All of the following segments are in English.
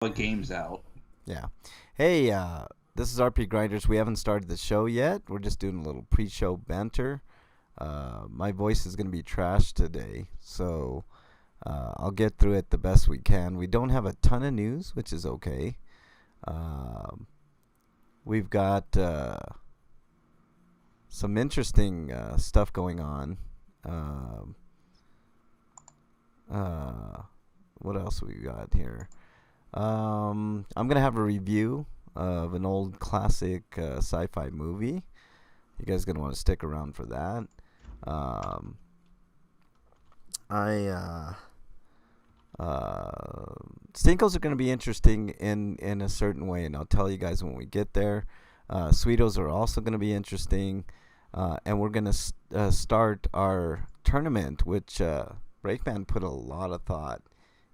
The game's out. Yeah. Hey, this is RPGrinders. We haven't started the show yet. We're just doing a little pre-show banter. My voice is going to be trash today, so I'll get through it the best we can. We don't have a ton of news, which is okay. Um we've got some interesting stuff going on. Um uh, what else we got here? I'm gonna have a review of an old classic sci-fi movie. You guys gonna want to stick around for that. Um, I Stinkles are gonna be interesting in a certain way, and I'll tell you guys when we get there. Sweetos are also gonna be interesting, and we're gonna start our tournament, which Breakman put a lot of thought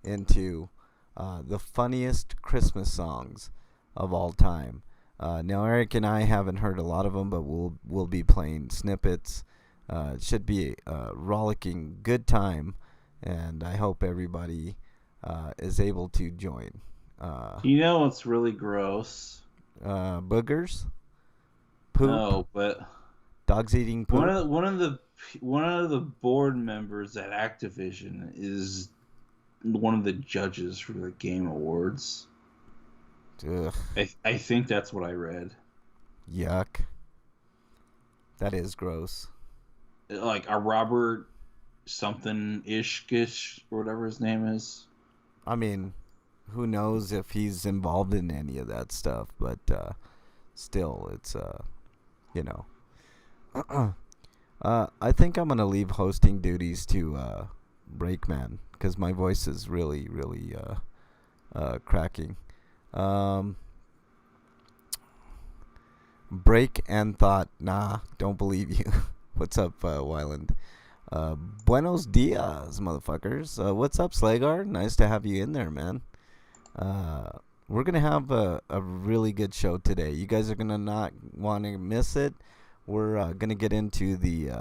into the funniest Christmas songs of all time. Now Eric and I haven't heard a lot of them, but we'll be playing snippets. It should be a rollicking good time, and I hope everybody is able to join. Uh, You know what's really gross? Boogers, poop, No, but dogs eating one poop. of one of the one of the board members at Activision is one of the judges for the Game Awards. Ugh, I think that's what I read. yuck. That is gross. Like a Robert something Ishkish or whatever his name is. I mean, who knows if he's involved in any of that stuff, but still, it's you know. I think I'm gonna leave hosting duties to Breakman because my voice is really cracking. Um, Break and thought, nah, don't believe you. What's up, Wyland? Buenos dias, motherfuckers. What's up, Slagar? Nice to have you in there, man. Uh, we're gonna have a really good show today. You guys are gonna not want to miss it. We're gonna get into the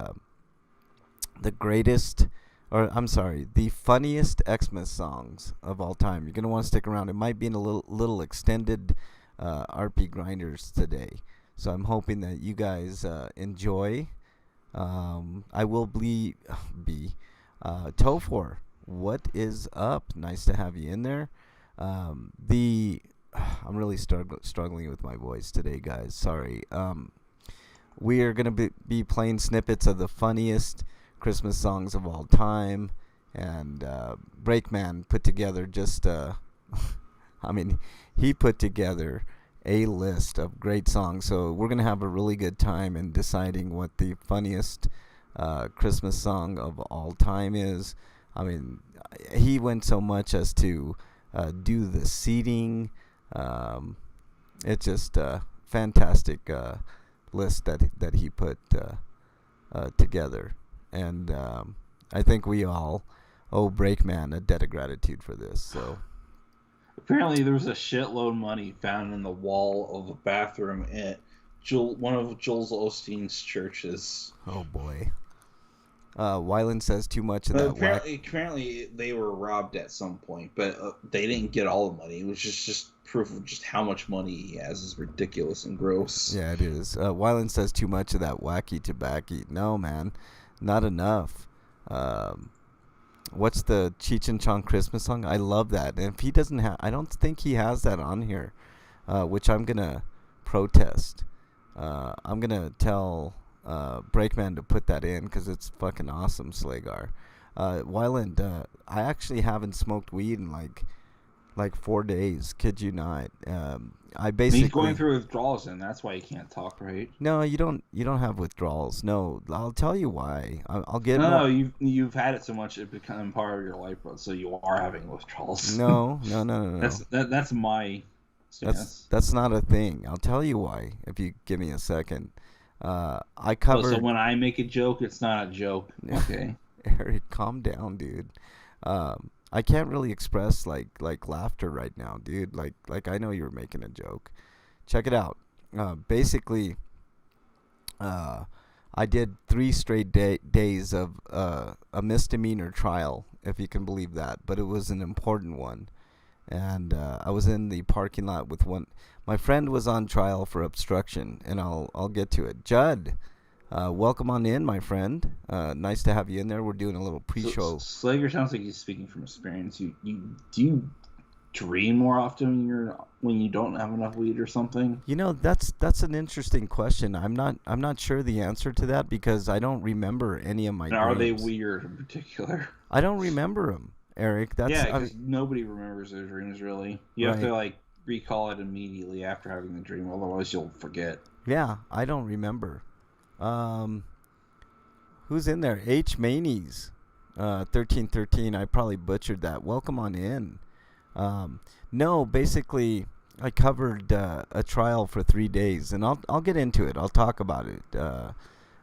greatest, or I'm sorry, the funniest Xmas songs of all time. You're gonna want to stick around. It might be in a little extended RP grinders today, so I'm hoping that you guys enjoy. I will be Tofor. What is up? Nice to have you in there. The I'm really struggling with my voice today, guys. Sorry. We are going to be playing snippets of the funniest Christmas songs of all time. And Breakman put together just, I mean, he put together a list of great songs. So we're going to have a really good time in deciding what the funniest Christmas song of all time is. I mean, he went so much as to do the seating. Um, it's just a fantastic list that he put together, and I think we all owe Breakman a debt of gratitude for this. So, Apparently, there was a shitload of money found in the wall of a bathroom at one of Joel Osteen's churches. oh boy, Wyland says too much of But that whack. apparently they were robbed at some point, but they didn't get all the money. It was just proof of just how much money he has is ridiculous and gross. Yeah, it is. Wyland says too much of that wacky tobacco. No, man, not enough. Um, what's the Cheech and Chong Christmas song? I love that. And if he doesn't have, I don't think he has that on here, which I'm gonna protest. I'm gonna tell Breakman to put that in because it's fucking awesome, Slagar. Wyland, I actually haven't smoked weed in like 4 days. Kid you not. I And he's going basically through withdrawals, and that's why he can't talk right. no. You don't have withdrawals. No, I'll tell you why. I'll get No, more. no, you've had it so much it become part of your life, bro. So you are having withdrawals. No. That's my That's stance. that's not a thing. I'll tell you why if you give me a second. I Oh, so covered when I make a joke, it's not a joke. Okay. Eric, calm down, dude. I can't really express like laughter right now, dude. Like I know you're making a joke. Check it out. Basically, uh, I did 3 straight days of a misdemeanor trial, if you can believe that. But it was an important one, and I was in the parking lot with one. My friend was on trial for obstruction, and I'll get to it. Judd, welcome on in, my friend. Nice to have you in there. We're doing a little pre-show. Slager sounds like he's speaking from experience. You do you dream more often when you don't have enough weed or something? You know, that's an interesting question. I'm not sure the answer to that because I don't remember any of my And are they dreams. weird in particular? I don't remember them, Eric. Yeah, because nobody remembers their dreams really. You have Right. to like recall it immediately after having the dream, otherwise you'll forget. Yeah, I don't remember. Um, who's in there? H Manies, 1313. I probably butchered that. Welcome on in. No, basically, I covered a trial for 3 days, and I'll get into it. I'll talk about it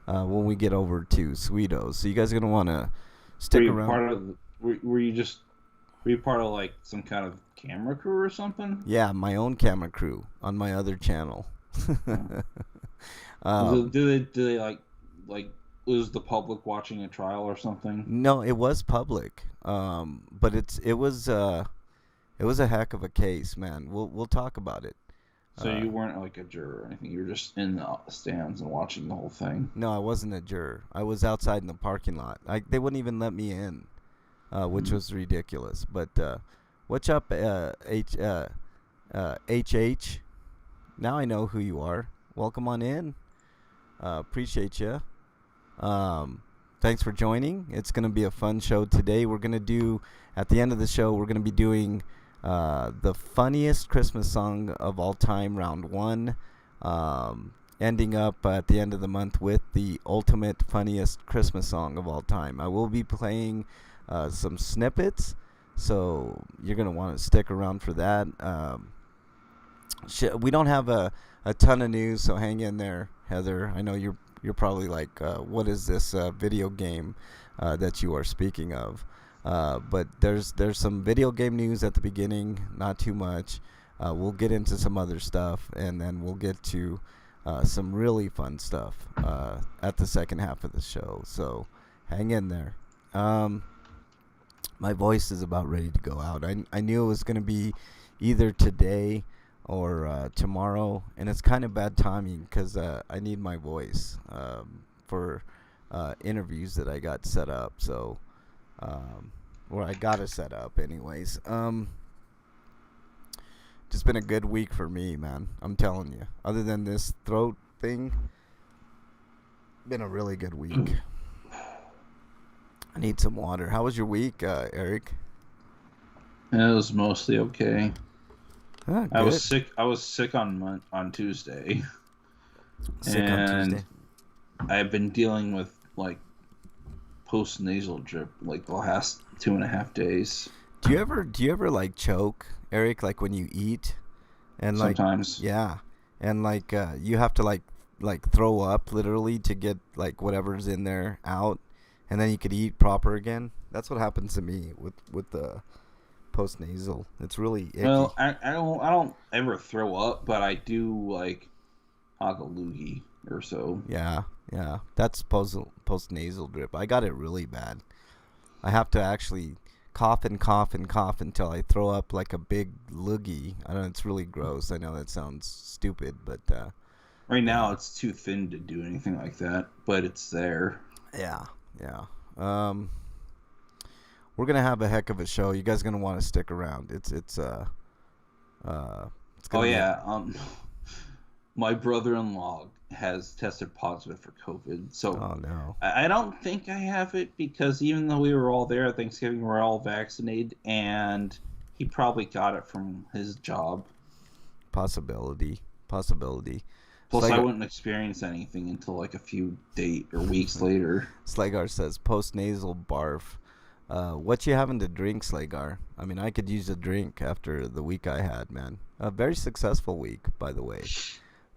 when we get over to Sweetos. So you guys are gonna want to stick around. Were you part of like some kind of camera crew or something? Yeah, my own camera crew on my other channel. Do they like was the public watching a trial or something? No, it was public, but it was a heck of a case, man. We'll talk about it. So you weren't like a juror or anything. You were just in the stands and watching the whole thing. No, I wasn't a juror. I was outside in the parking lot. They wouldn't even let me in, which was ridiculous. But what's up, HH? Now I know who you are. Welcome on in. Appreciate you. Thanks for joining. It's going to be a fun show today. We're going to do, at the end of the show, we're going to be doing the funniest Christmas song of all time, round one, ending up at the end of the month with the ultimate funniest Christmas song of all time. I will be playing some snippets, so you're going to want to stick around for that. We don't have a ton of news, so hang in there, Heather. I know you're probably like, what is this video game that you are speaking of? But there's some video game news at the beginning, not too much. We'll get into some other stuff, and then we'll get to some really fun stuff at the second half of the show. So hang in there. My voice is about ready to go out. I knew it was going to be either today or tomorrow, and it's kind of bad timing because I need my voice for interviews that I got set up. So, or I got to set up anyways. Just been a good week for me, man. I'm telling you. Other than this throat thing, been a really good week. I need some water. How was your week, Eric? It was mostly okay. Ah, I was sick on Tuesday. On Tuesday. I've been dealing with like post-nasal drip like the last 2.5 days. Do you ever like choke, Eric, like when you eat? And like sometimes. Yeah. And like you have to like throw up literally to get like whatever's in there out, and then you could eat proper again. That's what happens to me with the post-nasal. It's really icky. Well, I don't ever throw up, but I do like hog a loogie or so. Yeah. That's post-nasal drip. I got it really bad. I have to actually cough until I throw up like a big loogie. I know it's really gross. I know that sounds stupid, but right now it's too thin to do anything like that, but it's there. Yeah. We're gonna have a heck of a show. You guys are gonna want to stick around. It's my brother-in-law has tested positive for COVID. So oh no. I don't think I have it because even though we were all there at Thanksgiving, we're all vaccinated, and he probably got it from his job. Possibility. Plus, I wouldn't experience anything until like a few days or weeks later. Slagar says post-nasal barf. What you having to drink, Slagar? I mean, I could use a drink after the week I had, man. A very successful week, by the way.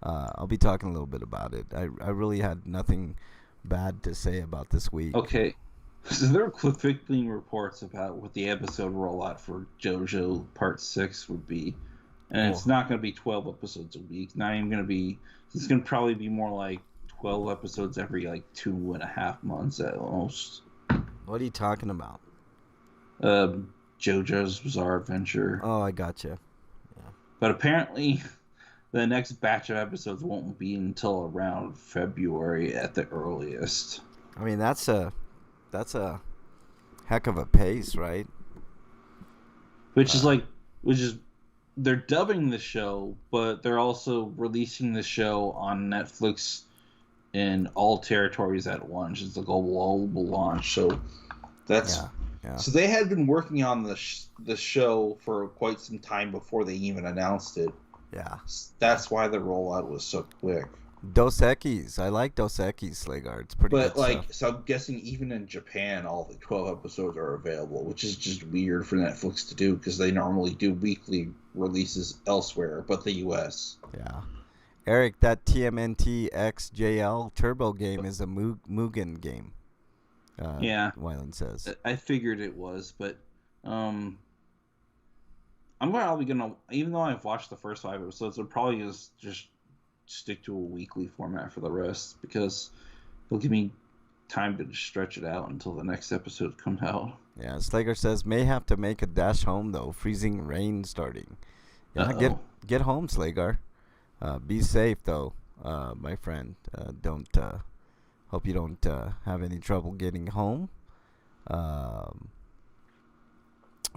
I'll be talking a little bit about it. I really had nothing bad to say about this week. Okay. So there are conflicting reports about what the episode rollout for JoJo Part 6 would be. And it's not going to be 12 episodes a week. Not even going to be... It's going to probably be more like 12 episodes every like 2.5 months at most. What are you talking about? JoJo's Bizarre Adventure. Oh, I gotcha. Yeah. But apparently, the next batch of episodes won't be until around February at the earliest. I mean, that's a heck of a pace, right? Which is they're dubbing the show, but they're also releasing the show on Netflix in all territories at once. It's a global launch, so that's yeah. So they had been working on the show for quite some time before they even announced it. Yeah, that's why the rollout was so quick. Dos Equis. I like Dos Equis, Slagar. It's pretty good stuff. So I'm guessing even in Japan, all the 12 episodes are available, which is just weird for Netflix to do because they normally do weekly releases elsewhere, but the U.S. Yeah. Eric, that TMNT XJL Turbo game is a Mugen game. Yeah. Wyland says. I figured it was, but I'm probably gonna, even though I've watched the first 5 episodes, I'm probably just stick to a weekly format for the rest because it'll give me time to stretch it out until the next episode comes out. Yeah, Slager says may have to make a dash home though. Freezing rain starting. Yeah, get home, Slagar. Be safe though, my friend. Don't hope you don't have any trouble getting home.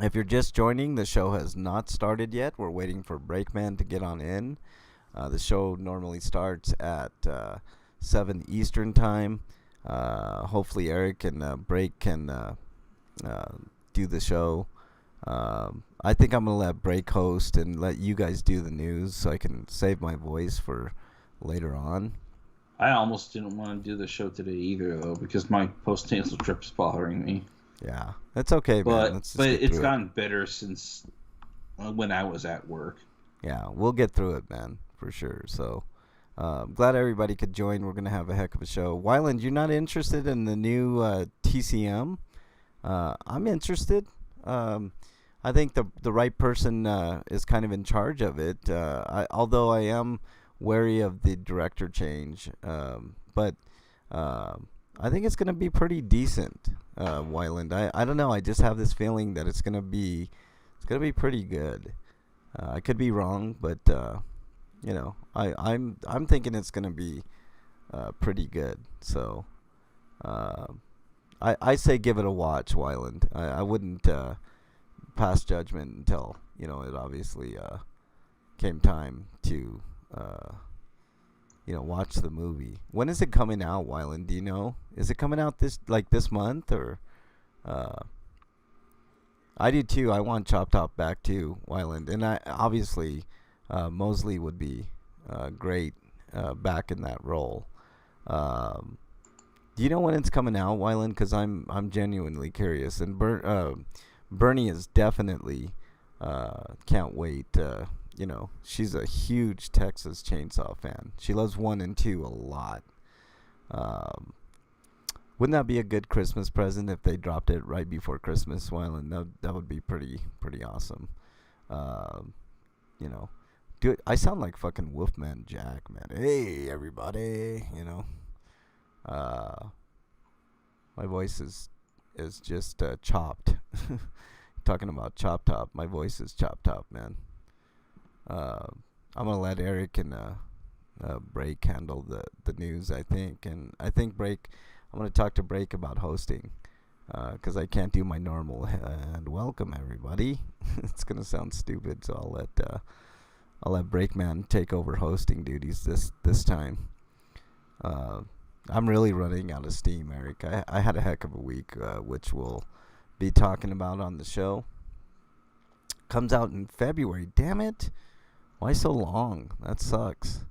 If you're just joining, the show has not started yet. We're waiting for Breakman to get on in. The show normally starts at 7 Eastern time. Hopefully Eric and Break can do the show. I think I'm going to let Break host and let you guys do the news so I can save my voice for later on. I almost didn't want to do the show today either, though, because my post-nasal trip is bothering me. Yeah, that's okay, man. But it's gotten better since when I was at work. Yeah, we'll get through it, man, for sure. So, I'm glad everybody could join. We're going to have a heck of a show. Wyland, you're not interested in the new TCM? I'm interested. I think the right person is kind of in charge of it. Although I am wary of the director change, but I think it's going to be pretty decent. Wyland, I don't know. I just have this feeling that it's going to be pretty good. I could be wrong, but I'm thinking it's going to be pretty good. So I say give it a watch, Wyland. I wouldn't pass judgment until it obviously came time to watch the movie. When is it coming out, Wyland? Do you know? Is it coming out this month or? I do too. I want Chop Top back too, Wyland, and I obviously Mosley would be great back in that role. Do you know when it's coming out, Wyland? Because I'm genuinely curious, and Bernie is definitely can't wait. She's a huge Texas Chainsaw fan. She loves 1 and 2 a lot. Wouldn't that be a good Christmas present if they dropped it right before Christmas, Wyland? That would be pretty awesome. Dude, I sound like fucking Wolfman Jack, man. Hey, everybody, my voice is just chopped. Talking about Chop Top, my voice is Chop Top, man. I'm gonna let Eric and Break handle the news, I think, and I think Break. I'm gonna talk to Break about hosting, because I can't do my normal and welcome everybody. It's gonna sound stupid, so I'll let Breakman take over hosting duties this time. I'm really running out of steam, Eric. I had a heck of a week, which we'll be talking about on the show. Comes out in February. Damn it! Why so long? That sucks.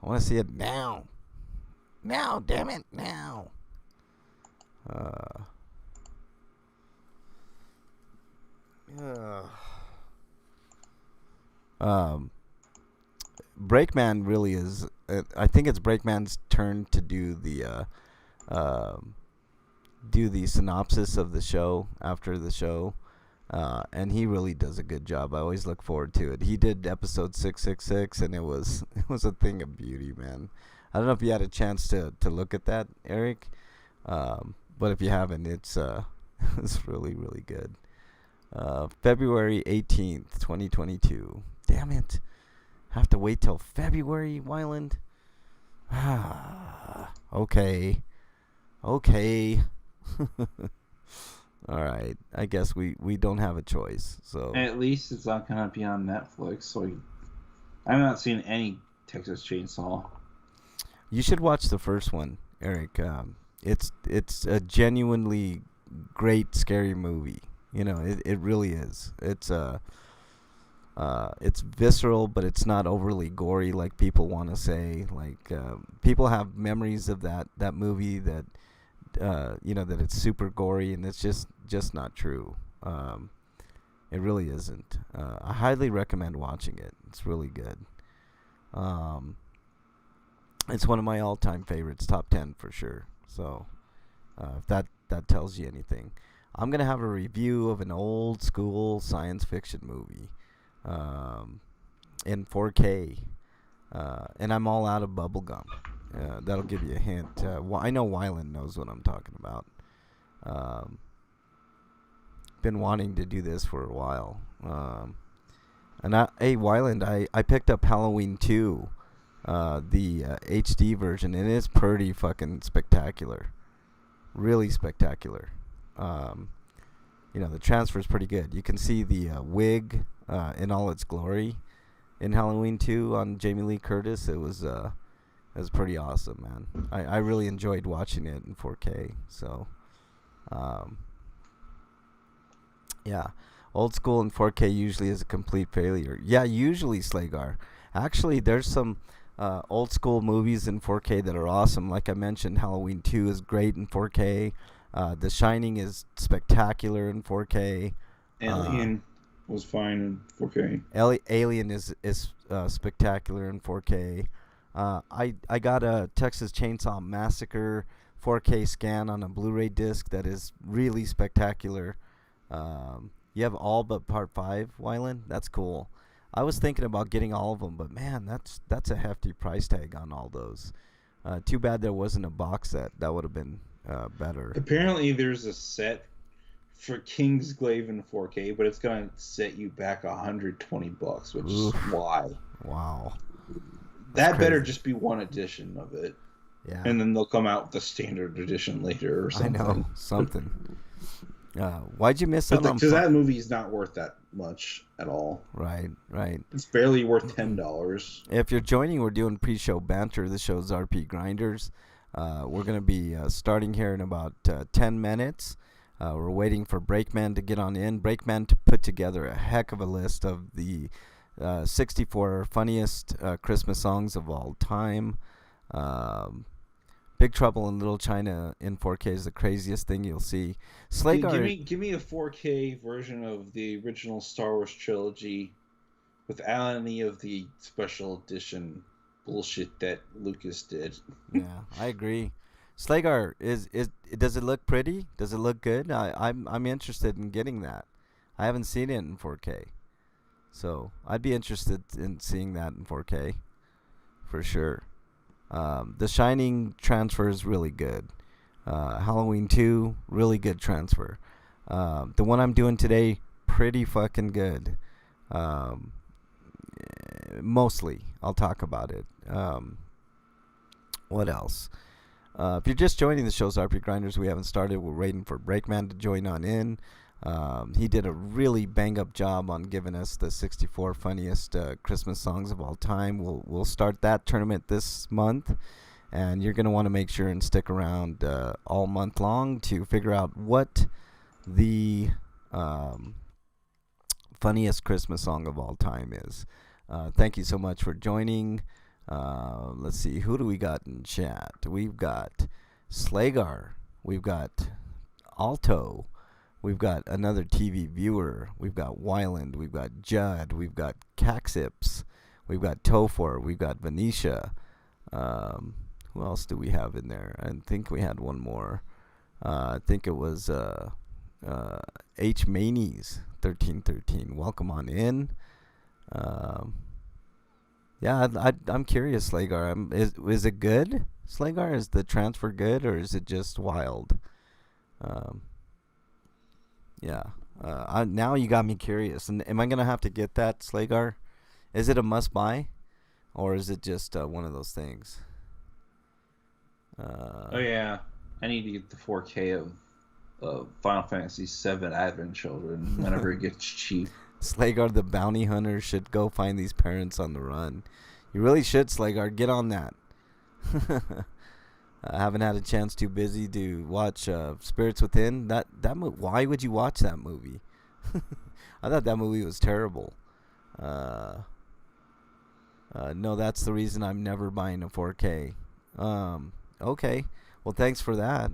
I want to see it now. Now, damn it, now. Breakman really is. I think it's Breakman's turn to do the synopsis of the show after the show, and he really does a good job. I always look forward to it. He did episode 666, and it was a thing of beauty, man. I don't know if you had a chance to look at that, Eric, but if you haven't, it's it's really really good. February 18th, 2022. Damn it. Have to wait till February, Wyland? Okay. Okay. All right. I guess we don't have a choice. So At least it's not gonna be on Netflix. So I'm not seeing any Texas Chainsaw. you should watch the first one, Eric. It's a genuinely great scary movie. You know, it really is. It's visceral, but it's not overly gory like people want to say. Like people have memories of that movie that that it's super gory, and it's just not true. It really isn't. I highly recommend watching it. It's really good. Um, it's one of my all-time favorites, top 10 for sure. So if that tells you anything, I'm gonna have a review of an old school science fiction movie in 4K, and I'm all out of bubblegum. That'll give you a hint. I know Wyland knows what I'm talking about. Been wanting to do this for a while. Hey, Wyland, I picked up Halloween 2, the HD version, and it's pretty fucking spectacular. Really spectacular. The transfer is pretty good. You can see the wig in all its glory in Halloween 2 on Jamie Lee Curtis. It was pretty awesome, man. I really enjoyed watching it in 4K. So, yeah. Old school in 4K usually is a complete failure. Yeah, usually, Slagar. Actually, there's some old school movies in 4K that are awesome. Like I mentioned, Halloween 2 is great in 4K. The Shining is spectacular in 4K. Alien was fine in 4K. Alien is spectacular in 4K. I got a Texas Chainsaw Massacre 4K scan on a Blu-ray disc that is really spectacular. You have all but Part 5, Wyland? That's cool. I was thinking about getting all of them, but man, that's a hefty price tag on all those. Too bad there wasn't a box set. That would have been better. Apparently, there's a set for Kingsglaive in 4K, but it's gonna set you back $120, which is why. Wow. That better just be one edition of it. Yeah. And then they'll come out with the standard edition later or something. I know, something. Why'd you miss out on? Because that movie is not worth that much at all. Right. It's barely worth $10. If you're joining, we're doing pre-show banter. This show's RPGrinders. We're going to be starting here in about 10 minutes. We're waiting for Breakman to get on in. Breakman to put together a heck of a list of the 64 funniest Christmas songs of all time. Big Trouble in Little China in 4K is the craziest thing you'll see. Slagar, give me a 4K version of the original Star Wars trilogy without any of the special edition bullshit that Lucas did. Yeah, I agree. Slagar, does it look pretty? Does it look good? I'm interested in getting that. I haven't seen it in 4K, so I'd be interested in seeing that in 4K for sure. The Shining transfer is really good. Halloween 2, really good transfer. The one I'm doing today, pretty fucking good. Mostly, I'll talk about it. What else? If you're just joining the show's RPGrinders, we haven't started. We're waiting for Breakman to join on in. He did a really bang-up job on giving us the 64 funniest Christmas songs of all time. We'll start that tournament this month, and you're going to want to make sure and stick around all month long to figure out what the funniest Christmas song of all time is. Thank you so much for joining. Let's see, who do we got in chat? We've got Slagar. We've got Alto. We've got another TV viewer. We've got Wyland. We've got Judd. We've got Caxips. We've got Tofor. We've got Venetia. Who else do we have in there? I think we had one more. I think it was H. Manies 1313. Welcome on in. Yeah, I'm curious, Slagar. Is it good, Slagar? Is the transfer good, or is it just wild? Yeah, Now you got me curious. And am I gonna have to get that, Slagar? Is it a must buy, or is it just one of those things? Oh yeah, I need to get the 4K of Final Fantasy VII Advent Children whenever it gets cheap. Slagar the bounty hunter should go find these parents on the run. You really should, Slagar. Get on that. I haven't had a chance. Too busy to watch Spirits Within. Why would you watch that movie? I thought that movie was terrible. No, that's the reason I'm never buying a 4K. Okay. Well, thanks for that.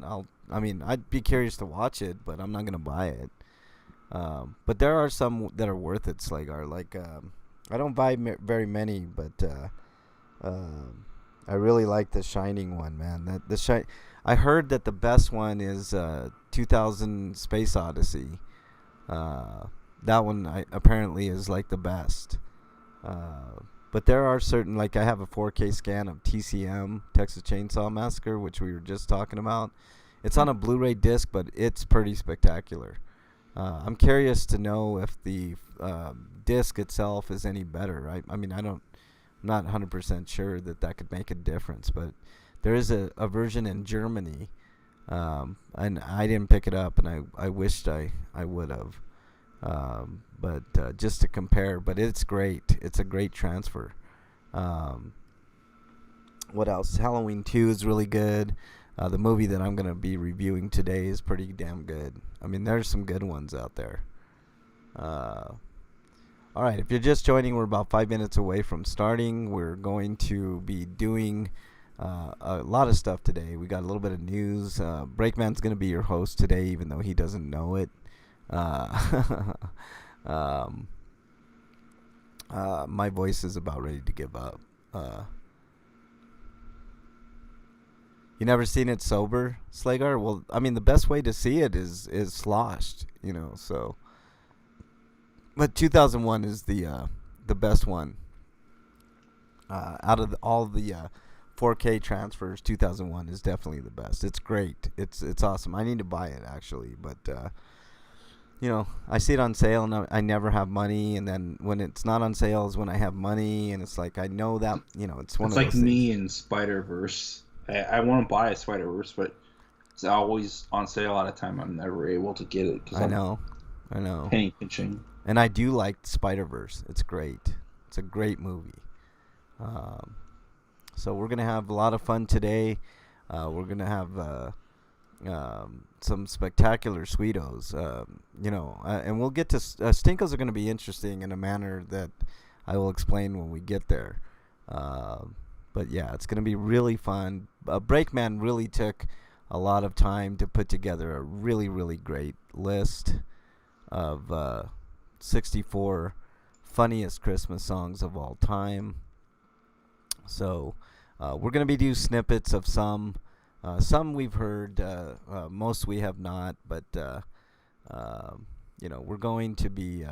I'd be curious to watch it, but I'm not gonna buy it. But there are some that are worth it, Slagar. Like, I don't buy very many, but I really like the Shining one, man. I heard that the best one is 2000 Space Odyssey. That one apparently is like the best. But there are certain, like I have a 4K scan of TCM, Texas Chainsaw Massacre, which we were just talking about. It's on a Blu-ray disc, but it's pretty spectacular. I'm curious to know if the disc itself is any better. I'm not 100% sure that could make a difference, but there is a version in Germany, and I didn't pick it up, and I wished I would have. But just to compare, but it's great. It's a great transfer. What else? Halloween 2 is really good. The movie that I'm going to be reviewing today is pretty damn good. I mean, there's some good ones out there. All right, if you're just joining, we're about 5 minutes away from starting. We're going to be doing a lot of stuff today. We got a little bit of news. Breakman's going to be your host today, even though he doesn't know it. My voice is about ready to give up. You never seen it sober, Slagar? Well, I mean, the best way to see it is sloshed, so. But 2001 is the best one. Out of all the 4K transfers, 2001 is definitely the best. It's great. It's awesome. I need to buy it, actually, but I see it on sale, and I never have money, and then when it's not on sale is when I have money, and it's like I know that, it's one of those things. It's like me in Spider-Verse. I want to buy a Spider-Verse, but it's always on sale at a time I'm never able to get it. I know. Penny pinching. And I do like Spider-Verse. It's great. It's a great movie. So we're going to have a lot of fun today. We're going to have some spectacular Sweetos, and we'll get to Stinkos are going to be interesting in a manner that I will explain when we get there. But yeah, it's going to be really fun. Breakman really took a lot of time to put together a really, really great list of 64 funniest Christmas songs of all time. So we're going to be doing snippets of some. Some we've heard, most we have not, but we're going to be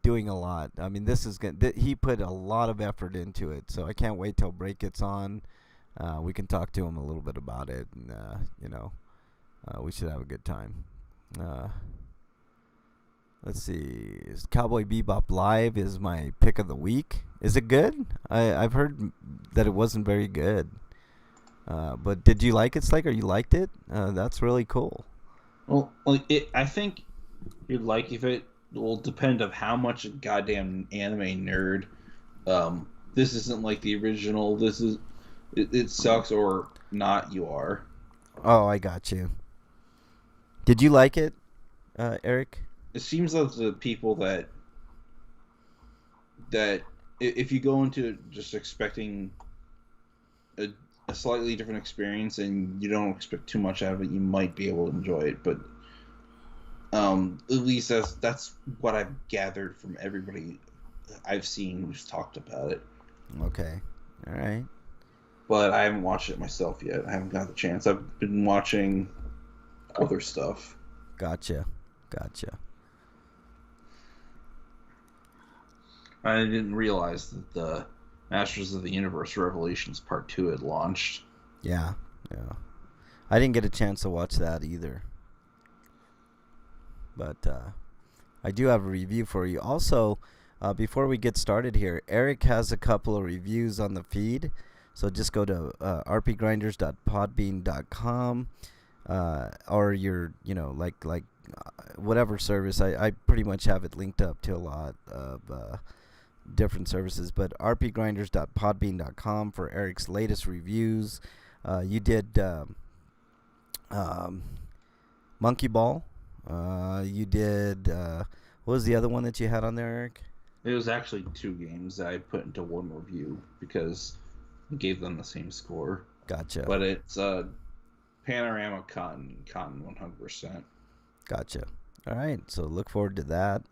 doing a lot. I mean, this is he put a lot of effort into it, so I can't wait till break gets on. We can talk to him a little bit about it, and we should have a good time. Let's see. Cowboy Bebop Live is my pick of the week. Is it good? I've heard that it wasn't very good. But did you like it, Slaker? You liked it? That's really cool. Well, I think you'd like if it will depend of how much a goddamn anime nerd. This isn't like the original. This is it sucks or not. You are. Oh, I got you. Did you like it, Eric? It seems like the people that if you go into it just expecting a slightly different experience and you don't expect too much out of it, you might be able to enjoy it. But at least that's what I've gathered from everybody I've seen who's talked about it. Okay. All right. But I haven't watched it myself yet. I haven't got the chance. I've been watching other stuff. Gotcha. I didn't realize that the Masters of the Universe Revelations Part 2 had launched. Yeah. I didn't get a chance to watch that either. But I do have a review for you. Also, before we get started here, Eric has a couple of reviews on the feed. So just go to rpgrinders.podbean.com or your, whatever service. I pretty much have it linked up to a lot of different services. But rpgrinders.podbean.com for Eric's latest reviews. You did Monkey Ball. You did... what was the other one that you had on there, Eric? It was actually 2 games that I put into one review because I gave them the same score. Gotcha. But it's Panorama Cotton 100%. Gotcha. All right, so look forward to that.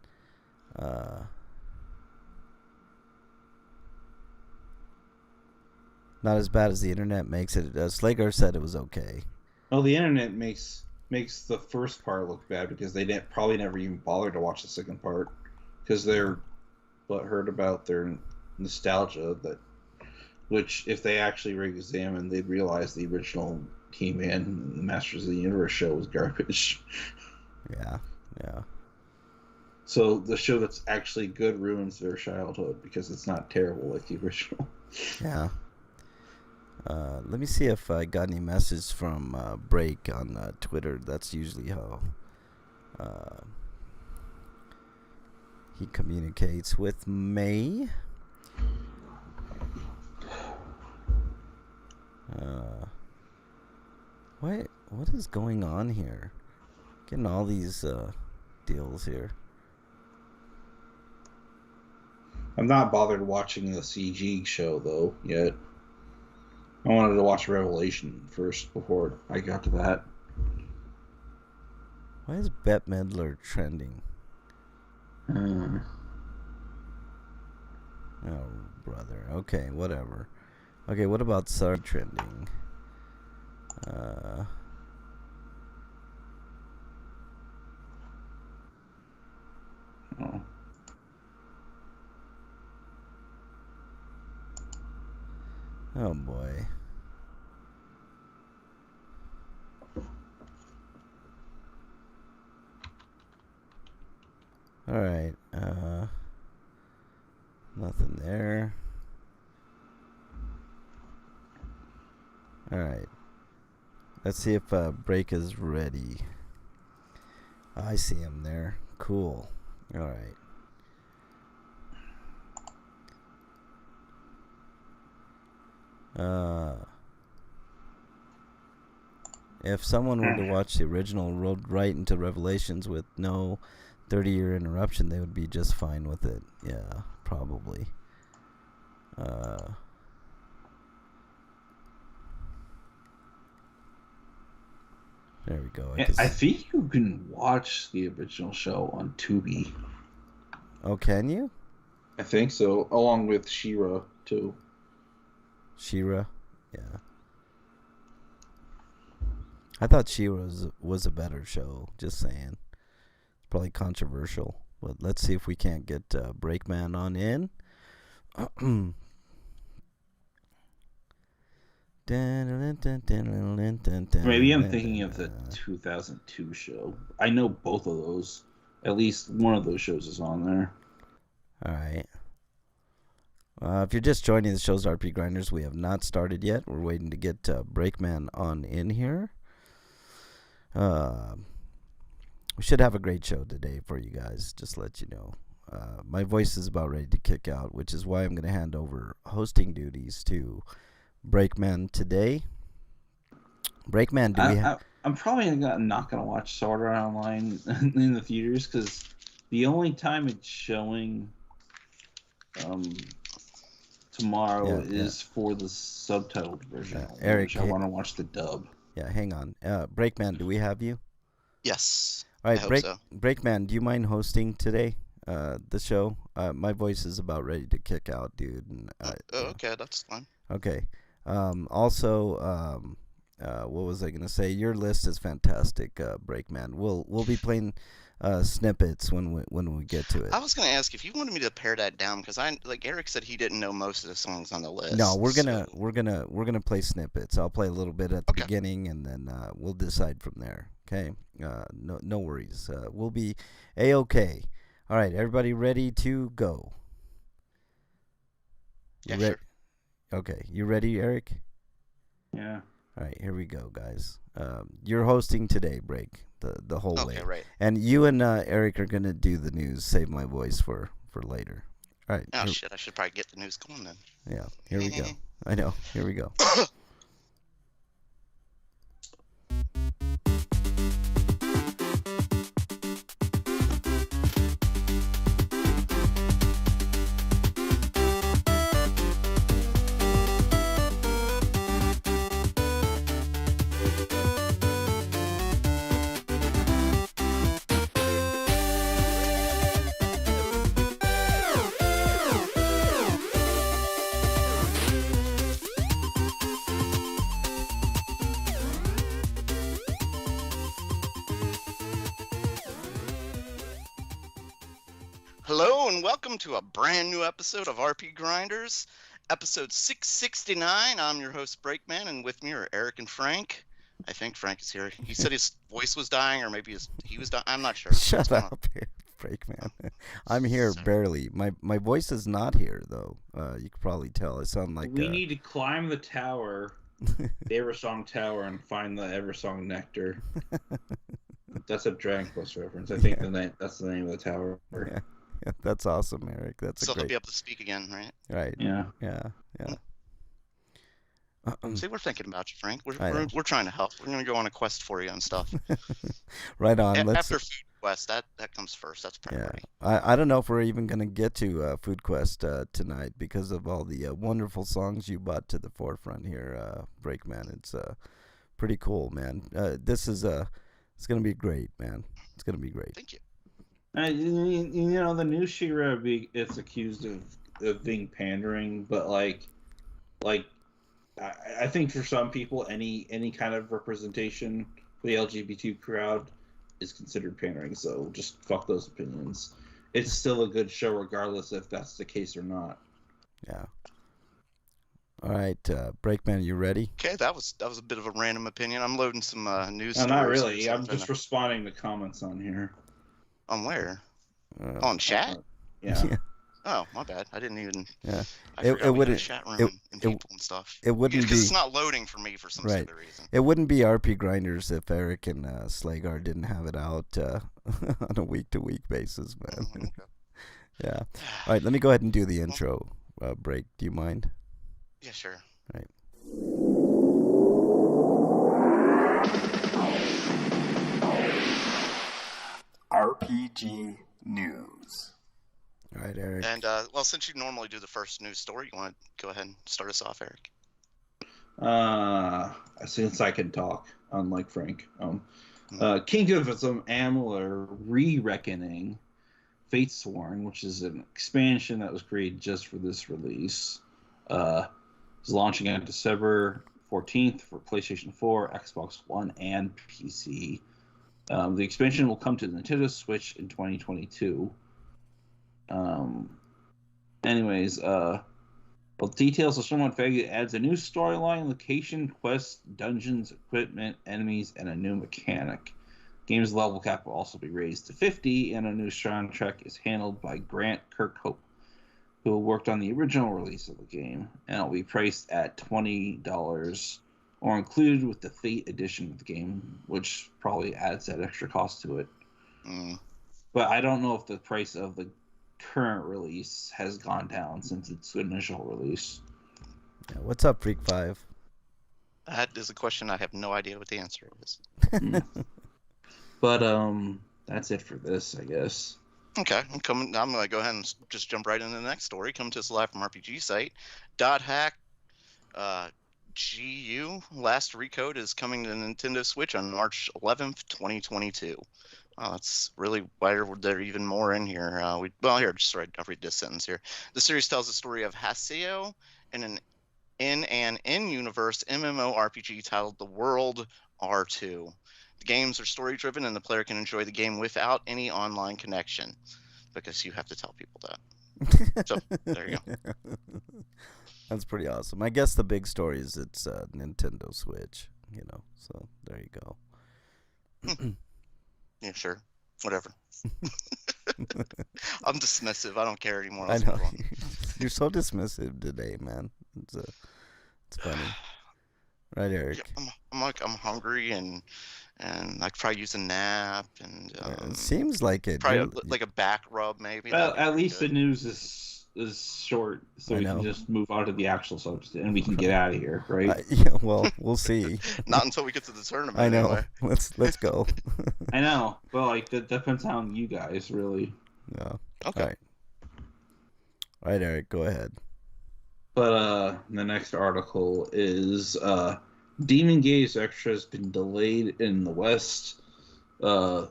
Not as bad as the internet makes it. Slager said it was okay. Well, the internet makes the first part look bad because they probably never even bothered to watch the second part because they're butthurt about their nostalgia, which if they actually re-examined, they'd realize the original came in and the Masters of the Universe show was garbage. Yeah. So the show that's actually good ruins their childhood because it's not terrible like the original. Yeah. Let me see if I got any message from Break on Twitter. That's usually how he communicates with me. What is going on here? Getting all these deals here. I'm not bothered watching the CG show though yet. I wanted to watch Revelation first before I got to that. Why is Bette Midler trending? Oh, brother. Okay, whatever. Okay, what about Sar trending? Oh boy. All right. Nothing there. All right. Let's see if Break is ready. I see him there. Cool. All right. If someone were to watch the original rolled right into Revelations with no 30-year interruption, they would be just fine with it. Yeah, probably. There we go. I think you can watch the original show on Tubi. Oh, can you? I think so, along with She-Ra too. She-Ra? Yeah. I thought She-Ra was a better show. Just saying. It's probably controversial. But let's see if we can't get Breakman on in. Maybe I'm thinking of the 2002 show. I know both of those. At least one of those shows is on there. All right. If you're just joining the show's RP Grinders, we have not started yet. We're waiting to get Breakman on in here. We should have a great show today for you guys, just to let you know. My voice is about ready to kick out, which is why I'm going to hand over hosting duties to Breakman today. Breakman, do we have... I'm probably not going to watch Sword Art Online in the theaters, because the only time it's showing tomorrow is for the subtitled version. Eric, I want to watch the dub. Yeah, hang on. Breakman, do we have you? Yes. All right, I hope so. Breakman, do you mind hosting today? The show. My voice is about ready to kick out, dude. And, okay, that's fine. Okay. Also, what was I gonna say? Your list is fantastic, Breakman. We'll be playing snippets when we get to it. I was gonna ask if you wanted me to pare that down because like Eric said he didn't know most of the songs on the list. No, we're so- gonna play snippets. I'll play a little bit at the Okay. beginning, and then we'll decide from there. Okay, no worries. We'll be a-okay. All right, everybody ready to go? Yeah, You sure. Okay, you ready, Eric? Yeah. All right, here we go, guys. You're hosting today, Break, the whole way. Okay, right. And you and Eric are gonna do the news. Save my voice for later. All right. Oh shit! I should probably get the news going then. Yeah, here we go. I know. Here we go. Hello and welcome to a brand new episode of RPGrinders, episode 669. I'm your host Breakman, and with me are Eric and Frank. I think Frank is here. He said his voice was dying, or maybe he was dying. I'm not sure. Shut up, Break Man. I'm here Sorry. barely. My voice is not here though. You can probably tell. I sound like We need to climb the tower, the Eversong Tower, and find the Eversong Nectar. That's a Dragon Quest reference. I think that's the name of the tower. Yeah. Yeah, that's awesome, Eric. That's So a he'll great. be able to speak again, right? Right. Yeah. Yeah. See, we're thinking about you, Frank. I know. We're trying to help. We're gonna go on a quest for you and stuff. Right on. After food quest, that comes first. That's priority. I don't know if we're even gonna get to Food Quest tonight because of all the wonderful songs you brought to the forefront here, Breakman. It's pretty cool, man. This is it's gonna be great, man. It's gonna be great. Thank you. You know, the new She-Ra, it's accused of being pandering, but like I think for some people, any kind of representation for the LGBT crowd is considered pandering. So just fuck those opinions. It's still a good show, regardless if that's the case or not. Yeah. All right, Breakman, you ready? Okay, that was a bit of a random opinion. I'm loading some news No, stories. not or really. I'm something. just responding to comments on here. On where? On chat? Yeah. Yeah. Oh, my bad. I didn't even. Yeah. I It- forgot it we had a wouldn't- chat room it- and it- people and stuff. It wouldn't Because be. it's not loading for me for some Right. stupid reason. It wouldn't be RPGrinders if Eric and Slagar didn't have it out on a week-to-week basis, man. Okay. Yeah. All right, let me go ahead and do the intro break. Do you mind? Yeah, sure. RPG News. All right, Eric. And well, since you normally do the first news story, you want to go ahead and start us off, Eric? Since I can talk, unlike Frank. Kingdom of some Amalur Re-Reckoning Fatesworn, which is an expansion that was created just for this release, is launching on December 14th for PlayStation 4, Xbox One, and PC. The expansion will come to Nintendo Switch in 2022. Well, details are somewhat vague. It adds a new storyline, location, quests, dungeons, equipment, enemies, and a new mechanic. Game's level cap will also be raised to 50, and a new soundtrack is handled by Grant Kirkhope, who worked on the original release of the game, and it'll be priced at $20 or included with the Fate edition of the game, which probably adds that extra cost to it. But I don't know if the price of the current release has gone down since its initial release. Yeah, what's up, Freak 5? That is a question I have no idea what the answer is. But that's it for this, I guess. Okay, I'm going to go ahead and just jump right into the next story. Coming to us live from RPG site. .hack GU last recode is coming to Nintendo Switch on March 11th, 2022. That's really why are there even more in here. I'll read this sentence here. The series tells the story of Haseo in an in-universe MMORPG titled The World R2. The games are story-driven, and the player can enjoy the game without any online connection, because you have to tell people that. So, there you go. That's pretty awesome. I guess the big story is it's Nintendo Switch, so there you go. Yeah, sure. Whatever. I'm dismissive. I don't care anymore. I know. You're so dismissive today, man. It's funny. Right, Eric? Yeah, I'm hungry and I could probably use a nap and It seems like it. probably like a back rub maybe. Well, at least the news is short, so we can just move on to the actual subject and we can get out of here, right? Yeah, well, we'll see. Not until we get to the tournament. I know. Anyway. Let's go. I know. Well, like that depends on you guys, really. Yeah. Okay. All right, Eric, go ahead. But the next article is Demon Gaze Extra has been delayed in the West, North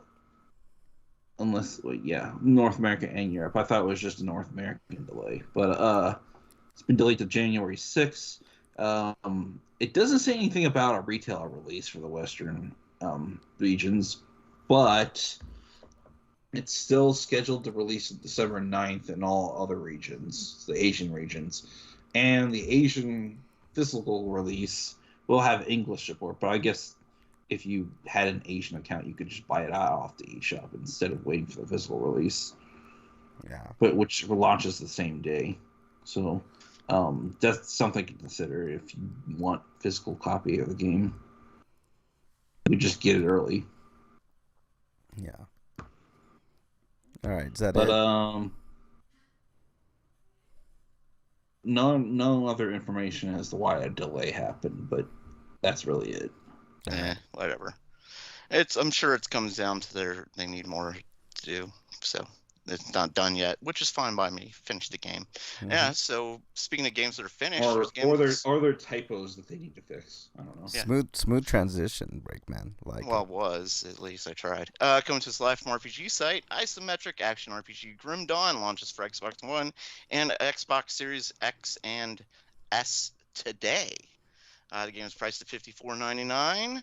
America and Europe. I thought it was just a North American delay, but it's been delayed to January 6th. It doesn't say anything about a retail release for the Western regions, but it's still scheduled to release December 9th in all other regions, the Asian regions. And the Asian physical release will have English support, but I guess if you had an Asian account, you could just buy it out off the eShop instead of waiting for the physical release. Yeah. But which launches the same day. So that's something to consider if you want physical copy of the game. You just get it early. Yeah. All right, is that but, it? No other information as to why a delay happened, but that's really it. Whatever. I'm sure it comes down to they need more to do, so it's not done yet, which is fine by me. Finish the game. Mm-hmm. Yeah. So speaking of games that are finished, or there typos that they need to fix. I don't know. Yeah. Smooth transition, Breakman. It was at least I tried. Coming to us live from RPG site, isometric action RPG Grim Dawn launches for Xbox One and Xbox Series X and S today. The game is priced at $54.99.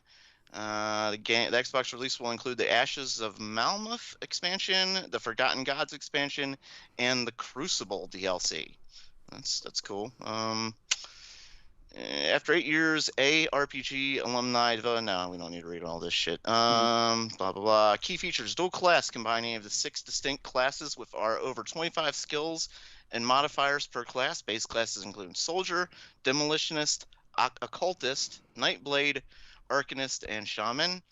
The Xbox release will include the Ashes of Malmuth expansion, the Forgotten Gods expansion, and the Crucible DLC. That's cool. After 8 years, RPG alumni. No, we don't need to read all this shit. Blah blah blah. Key features: dual class, combining of the 6 distinct classes with our over 25 skills and modifiers per class. Base classes include Soldier, Demolitionist, Occultist, Nightblade, Arcanist, and Shaman.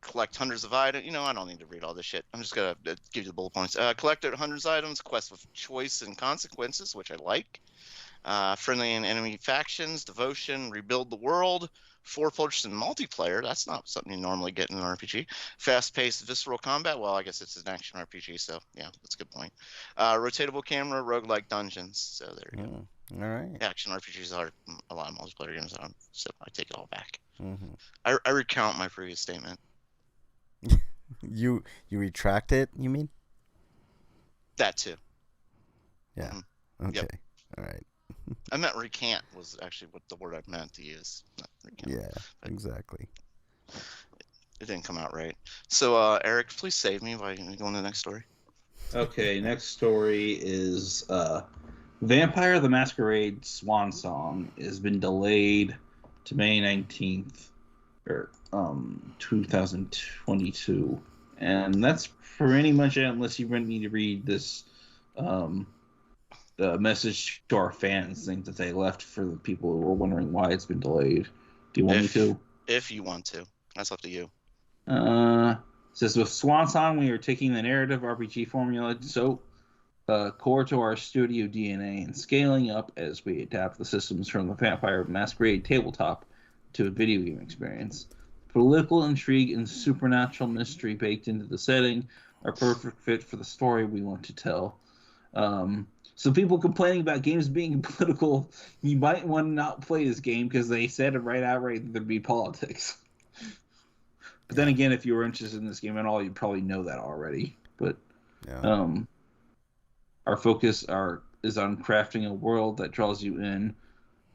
Collect hundreds of items. I don't need to read all this shit. I'm just going to give you the bullet points. Collect hundreds of items, quest with choice and consequences, which I like. Friendly and enemy factions, devotion, rebuild the world, 4-person multiplayer. That's not something you normally get in an RPG. Fast-paced visceral combat. Well, I guess it's an action RPG, so yeah, that's a good point. Rotatable camera, roguelike dungeons. So there you go. All right. Action RPGs are a lot of multiplayer games, so I take it all back. Mm-hmm. I recount my previous statement. You retract it, you mean? That too. Yeah. Mm-hmm. Okay. Yep. All right. I meant recant was actually what the word I meant to use. Not recount. Yeah, exactly. It didn't come out right. So, Eric, please save me by going to the next story. Okay, next story is Vampire the Masquerade Swan Song has been delayed to May 19th, or 2022. And that's pretty much it, unless you need to read this message to our fans thing that they left for the people who were wondering why it's been delayed. Do you want me to? If you want to. That's up to you. It says, with Swan Song, we are taking the narrative RPG formula core to our studio DNA and scaling up as we adapt the systems from the Vampire Masquerade tabletop to a video game experience. Political intrigue and supernatural mystery baked into the setting are perfect fit for the story we want to tell. So people complaining about games being political, you might want to not play this game because they said it outright that there'd be politics. But then again, if you were interested in this game at all, you'd probably know that already. But our focus is on crafting a world that draws you in,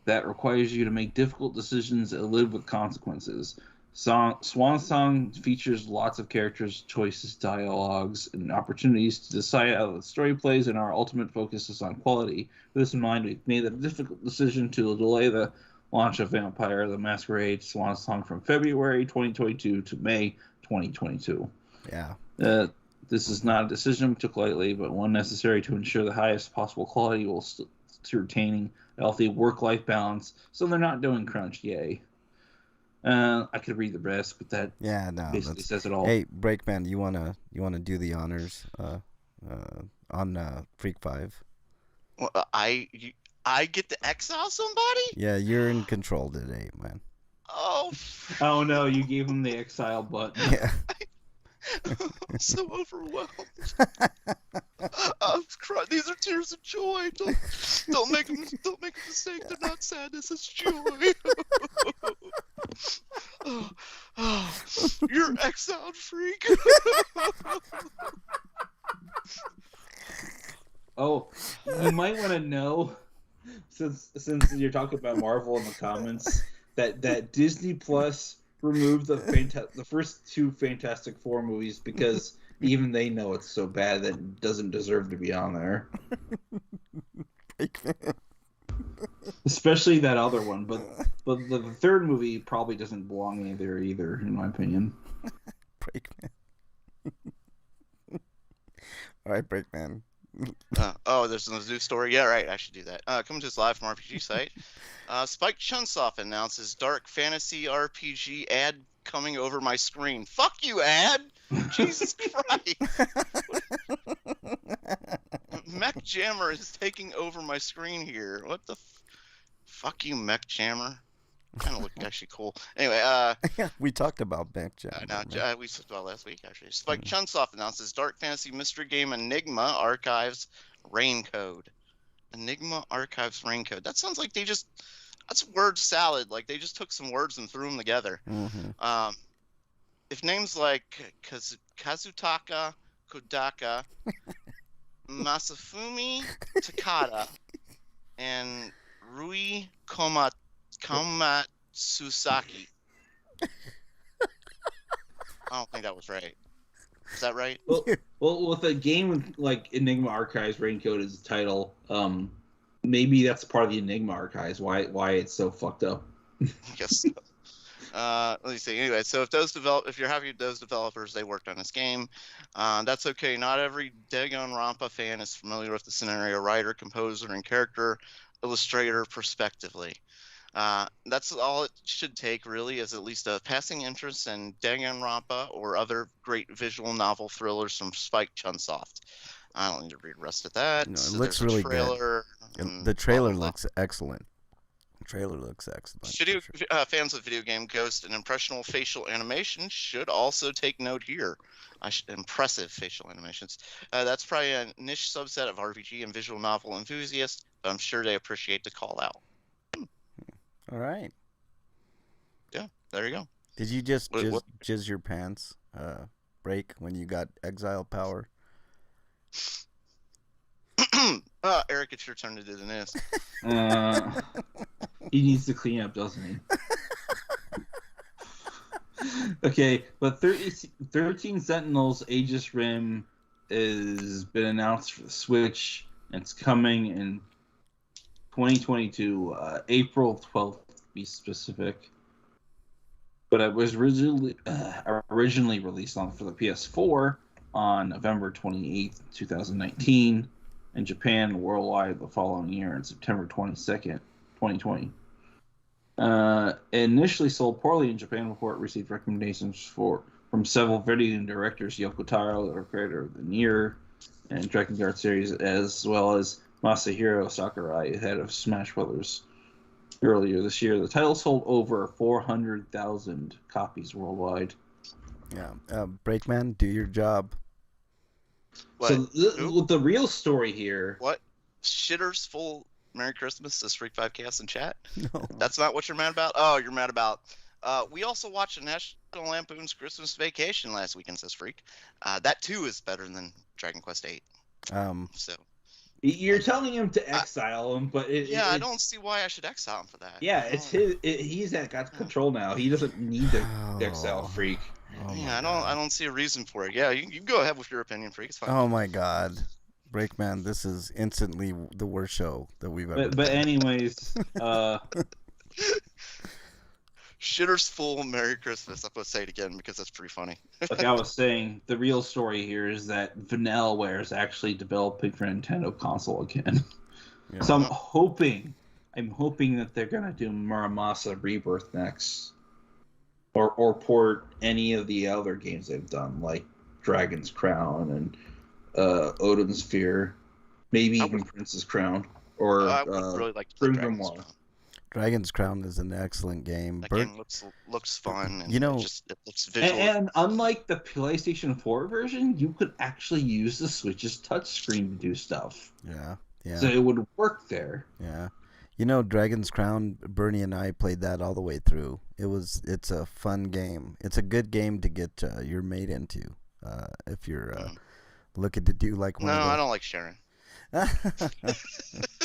that requires you to make difficult decisions and live with consequences. Swan Song features lots of characters, choices, dialogues, and opportunities to decide how the story plays, and our ultimate focus is on quality. With this in mind, we've made the difficult decision to delay the launch of Vampire the Masquerade Swan Song from February 2022 to May 2022. Yeah. This is not a decision we took lightly, but one necessary to ensure the highest possible quality while retaining a healthy work-life balance, so they're not doing crunch. Yay. I could read the rest, but that basically says it all. Hey, Breakman, you wanna do the honors on Freak 5? Well, I get to exile somebody? Yeah, you're in control today, man. Oh. Oh no, you gave him the exile button. Yeah. I'm so overwhelmed. I'm crying. These are tears of joy. Don't make a mistake. They're not sadness. It's joy. You're exiled, freak. Oh, you might want to know, since you're talking about Marvel in the comments, that Disney Plus removed the first 2 Fantastic Four movies because even they know it's so bad that it doesn't deserve to be on there. Especially that other one, but the third movie probably doesn't belong in there either, in my opinion. Breakman. All right, Breakman. There's a new story. Yeah, right. I should do that. Coming to us live from RPG site. Spike Chunsoft announces dark fantasy RPG ad coming over my screen. Fuck you, ad! Jesus Christ! Mech Jammer is taking over my screen here. What the? Fuck you, Mech Jammer. Kind of look actually cool. Anyway, we talked about Mech Jammer. We talked about last week actually. Spike Chunsoft announces dark fantasy mystery game Enigma Archives Raincode. Enigma Archives Raincode. That sounds like that's word salad. Like they just took some words and threw them together. Mm-hmm. If names like Kazutaka Kodaka, Masafumi Takada, and Rui Komatsusaki. I don't think that was right. Is that right? Well, with a game like Enigma Archives Raincode as the title, maybe that's part of the Enigma Archives. Why it's so fucked up? I guess so. Let me see. Anyway, so if you're happy with those developers, they worked on this game. That's okay. Not every Danganronpa fan is familiar with the scenario writer, composer, and character illustrator prospectively. That's all it should take, really, is at least a passing interest in Danganronpa or other great visual novel thrillers from Spike Chunsoft. I don't need to read the rest of that. No, it looks really good. The trailer looks excellent. Fans of video game Ghost and impressionable facial animation should also take note here. Impressive facial animations. That's probably a niche subset of RPG and visual novel enthusiasts, but I'm sure they appreciate the call out. All right. Yeah, there you go. Did you just jizz your pants break when you got exile power? Eric, it's your turn to do the news. He needs to clean up, doesn't he? Okay, but 13 Sentinels Aegis Rim has been announced for the Switch. It's coming in 2022, April 12th to be specific. But it was originally released for the PS4 on November 28th, 2019. In Japan and worldwide the following year on September 22nd, 2020. Initially sold poorly in Japan before it received recommendations from several video game directors, Yoko Taro, the creator of the Nier and Dragon Guard series, as well as Masahiro Sakurai, head of Smash Brothers. Earlier this year, the title sold over 400,000 copies worldwide. Yeah, Breakman, do your job. What? So the real story here. What? Shitters full Merry Christmas, says Freak 5 Chaos in chat. No. That's not what you're mad about? Oh, you're mad about. We also watched National Lampoon's Christmas Vacation last weekend, says Freak. That too is better than Dragon Quest VIII. So. You're telling him to exile him, but I don't see why I should exile him for that. Yeah, it's his. He's got control now. He doesn't need to exile Freak. I don't see a reason for it. Yeah, you go ahead with your opinion, Freak. It's fine. Oh my God, Breakman, this is instantly the worst show that we've ever. But anyways, Shitter's full Merry Christmas. I'm gonna say it again because that's pretty funny. like I was saying, the real story here is that Vanillaware is actually developing for Nintendo console again. Yeah. So I'm hoping that they're gonna do Muramasa Rebirth next, or port any of the other games they've done, like Dragon's Crown and Odin's Fear, maybe even Prince's Crown, or I would really like to play Dragon's Crown. Dragon's Crown is an excellent game. That game looks fun. And it looks visual. And unlike the PlayStation 4 version, you could actually use the Switch's touchscreen to do stuff. Yeah. So it would work there. Yeah. Dragon's Crown, Bernie and I played that all the way through. It's a fun game. It's a good game to get your mate into if you're looking to do like one. No, I don't like sharing.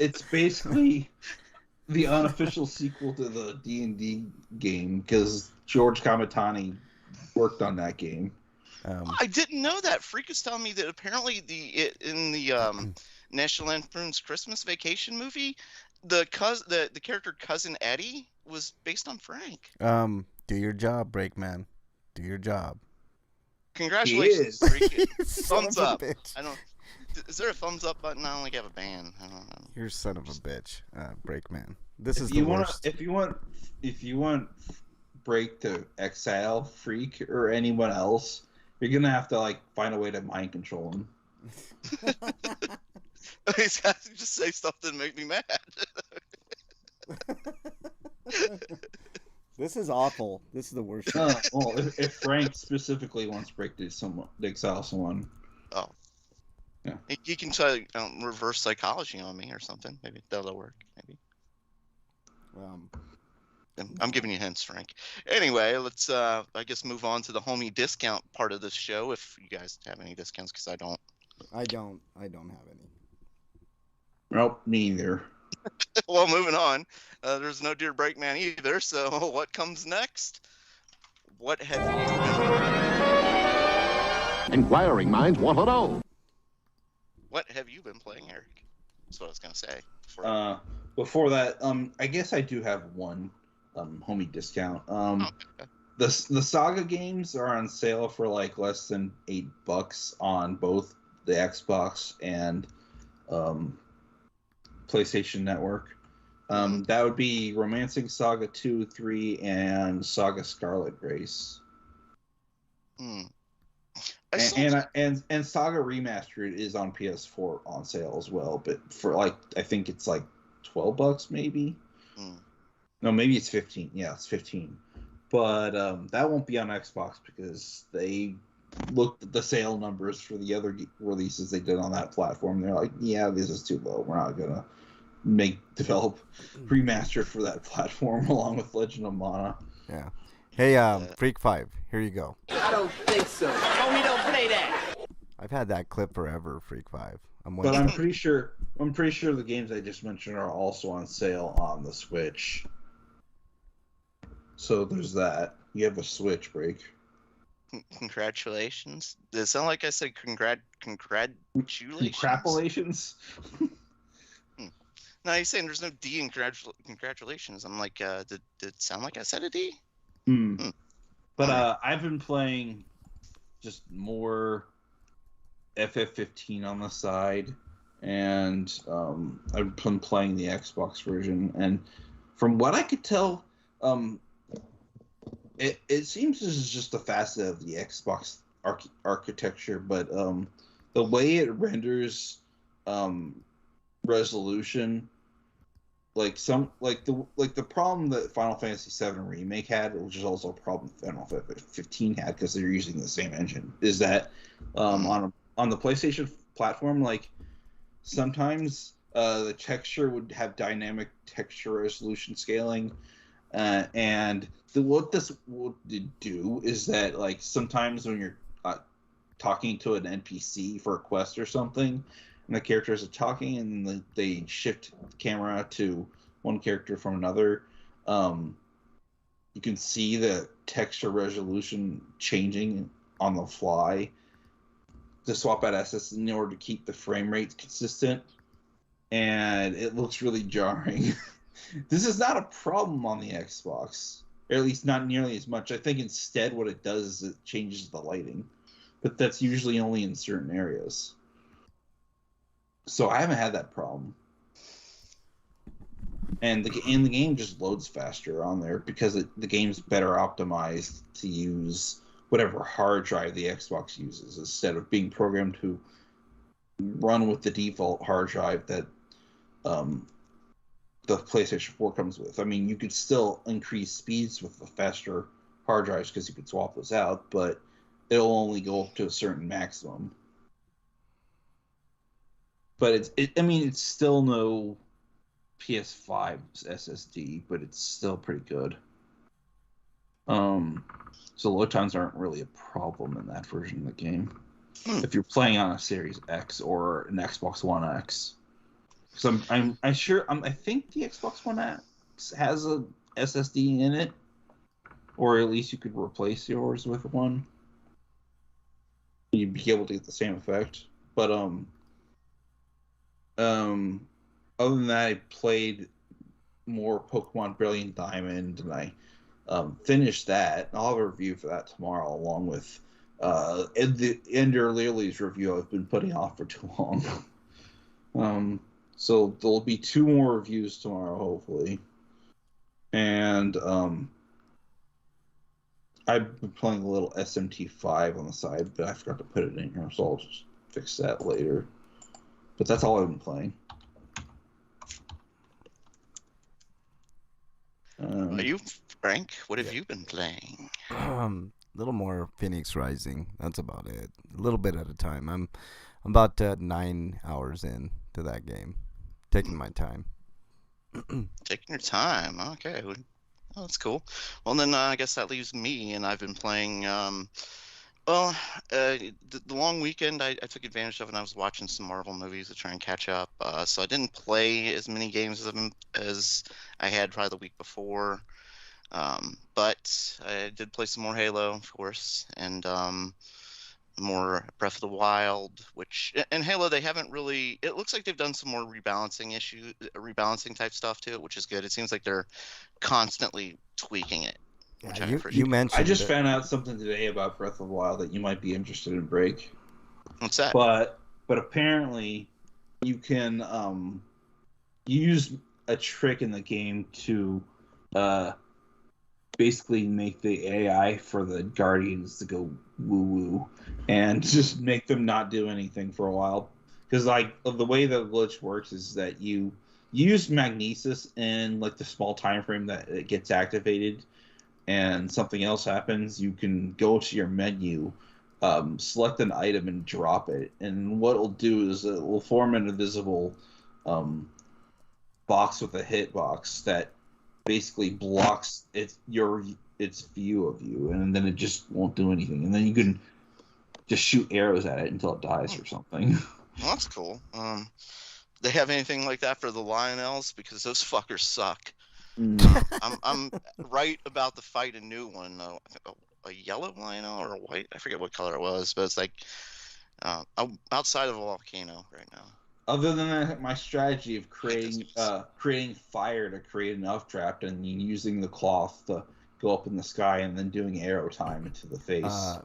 It's basically the unofficial sequel to the D&D game because George Kamitani worked on that game. I didn't know that. Freak is telling me that apparently in the National Lampoon's Christmas Vacation movie, the character Cousin Eddie was based on Frank. Do your job, Breakman. Do your job. Congratulations, Freak. Thumbs up. Bitch. I don't. Is there a thumbs up button? I don't think I have a band. I don't know. You're a son of a bitch, Breakman. This is the worst. If you want Break to exile Freak or anyone else, you're gonna have to find a way to mind control him. He's got to just say stuff that make me mad. This is awful. This is the worst. Well, if Frank specifically wants Break to exile someone. Oh. Yeah. He can try reverse psychology on me or something. Maybe that'll work. Maybe. I'm giving you hints, Frank. Anyway, let's I guess move on to the homie discount part of this show. If you guys have any discounts, because I don't. I don't have any. Nope, me either. Well, moving on. There's no Dear Breakman either. So what comes next? What have you been? Inquiring minds want to know. What have you been playing, Eric? That's what I was gonna say. Before that, I guess I do have one homie discount. Okay. The Saga games are on sale for less than $8 on both the Xbox and PlayStation Network. That would be Romancing Saga 2, 3, and Saga Scarlet Grace. And Saga Remastered is on PS4 on sale as well, but for I think it's $12 maybe. No, maybe it's 15. Yeah, it's 15. But that won't be on Xbox because they looked at the sale numbers for the other releases they did on that platform. They're like, yeah, this is too low. We're not gonna develop remastered for that platform along with Legend of Mana. Yeah. Hey, Freak 5, here you go. I don't think so. Homie, don't play that. I've had that clip forever, Freak 5. But I'm pretty sure the games I just mentioned are also on sale on the Switch. So there's that. You have a Switch, Break. Congratulations. Does it sound like I said congratulations? Congratulations? No, you're saying there's no D in congratulations. I'm like, did it sound like I said a D? But I've been playing just more FF15 on the side, and I've been playing the Xbox version, and from what I could tell, it seems this is just a facet of the Xbox architecture, but the way it renders resolution, the problem that Final Fantasy VII Remake had, which is also a problem Final Fantasy 15 had because they're using the same engine, is that on the PlayStation platform, sometimes the texture would have dynamic texture resolution scaling, and what this would do is that sometimes when you're talking to an NPC for a quest or something, and the characters are talking, and they shift the camera to one character from another. You can see the texture resolution changing on the fly to swap out assets in order to keep the frame rate consistent, and it looks really jarring. This is not a problem on the Xbox, or at least not nearly as much. I think instead what it does is it changes the lighting, but that's usually only in certain areas. So I haven't had that problem. And the game just loads faster on there because the game's better optimized to use whatever hard drive the Xbox uses instead of being programmed to run with the default hard drive that the PlayStation 4 comes with. I mean, you could still increase speeds with the faster hard drives because you could swap those out, but it'll only go up to a certain maximum. But it's still no PS5 SSD, but it's still pretty good. So load times aren't really a problem in that version of the game. If you're playing on a Series X or an Xbox One X. So I think the Xbox One X has a SSD in it, or at least you could replace yours with one. You'd be able to get the same effect. But other than that, I played more Pokemon Brilliant Diamond, and I finished that. I'll have a review for that tomorrow, along with Ender Lili's review I've been putting off for too long. So there'll be 2 more reviews tomorrow, hopefully. And I've been playing a little SMT5 on the side, but I forgot to put it in here, so I'll just fix that later. But that's all I've been playing. Are you, Frank? What have you been playing? A little more Phoenix Rising. That's about it. A little bit at a time. I'm about 9 hours in to that game. Taking my time. Taking your time. Okay. Oh, that's cool. Well, then I guess that leaves me, and I've been playing. The long weekend I took advantage of, and I was watching some Marvel movies to try and catch up. So I didn't play as many games as I had probably the week before. But I did play some more Halo, of course, and more Breath of the Wild, and Halo, they haven't really, it looks like they've done some more rebalancing type stuff to it, which is good. It seems like they're constantly tweaking it. Yeah, you mentioned I just found out something today about Breath of the Wild that you might be interested in, Break. What's that? But apparently you can use a trick in the game to basically make the AI for the Guardians to go woo-woo and just make them not do anything for a while. Because the way the glitch works is that you use Magnesis in the small time frame that it gets activated and something else happens. You can go to your menu, select an item and drop it, and what it'll do is it will form an invisible box with a hitbox that basically blocks its view of you, and then it just won't do anything, and then you can just shoot arrows at it until it dies or something. Well, that's cool. They have anything like that for the Lionels? Because those fuckers suck. I'm right about to fight a new one, a yellow Lionel or a white, I forget what color it was, but it's outside of a volcano right now. Other than that, my strategy of creating fire to create an updraft and using the cloth to go up in the sky and then doing arrow time into the face.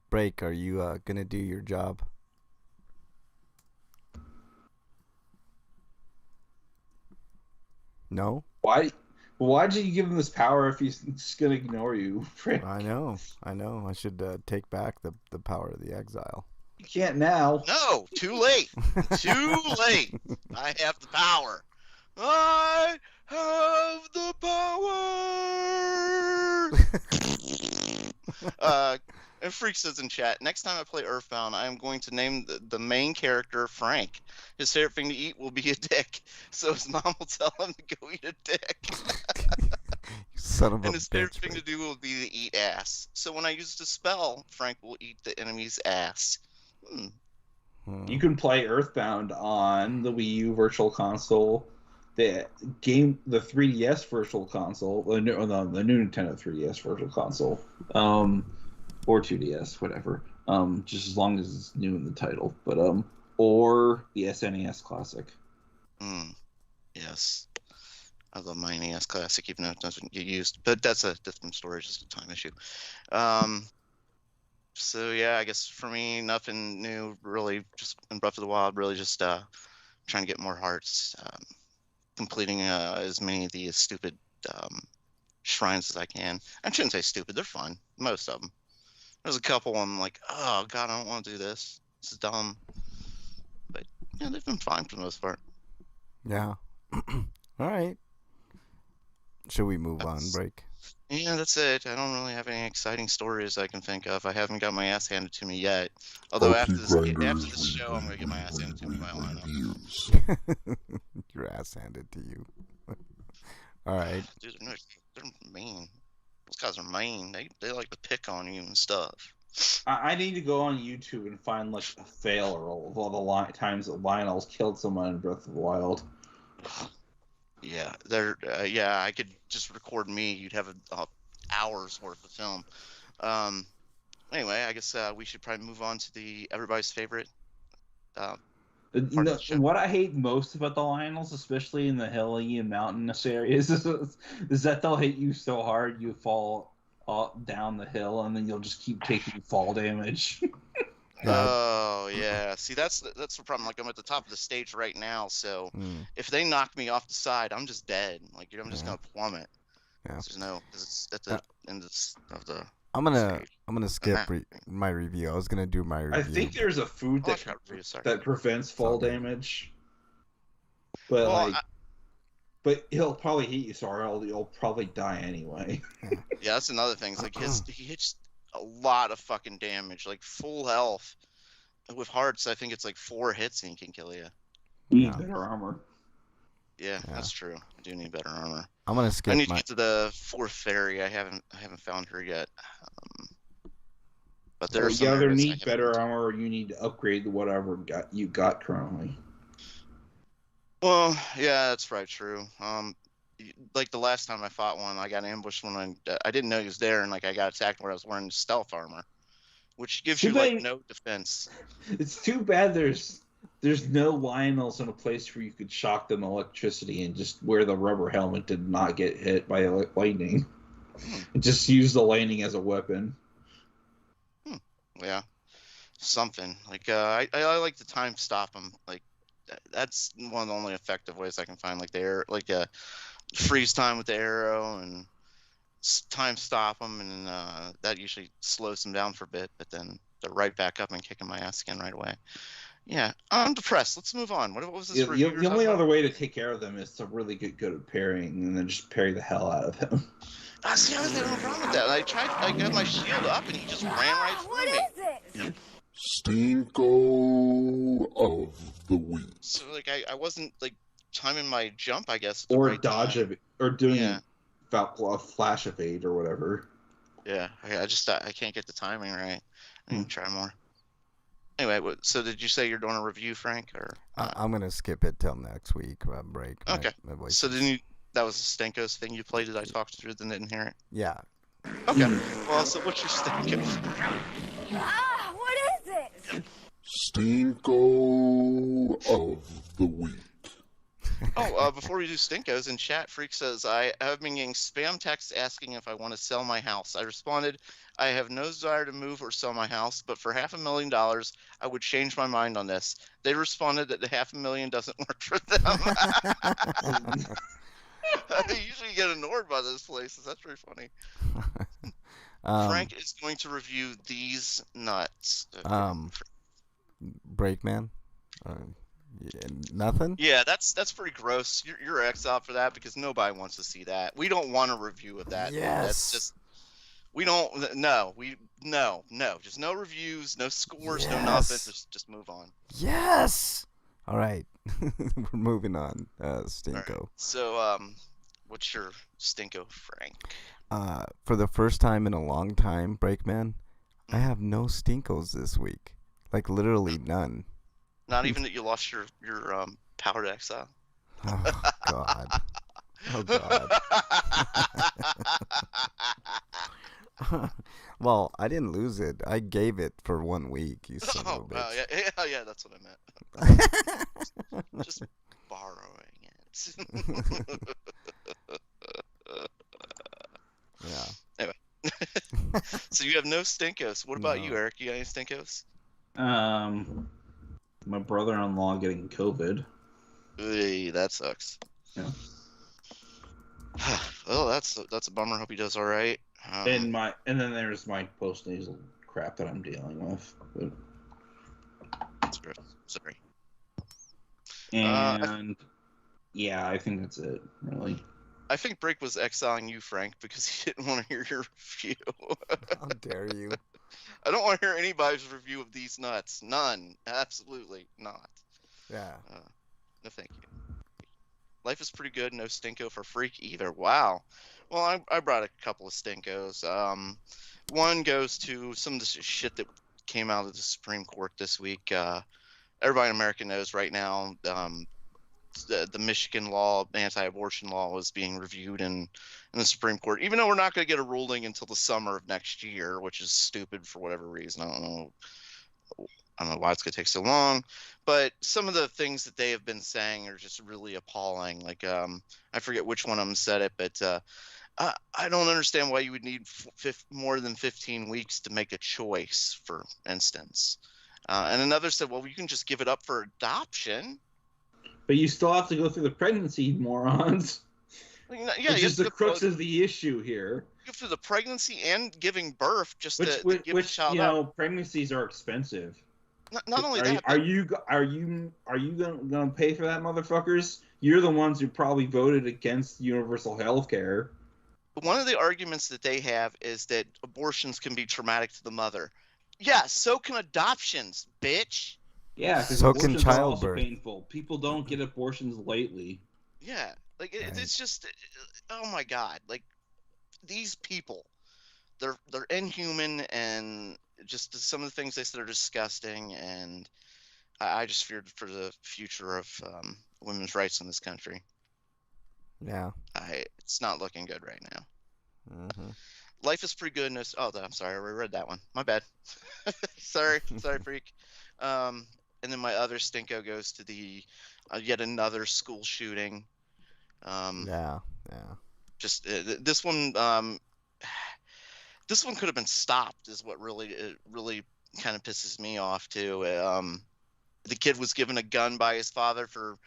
Break, are you gonna do your job? No? Why'd you give him this power if he's just gonna ignore you, Frank? I know. I should take back the power of the exile. You can't now. No, too late. Too late. I have the power. I have the power. And Freak says in chat, next time I play Earthbound, I am going to name the main character Frank. His favorite thing to eat will be a dick, so his mom will tell him to go eat a dick. Son of a bitch. And his favorite thing to do will be to eat ass. So when I use the spell, Frank will eat the enemy's ass. You can play Earthbound on the Wii U Virtual Console, the 3DS Virtual Console, the new Nintendo 3DS Virtual Console, or 2DS, whatever. Just as long as it's new in the title, but or the SNES Classic. Yes. I love my NES Classic, even though it doesn't get used. But that's a different story, just a time issue. So yeah, I guess for me, nothing new really. Just in Breath of the Wild, really just trying to get more hearts, completing as many of these stupid shrines as I can. I shouldn't say stupid; they're fun, most of them. There's a couple I'm like, oh god, I don't want to do this. This is dumb. But yeah, they've been fine for the most part. Yeah. All right. Should we move on, Break? Yeah, that's it. I don't really have any exciting stories I can think of. I haven't got my ass handed to me yet. Although after this show, I'm gonna get my ass handed to me by Lionel. Your ass handed to you. All right. Dude, they're mean. Those guys are mean. They like to pick on you and stuff. I need to go on YouTube and find like a fail of all the times that Lionel's killed someone in Breath of the Wild. Yeah, I could just record me. You'd have a hours worth of film. Anyway, I guess we should probably move on to everybody's favorite. What I hate most about the Lionels, especially in the hilly and mountainous areas, is that they'll hit you so hard you fall down the hill, and then you'll just keep taking fall damage. Oh yeah, see that's the problem. Like I'm at the top of the stage right now, so if they knock me off the side, I'm just dead. Like I'm just gonna plummet. Yeah. Because it's at the end of the. I'm gonna skip my review. I was gonna do my review. I think there's a food that prevents fall damage, but but he'll probably hit you, so you'll probably die anyway. Yeah, that's another thing. It's like he hits a lot of fucking damage, like full health. With hearts, I think it's like 4 hits and he can kill you. You need better armor. Yeah, that's true. I do need better armor. I'm gonna skip. I need to get to the 4th fairy. I haven't found her yet. But there's you either need better armor or you need to upgrade whatever you got currently. Well, yeah, that's right. True. Like the last time I fought one, I got ambushed when I didn't know he was there, and like I got attacked where I was wearing stealth armor, which gives you like no defense. It's too bad there's no Lionels in a place where you could shock them electricity and just wear the rubber helmet to not get hit by lightning, and just use the lightning as a weapon. Yeah, something like I like to time stop them. Like that's one of the only effective ways I can find. Like freeze time with the arrow and time stop them, and that usually slows them down for a bit. But then they're right back up and kicking my ass again right away. Yeah, I'm depressed. Let's move on. What was this review? The only other way to take care of them is to really get good at parrying, and then just parry the hell out of them. See, I was having a problem with that. I got my shield up, and he just ran right through me. What is it? Stinko of the week. So like I wasn't like timing my jump, I guess. Or dodge of it, or doing a flash evade or whatever. Yeah, I can't get the timing right. I need to try more. Anyway, so did you say you're doing a review, Frank? Or I'm gonna skip it till next week. Break. Okay. So that was the Stinko's thing you played? Did I talk through? Then didn't hear it. Yeah. Okay. Well, so what's your Stinko? What is it? Stinko of the week. Before we do Stinkos, in chat, Freak says, I have been getting spam texts asking if I want to sell my house. I responded, I have no desire to move or sell my house, but for $500,000, I would change my mind on this. They responded that the $500,000 doesn't work for them. I usually get ignored by those places. That's pretty funny. Frank is going to review these nuts. Breakman? Nothing? Yeah, that's pretty gross. You're exiled for that because nobody wants to see that. We don't want a review of that. Yes. That's just we don't. No, just no reviews, no scores, no nothing. Just move on. Yes. All right, we're moving on. Stinko. Right. So, what's your Stinko, Frank? For the first time in a long time, Breakman, I have no Stinkos this week. Like literally none. Not even that you lost your power to exile. Oh God. Oh God. Well, I didn't lose it. I gave it for 1 week. You son of a bitch. Yeah, that's what I meant. Just borrowing it. Yeah. Anyway, so you have no Stinkos. What about you, No. Eric? You got any Stinkos? My brother-in-law getting COVID. Hey, that sucks. Yeah. Well, that's a bummer. Hope he does all right. And then there's my post-nasal crap that I'm dealing with. But... That's gross. Sorry. And yeah, I think that's it. Really. I think Break was exiling you, Frank, because he didn't want to hear your review. How dare you? I don't want to hear anybody's review of these nuts. None. Absolutely not. Yeah. No, thank you. Life is pretty good. No Stinko for Freak either. Wow. Well, I brought a couple of Stinkos. One goes to some of the shit that came out of the Supreme Court this week. Everybody in America knows right now the Michigan law, anti-abortion law, is being reviewed in the Supreme Court, even though we're not going to get a ruling until the summer of next year, which is stupid for whatever reason. I don't know why it's going to take so long, but some of the things that they have been saying are just really appalling. Like, I forget which one of them said it, but I don't understand why you would need more than 15 weeks to make a choice, for instance. And another said, well, you can just give it up for adoption. But you still have to go through the pregnancy, morons. Yeah, which is the crux of the issue here. Go through the pregnancy and giving birth just to give the child you up. know, pregnancies are expensive. Not only that, are you gonna pay for that, motherfuckers? You're the ones who probably voted against universal health care. One of the arguments that they have is that abortions can be traumatic to the mother. Yeah, so can adoptions, bitch. Yeah, because So can abortions are also childbirth. painful. People don't get abortions lightly. Yeah, like it's just, oh my god, like these people, they're inhuman, and just some of the things they said are disgusting, and I just feared for the future of women's rights in this country. Yeah. It's not looking good right now. Mm-hmm. Life is pretty good. I'm sorry, I already read that one. My bad. sorry, freak. And then my other Stinko goes to the yet another school shooting. Yeah. Just this one. This one could have been stopped. Is what really kind of pisses me off too. The kid was given a gun by his father for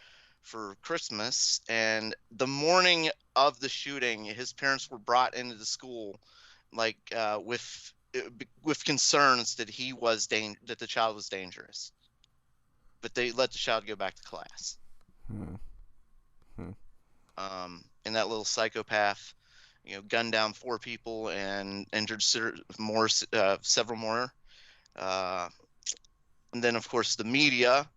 Christmas, and the morning of the shooting, his parents were brought into the school, like with concerns that that the child was dangerous. But they let the child go back to class. And that little psychopath, gunned down 4 people and injured several more. And then, of course, the media.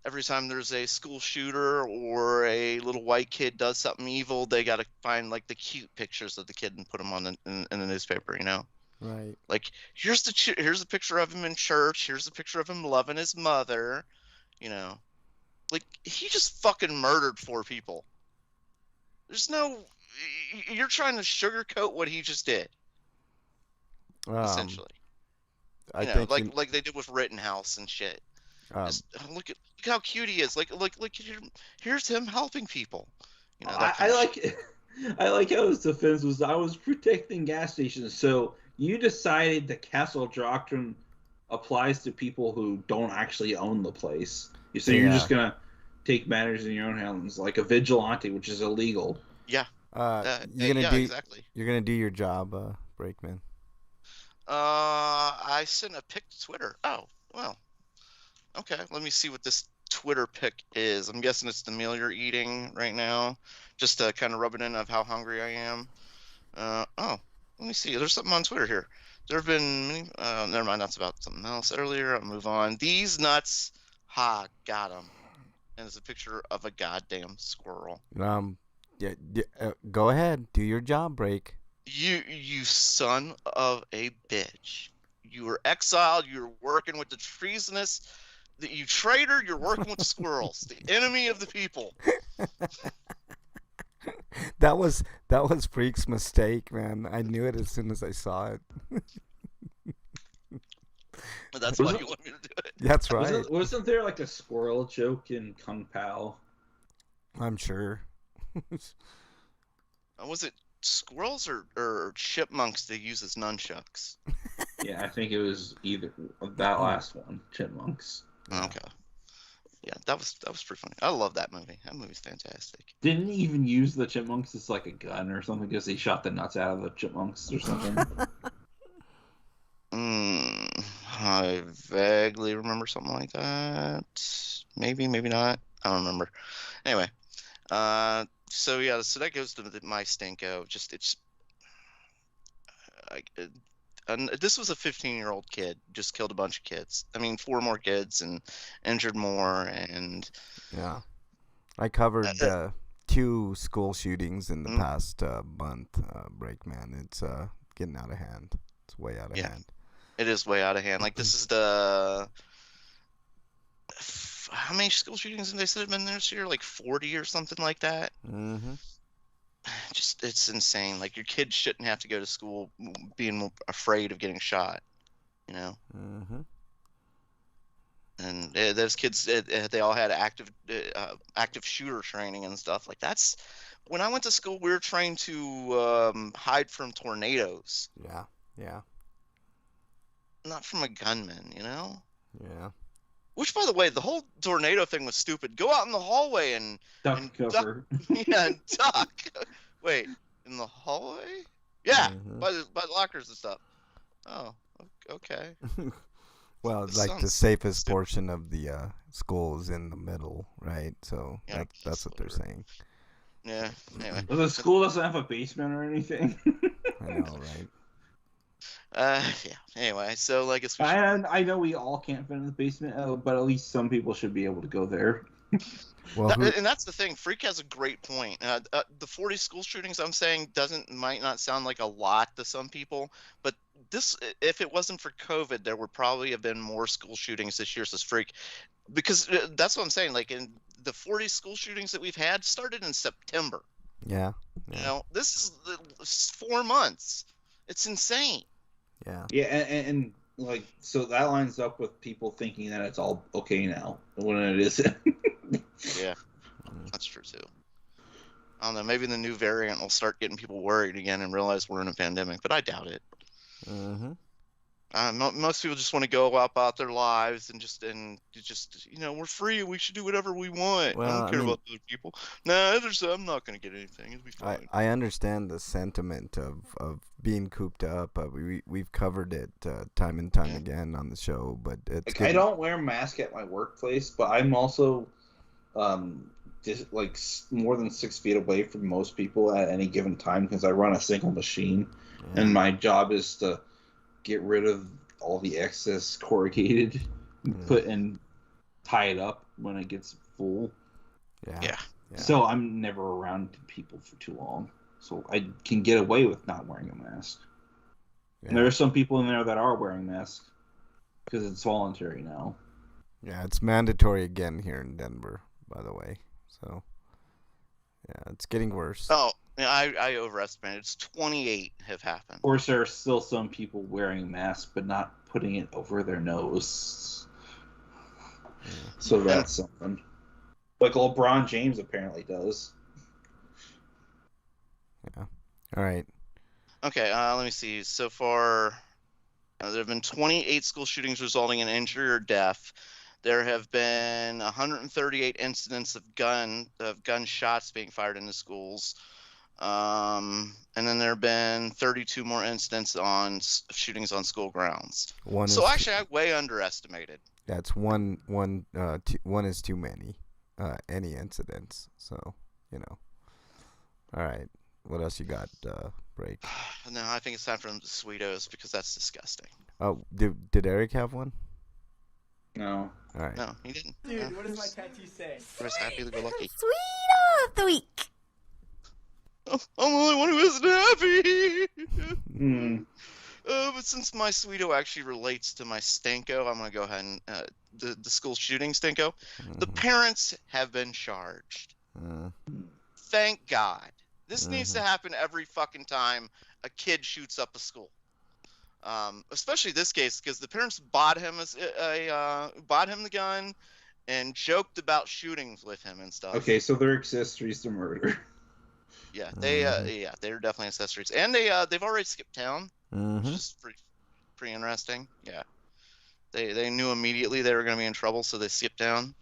Every time there's a school shooter or a little white kid does something evil, they got to find like the cute pictures of the kid and put them on in the newspaper. Right. Like here's the picture of him in church. Here's the picture of him loving his mother. Like he just fucking murdered 4 people. You're trying to sugarcoat what he just did. Essentially, I think like they did with Rittenhouse and shit. Just look how cute he is. Like here's him helping people. I like how his defense was, I was protecting gas stations. So you decided the castle doctrine applies to people who don't actually own the place. So you're just gonna take matters in your own hands, like a vigilante, which is illegal. Yeah. Exactly. You're gonna do your job, Brakeman. I sent a pic to Twitter. Oh, well. Okay, let me see what this Twitter pic is. I'm guessing it's the meal you're eating right now, just to kind of rub it in of how hungry I am. Let me see. There's something on Twitter here. There have been many. Never mind. That's about something else earlier. I'll move on. These nuts. Ha, got them. And it's a picture of a goddamn squirrel. Go ahead. Do your job, Break. You son of a bitch. You were exiled. You were working with the treasonous You traitor, you're working with squirrels, the enemy of the people. That was Freak's mistake, man. I knew it as soon as I saw it. But that's why you want me to do it. That's right. Wasn't there like a squirrel joke in Kung Pao? I'm sure. Was it squirrels or chipmunks they use as nunchucks? Yeah, I think it was either that last one, chipmunks. Okay. Yeah, that was pretty funny. I love that movie. That movie's fantastic. Didn't he even use the chipmunks as like a gun or something because he shot the nuts out of the chipmunks or something? I vaguely remember something like that. Maybe, maybe not. I don't remember. Anyway, so that goes to my stinko. And this was a 15-year-old kid, just killed a bunch of kids. I mean, 4 more kids and injured more, and yeah, I covered 2 school shootings in the past month. Breakman, it's getting out of hand. It's way out of hand. It is way out of hand. Like, this is the how many school shootings have they said have been this year? Like 40 or something like that. Mm-hmm. Just, it's insane. Like, your kids shouldn't have to go to school being afraid of getting shot, you know? Mm-hmm. And those kids, they all had active shooter training and stuff. Like, that's, when I went to school, we were trained to hide from tornadoes. Yeah. Not from a gunman, you know? Yeah. Which, by the way, the whole tornado thing was stupid. Go out in the hallway and cover. And duck. Wait, in the hallway? Yeah, by the lockers and stuff. Oh, okay. Well, like the safest portion of the school is in the middle, right? So that's what they're saying. Yeah. Anyway. Well, the school doesn't have a basement or anything. I know, right? Yeah. Anyway, so I guess I know we all can't fit in the basement, but at least some people should be able to go there. Well, and that's the thing. Freak has a great point. The 40 school shootings I'm saying might not sound like a lot to some people, but this, if it wasn't for COVID, there would probably have been more school shootings this year. Says Freak, because that's what I'm saying. Like, in the 40 school shootings that we've had started in September. Yeah. You know, this is 4 months. It's insane. Yeah. Yeah, and like, so that lines up with people thinking that it's all okay now when it isn't. Yeah, that's true too. I don't know. Maybe the new variant will start getting people worried again and realize we're in a pandemic, but I doubt it. Mm-hmm. Most people just want to go about their lives and just we're free. We should do whatever we want. Well, I don't care about other people. Nah, I'm not going to get anything. It'll be fine. I understand the sentiment of being cooped up. We've covered it time and time again on the show, but it's I don't wear a mask at my workplace, but I'm also just like more than 6 feet away from most people at any given time because I run a single machine, and my job is to get rid of all the excess corrugated, put and tie it up when it gets full. Yeah. So I'm never around people for too long, so I can get away with not wearing a mask. Yeah. And there are some people in there that are wearing masks because it's voluntary now. Yeah, it's mandatory again here in Denver, by the way. So, yeah, it's getting worse. Oh, yeah, I overestimated. It's 28 have happened. Of course, there are still some people wearing masks, but not putting it over their nose. Yeah. So that's something. Like LeBron James apparently does. Yeah. All right. Okay, let me see. So far, there have been 28 school shootings resulting in injury or death. There have been 138 incidents of gunshots being fired into schools. And then there have been 32 more incidents on shootings on school grounds. Actually, I way underestimated. That's one is too many. Any incidents. So, All right. What else you got, Break? No, I think it's time for them to Sweetos because that's disgusting. Oh, did Eric have one? No. All right. No, he didn't. Dude, what does my tattoo say? Where's Happy the Go Lucky? Sweet of the week. Oh, I'm the only one who isn't happy. But since my Sweeto actually relates to my Stenko, I'm gonna go ahead and the school shooting Stenko. The parents have been charged. Thank God. This needs to happen every fucking time a kid shoots up a school. Especially this case, because the parents bought him bought him the gun and joked about shootings with him and stuff. Okay, so they're accessories to murder. Yeah, they're definitely accessories, and they've already skipped town, which is pretty interesting. Yeah, they knew immediately they were going to be in trouble, so they skipped town.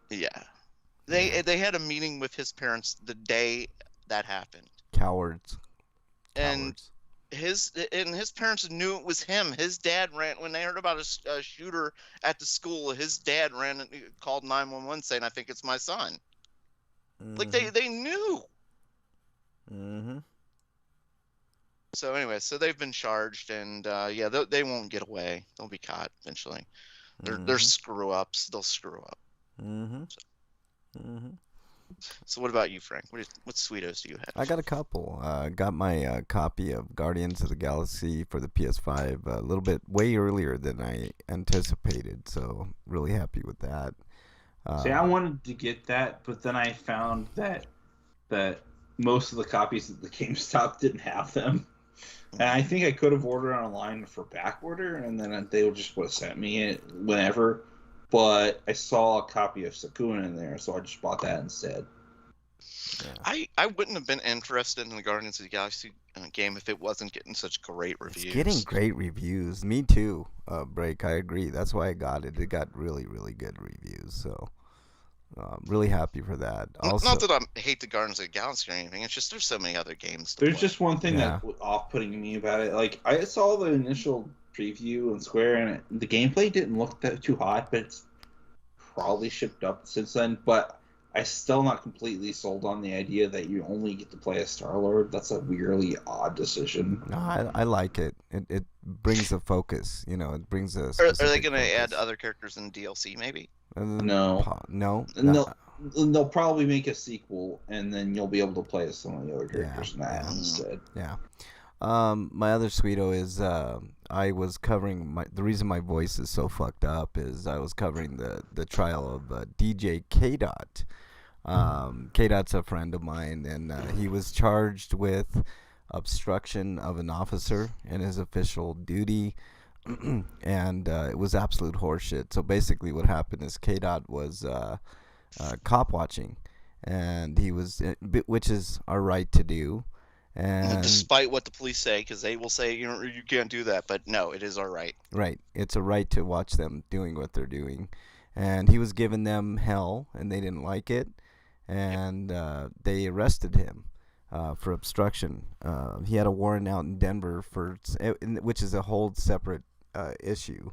Yeah, they had a meeting with his parents the day that happened. Cowards. And his parents knew it was him. His dad ran when they heard about a shooter at the school. His dad ran and called 911 saying, "I think it's my son." Like they knew. So anyway, so they've been charged, and they won't get away. They'll be caught eventually. They're screw ups. They'll screw up. So what about you, Frank? What Sweetos do you have? I got a couple. Got my copy of Guardians of the Galaxy for the PS5 a little bit way earlier than I anticipated, so really happy with that. See, I wanted to get that, but then I found that most of the copies at the GameStop didn't have them. And I think I could have ordered online for back order, and then they would just would have sent me it whenever. But I saw a copy of Sakuna in there, so I just bought that instead. Yeah. I wouldn't have been interested in the Guardians of the Galaxy game if it wasn't getting such great reviews. It's getting great reviews. Me too, Break. I agree. That's why I got it. It got really, really good reviews. So, really happy for that. Also, not that I hate the Guardians of the Galaxy or anything. It's just there's so many other games to There's play. just one thing that was off-putting me about it. Like, I saw the initial preview on Square, and the gameplay didn't look that too hot, but it's probably shipped up since then. But I'm still not completely sold on the idea that you only get to play as Star-Lord. That's a weirdly odd decision. No, I like it. It brings a focus. You know, it brings a. Are they going to add other characters in DLC? Maybe. No. They'll probably make a sequel, and then you'll be able to play as some of the other characters instead. Yeah. My other Sweeto is I was covering the reason my voice is so fucked up is I was covering the trial of DJ K-Dot. K-Dot's a friend of mine, and he was charged with obstruction of an officer in his official duty, and it was absolute horseshit. So basically what happened is K-Dot was cop watching, and he was, which is our right to do. And despite what the police say, because they will say you can't do that, but no, it is our right. Right, it's a right to watch them doing what they're doing, and he was giving them hell, and they didn't like it, and they arrested him for obstruction. He had a warrant out in Denver which is a whole separate issue,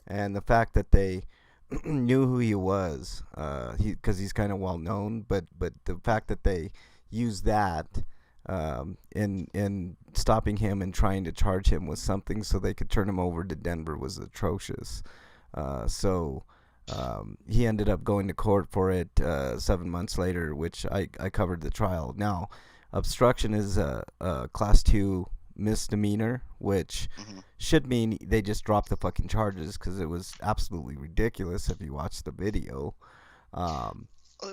and the fact that they knew who he was, because he's kind of well known, but the fact that they used that. In stopping him and trying to charge him with something so they could turn him over to Denver was atrocious. So he ended up going to court for it 7 months later, which I covered the trial. Now, obstruction is a class 2 misdemeanor, which should mean they just dropped the fucking charges because it was absolutely ridiculous if you watch the video.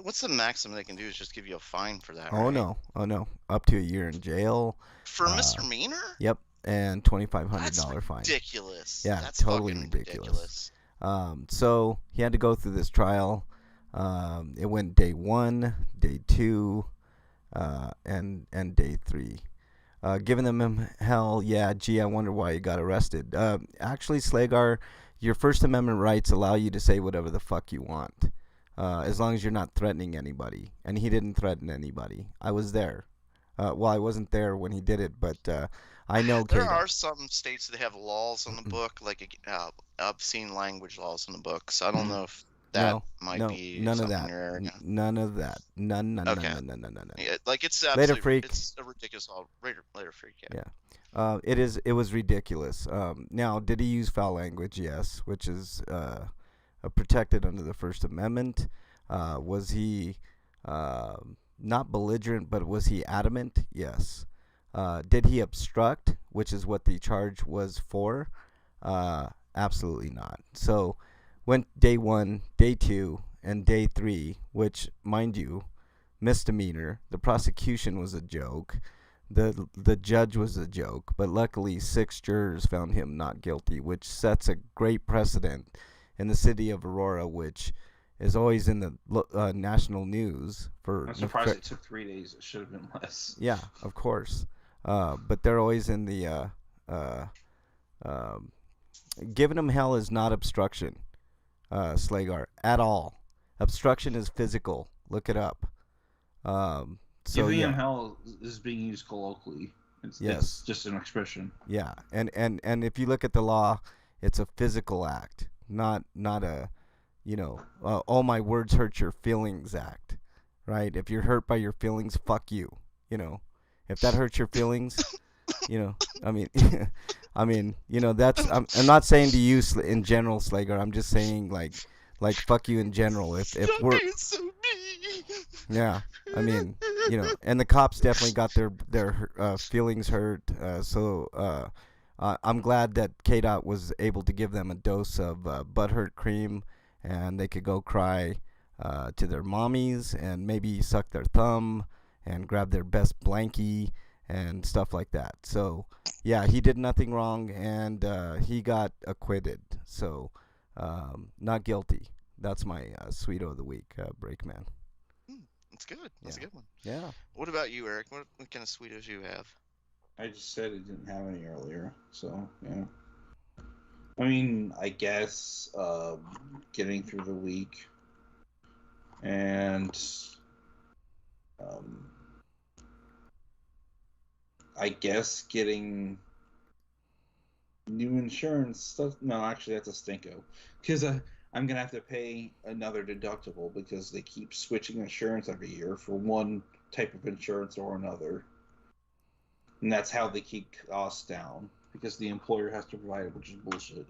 What's the maximum they can do is just give you a fine for that, Oh, right? no. Up to a year in jail. For misdemeanor? Yep, and $2,500 fine. Ridiculous. Yeah, That's totally ridiculous. So he had to go through this trial. It went day 1, day 2, and day 3. Giving them hell, I wonder why you got arrested. Actually, Slagar, your First Amendment rights allow you to say whatever the fuck you want. As long as you're not threatening anybody. And he didn't threaten anybody. I was there. Well, I wasn't there when he did it, but I know there are some states that have laws on the book, like obscene language laws on the book. So I don't know if that might be none of something that. in your area. None of that. None. Yeah, like it's Later, freak. It's a ridiculous law. Later, freak. Yeah. It was ridiculous. Now, did he use foul language? Yes, which is protected under the First Amendment. Was he not belligerent, but was he adamant? Yes. Did he obstruct, which is what the charge was for? Absolutely not. So went day 1, day 2, and day 3, which, mind you, misdemeanor. The prosecution was a joke. The judge was a joke, but luckily 6 jurors found him not guilty, which sets a great precedent in the city of Aurora, which is always in the national news. I'm surprised it took 3 days. It should have been less. Yeah, of course. But they're always in the giving him hell is not obstruction, Slagar, at all. Obstruction is physical. Look it up. Giving him hell is being used colloquially. It's just an expression. Yeah, and if you look at the law, it's a physical act, not a, all my words hurt your feelings act, right? If you're hurt by your feelings, fuck you. If that hurts your feelings, I mean, that's I'm not saying to you in general, Slager. I'm just saying like fuck you in general. If we're yeah, I mean, and the cops definitely got their feelings hurt. So I'm glad that KDOT was able to give them a dose of butthurt cream, and they could go cry to their mommies and maybe suck their thumb and grab their best blankie and stuff like that. So yeah, he did nothing wrong, and he got acquitted. So not guilty. That's my Sweeto of the week, Breakman. That's good. That's a good one. Yeah. What about you, Eric? What kind of Sweetos do you have? I just said it didn't have any earlier, so yeah. I mean, I guess getting through the week and I guess getting new insurance stuff. No, actually, that's a stinko. Because I'm going to have to pay another deductible because they keep switching insurance every year for one type of insurance or another. And that's how they keep costs down, because the employer has to provide it, which is bullshit,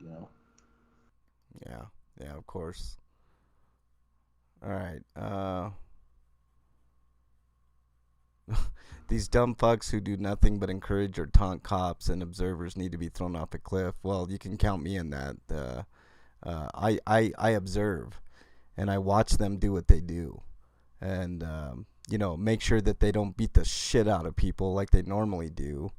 Yeah, of course. All right. These dumb fucks who do nothing but encourage or taunt cops and observers need to be thrown off a cliff. Well, you can count me in that. I observe, and I watch them do what they do, and make sure that they don't beat the shit out of people like they normally do,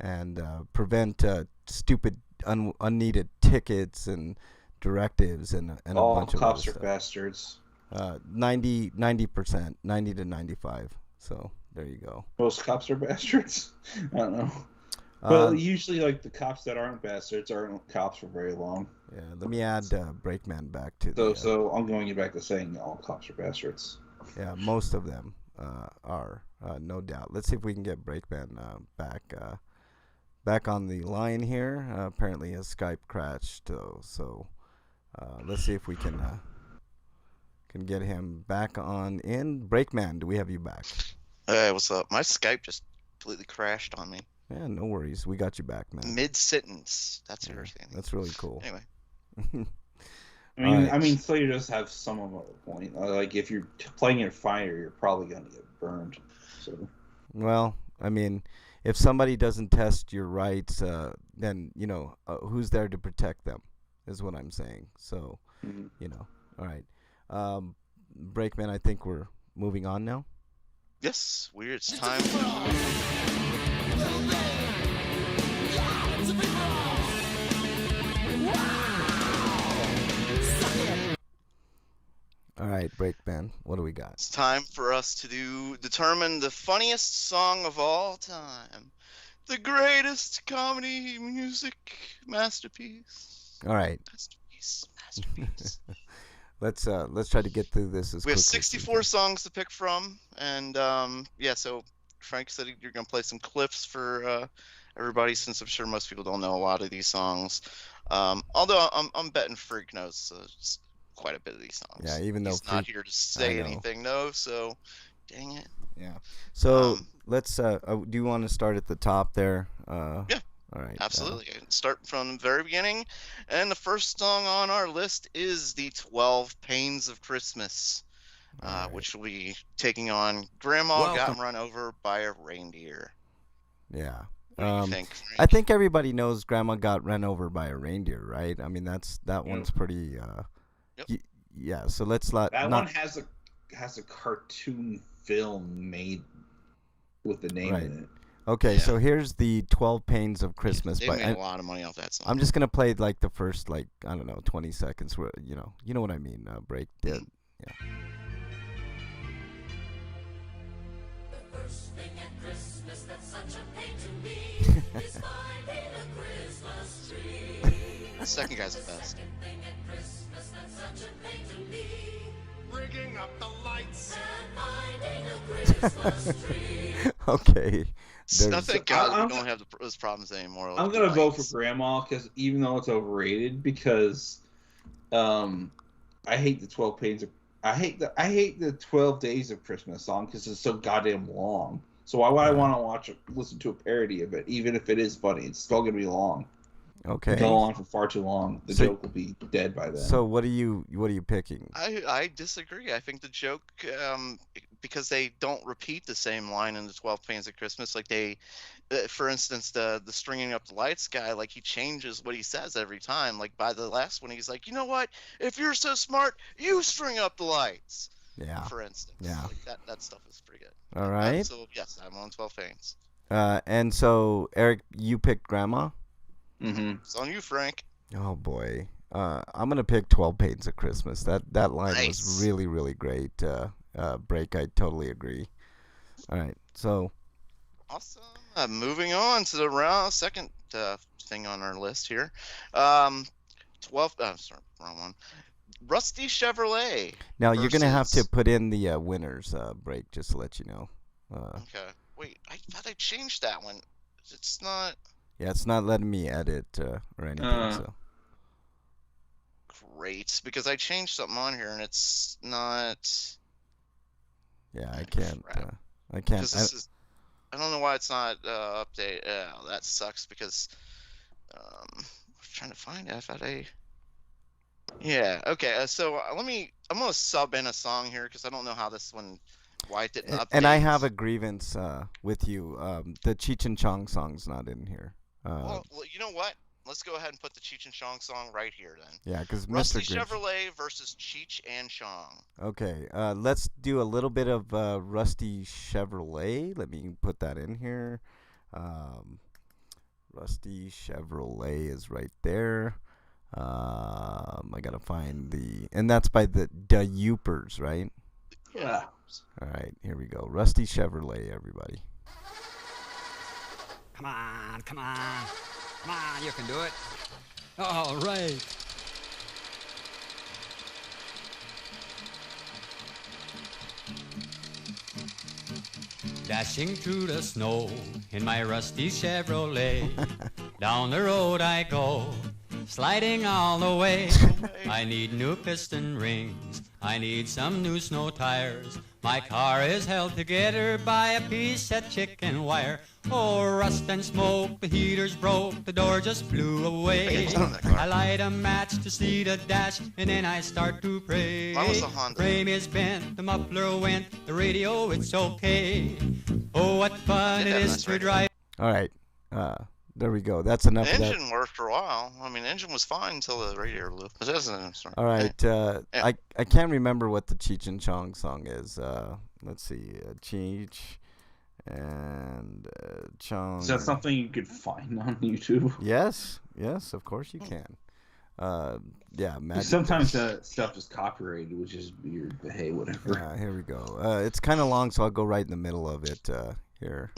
and prevent stupid unneeded tickets and directives and a bunch of cops other are stuff. bastards. 90%, 90 to 95. So there you go. Most cops are bastards. I don't know. Well, usually, like, the cops that aren't bastards aren't cops for very long. Yeah, let me add Breakman back to the... So I'm going back to saying all cops are bastards. Yeah, most of them are, no doubt. Let's see if we can get Breakman back on the line here. Apparently his Skype crashed, so let's see if we can get him back on in. Breakman, do we have you back? Hey, what's up? My Skype just completely crashed on me. Yeah, no worries. We got you back, man. Mid-sentence. That's irritating. That's really cool. Anyway. I mean, Slayer does have some of a point. Like, if you're playing in fire, you're probably going to get burned. So. Well, I mean, if somebody doesn't test your rights, then, who's there to protect them, is what I'm saying. So, all right. Breakman, I think we're moving on now. Yes, it's time. All right, Breakman, what do we got? It's time for us to determine the funniest song of all time. The greatest comedy music masterpiece. All right. Masterpiece. Let's try to get through this as quickly. We have 64 songs to pick from, and so Frank said you're gonna play some clips for everybody, since I'm sure most people don't know a lot of these songs. Although I'm betting Freak knows quite a bit of these songs. Yeah, even though he's not here to say anything, so dang it. Yeah. So let's. Do you want to start at the top there? Yeah. All right. Absolutely. Start from the very beginning. And the first song on our list is the 12 Pains of Christmas, which will be taking on Grandma Got Run Over by a Reindeer. Yeah. What do you think, I think everybody knows Grandma got run over by a reindeer, right? I mean, that one's pretty. Yep. Yeah. So let's not. That one has a cartoon film made with the name Right. in it. Okay, Yeah. so here's the 12 Pains of Christmas. They made a lot of money off that song. I'm just gonna play like the first, like, I don't know, 20 seconds. Where you know what I mean. Break did. Yeah. The first thing at Christmas that's such a pain to me is finding a Christmas tree. The second guy's the best. Second thing at Christmas that's such a pain to me, Rigging up the lights. and finding a Christmas tree. Okay. I thank God I'm- we don't have those problems anymore. I'm gonna vote for Grandma because even though it's overrated, because I hate the 12 Pains of I hate the 12 Days of Christmas song because it's so goddamn long. So why would I want to listen to a parody of it, even if it is funny? It's still gonna be long. Okay. It'll go on for far too long. The joke will be dead by then. So what are you picking? I disagree. I think the joke, because they don't repeat the same line in the 12 Pains of Christmas, like they, for instance, the stringing up the lights guy, like he changes what he says every time. Like by the last one, he's like, you know what? If you're so smart, you string up the lights. Yeah. For instance. Yeah. Like that stuff is pretty good. All right. So yes, I'm on 12 Pains. And so Eric, you picked Grandma. Mm-hmm. It's on you, Frank. Oh boy. I'm gonna pick 12 Pains of Christmas. That line was Nice. really, really great. Break, I totally agree. All right. So Awesome. Moving on to the second thing on our list here. 12. Sorry, wrong one. Rusty Chevrolet. now you're gonna have to versus- put in the winners, Break, just to let you know. Okay. Wait, I thought I changed that one. It's not Yeah, it's not letting me edit or anything. So great because I changed something on here and it's not. yeah, I can't. Crap. I can't. Because this is. I don't know why it's not updated. Yeah, that sucks because. I'm trying to find it. I thought I. Yeah. Okay. So I'm gonna sub in a song here because I don't know how this one. Why it didn't update. And I have a grievance with you. The Cheech and Chong song's not in here. Well, you know what? Let's go ahead and put the Cheech and Chong song right here then. Yeah, because Mr. Rusty Grinch. Chevrolet versus Cheech and Chong. Okay, let's do a little bit of Rusty Chevrolet. Let me put that in here. Rusty Chevrolet is right there. I gotta find and that's by the Youpers, right? Yeah. All right, here we go. Rusty Chevrolet, everybody. Come on, come on. Come on, you can do it. All right. Dashing through the snow in my rusty Chevrolet. Down the road I go, sliding all the way. I need new piston rings. I need some new snow tires. My car is held together by a piece of chicken wire. Oh, rust and smoke, the heater's broke, the door just flew away. I light a match to see the dash, and then I start to pray. Mine was a Honda. Frame is bent, the muffler went, the radio, it's okay. Oh, what fun Did it have is nice to radio. drive. All right, there we go. That's enough The of that. engine worked for a while. I mean, the engine was fine until the radiator blew. But that's another story. All right, Yeah. I can't remember what the Cheech and Chong song is. Let's see, Cheech and Chong. Is that something you could find on YouTube? Yes, of course you can. Yeah, Magic Sometimes that stuff is copyrighted, which is weird, but hey, whatever. Here we go. It's kind of long, so I'll go right in the middle of it here.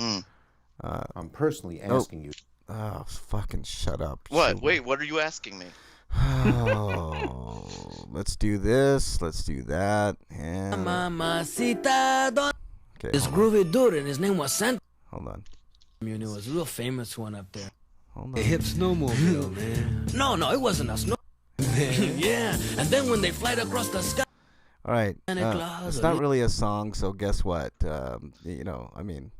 I'm personally asking you. Oh, fucking shut up. What? Shoot. Wait, what are you asking me? Oh, let's do this. Let's do that. And Mamacita, okay, this hold on. groovy dude, and his name was Santa. Hold on. I mean, it was a real famous one up there. Hold The on. hip snowmobile, man. No, it wasn't a snow. Yeah, and then when they fly across the sky. All right. Santa Claus, It's not really a song, so guess what? I mean,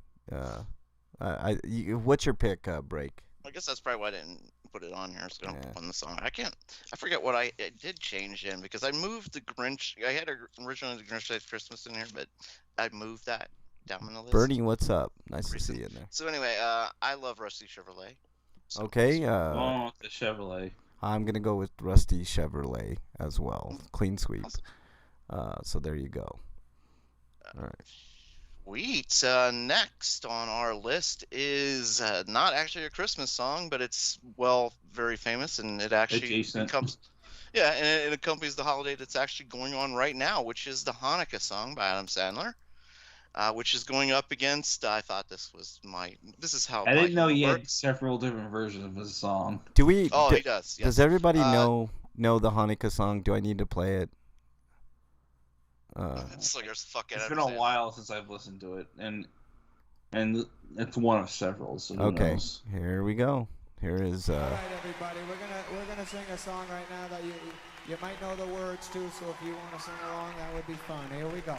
what's your pick, Break? I guess that's probably why I didn't put it on here, so I don't Yeah. put on the song. I forget what I did change in because I moved the Grinch. I had originally the Grinch Saves Christmas in here, but I moved that down on the list. Bernie, what's up? Nice to see you in there. So anyway, I love Rusty Chevrolet. So Okay. Going with the Chevrolet. I'm gonna go with Rusty Chevrolet as well. Clean sweep. Awesome. So there you go. All right. Sweet. Next on our list is not actually a Christmas song, but it's very famous, and it actually it accompanies the holiday that's actually going on right now, which is the Hanukkah song by Adam Sandler, which is going up against. I thought this is how. I didn't know he works. had several different versions of his song. Do we? Oh, he does. Yes. Does everybody know the Hanukkah song? Do I need to play it? It's like there's fucking. It's been a while since I've listened to it, and it's one of several. So who okay, knows? Here we go. Here is. All right, everybody, we're gonna sing a song right now that you might know the words to. So if you want to sing along, that would be fun. Here we go.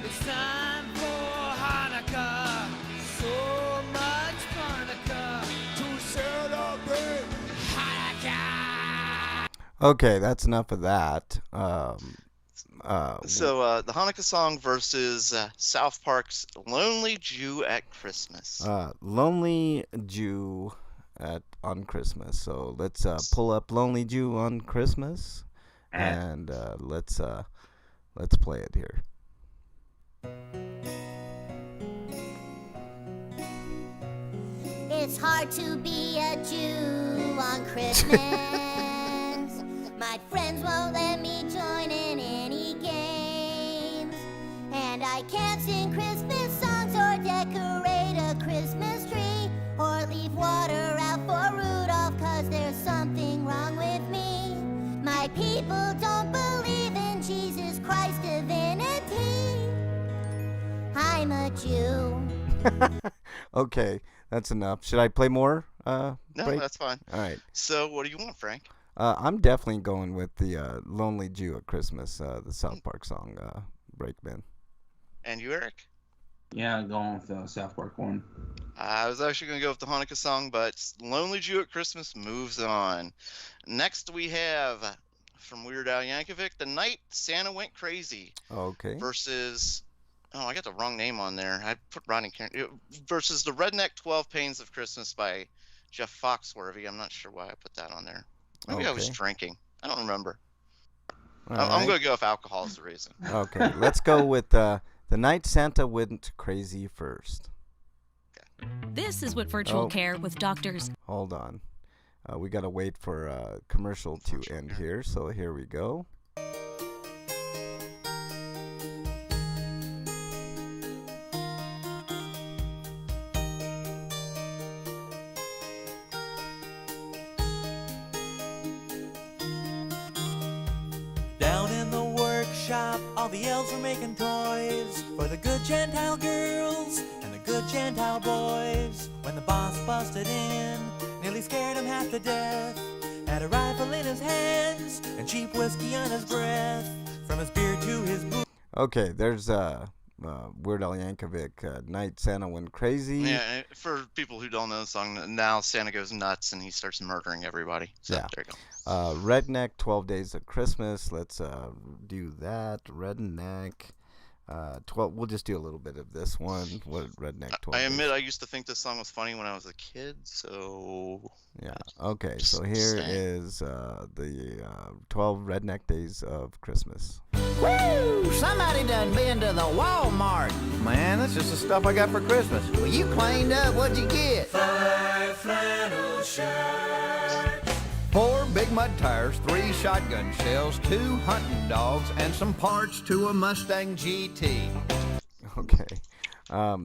It's time for Hanukkah. So much Hanukkah to celebrate Hanukkah. Okay, that's enough of that. So the Hanukkah song versus South Park's "Lonely Jew at Christmas." Lonely Jew on Christmas. So let's pull up "Lonely Jew on Christmas," and let's play it here. It's hard to be a Jew on Christmas. My friends won't let me join in any games. And I can't sing Christmas songs or decorate a Christmas tree or leave water out for Rudolph 'cause there's something wrong with me. My people don't believe in Jesus Christ's divinity. I'm a Jew. Okay, that's enough. Should I play more? No, Break? that's fine. All right. So what do you want, Frank? I'm definitely going with the Lonely Jew at Christmas, the South Park song, Breakman. And you, Eric? Yeah, I'm going with the South Park one. I was actually going to go with the Hanukkah song, but Lonely Jew at Christmas moves on. Next we have, from Weird Al Yankovic, The Night Santa Went Crazy. Okay. Versus, I got the wrong name on there. I put Rodney versus the Redneck 12 Pains of Christmas by Jeff Foxworthy. I'm not sure why I put that on there. Maybe I was drinking. I don't remember. I'm going to go if alcohol is the reason. Okay, let's go with The Night Santa Went Crazy first. This is what virtual care with doctors. Hold on. We got to wait for a commercial to end here, so here we go. Down in the workshop, all the elves were making toys for the good Gentile girls and the good Gentile boys. When the boss busted in, nearly scared him half to death. Had a rifle in his hands and cheap whiskey on his breath. From his beard to his boot. Okay, there's Weird Al Yankovic, Night Santa Went Crazy. Yeah, for people who don't know the song, now Santa goes nuts and he starts murdering everybody. So Yeah. there you go. Redneck 12 Days of Christmas. Let's do that. Redneck 12. We'll just do a little bit of this one. What Redneck 12 I Days. admit I used to think this song was funny when I was a kid, so... Yeah. Okay, so here is the 12 Redneck Days of Christmas. Woo! Somebody done been to the Walmart. Man, that's just the stuff I got for Christmas. Well, you cleaned up. What'd you get? 5 flannel shirts. 4 big mud tires, 3 shotgun shells, 2 hunting dogs, and some parts to a Mustang GT. Okay.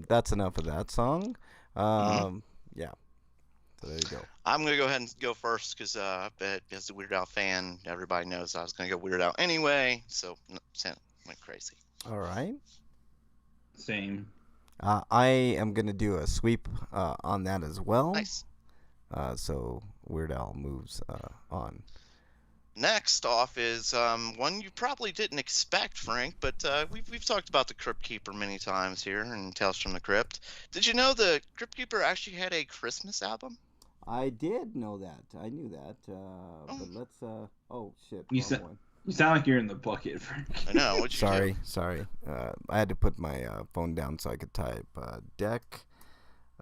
That's enough of that song. Yeah. So there you go. I'm going to go ahead and go first because I bet as a Weird Al fan, everybody knows I was going to go Weird Al anyway, so Santa went crazy. All right. Same. I am gonna do a sweep on that as well. Nice. So Weird Al moves on. Next off is one you probably didn't expect, Frank, but we've talked about the Crypt Keeper many times here in Tales from the Crypt. Did you know the Crypt Keeper actually had a Christmas album? I did know that. I knew that. But let's. Oh shit. You sound like you're in the bucket, Frank. I know. What'd you do? Sorry. I had to put my phone down so I could type. Deck.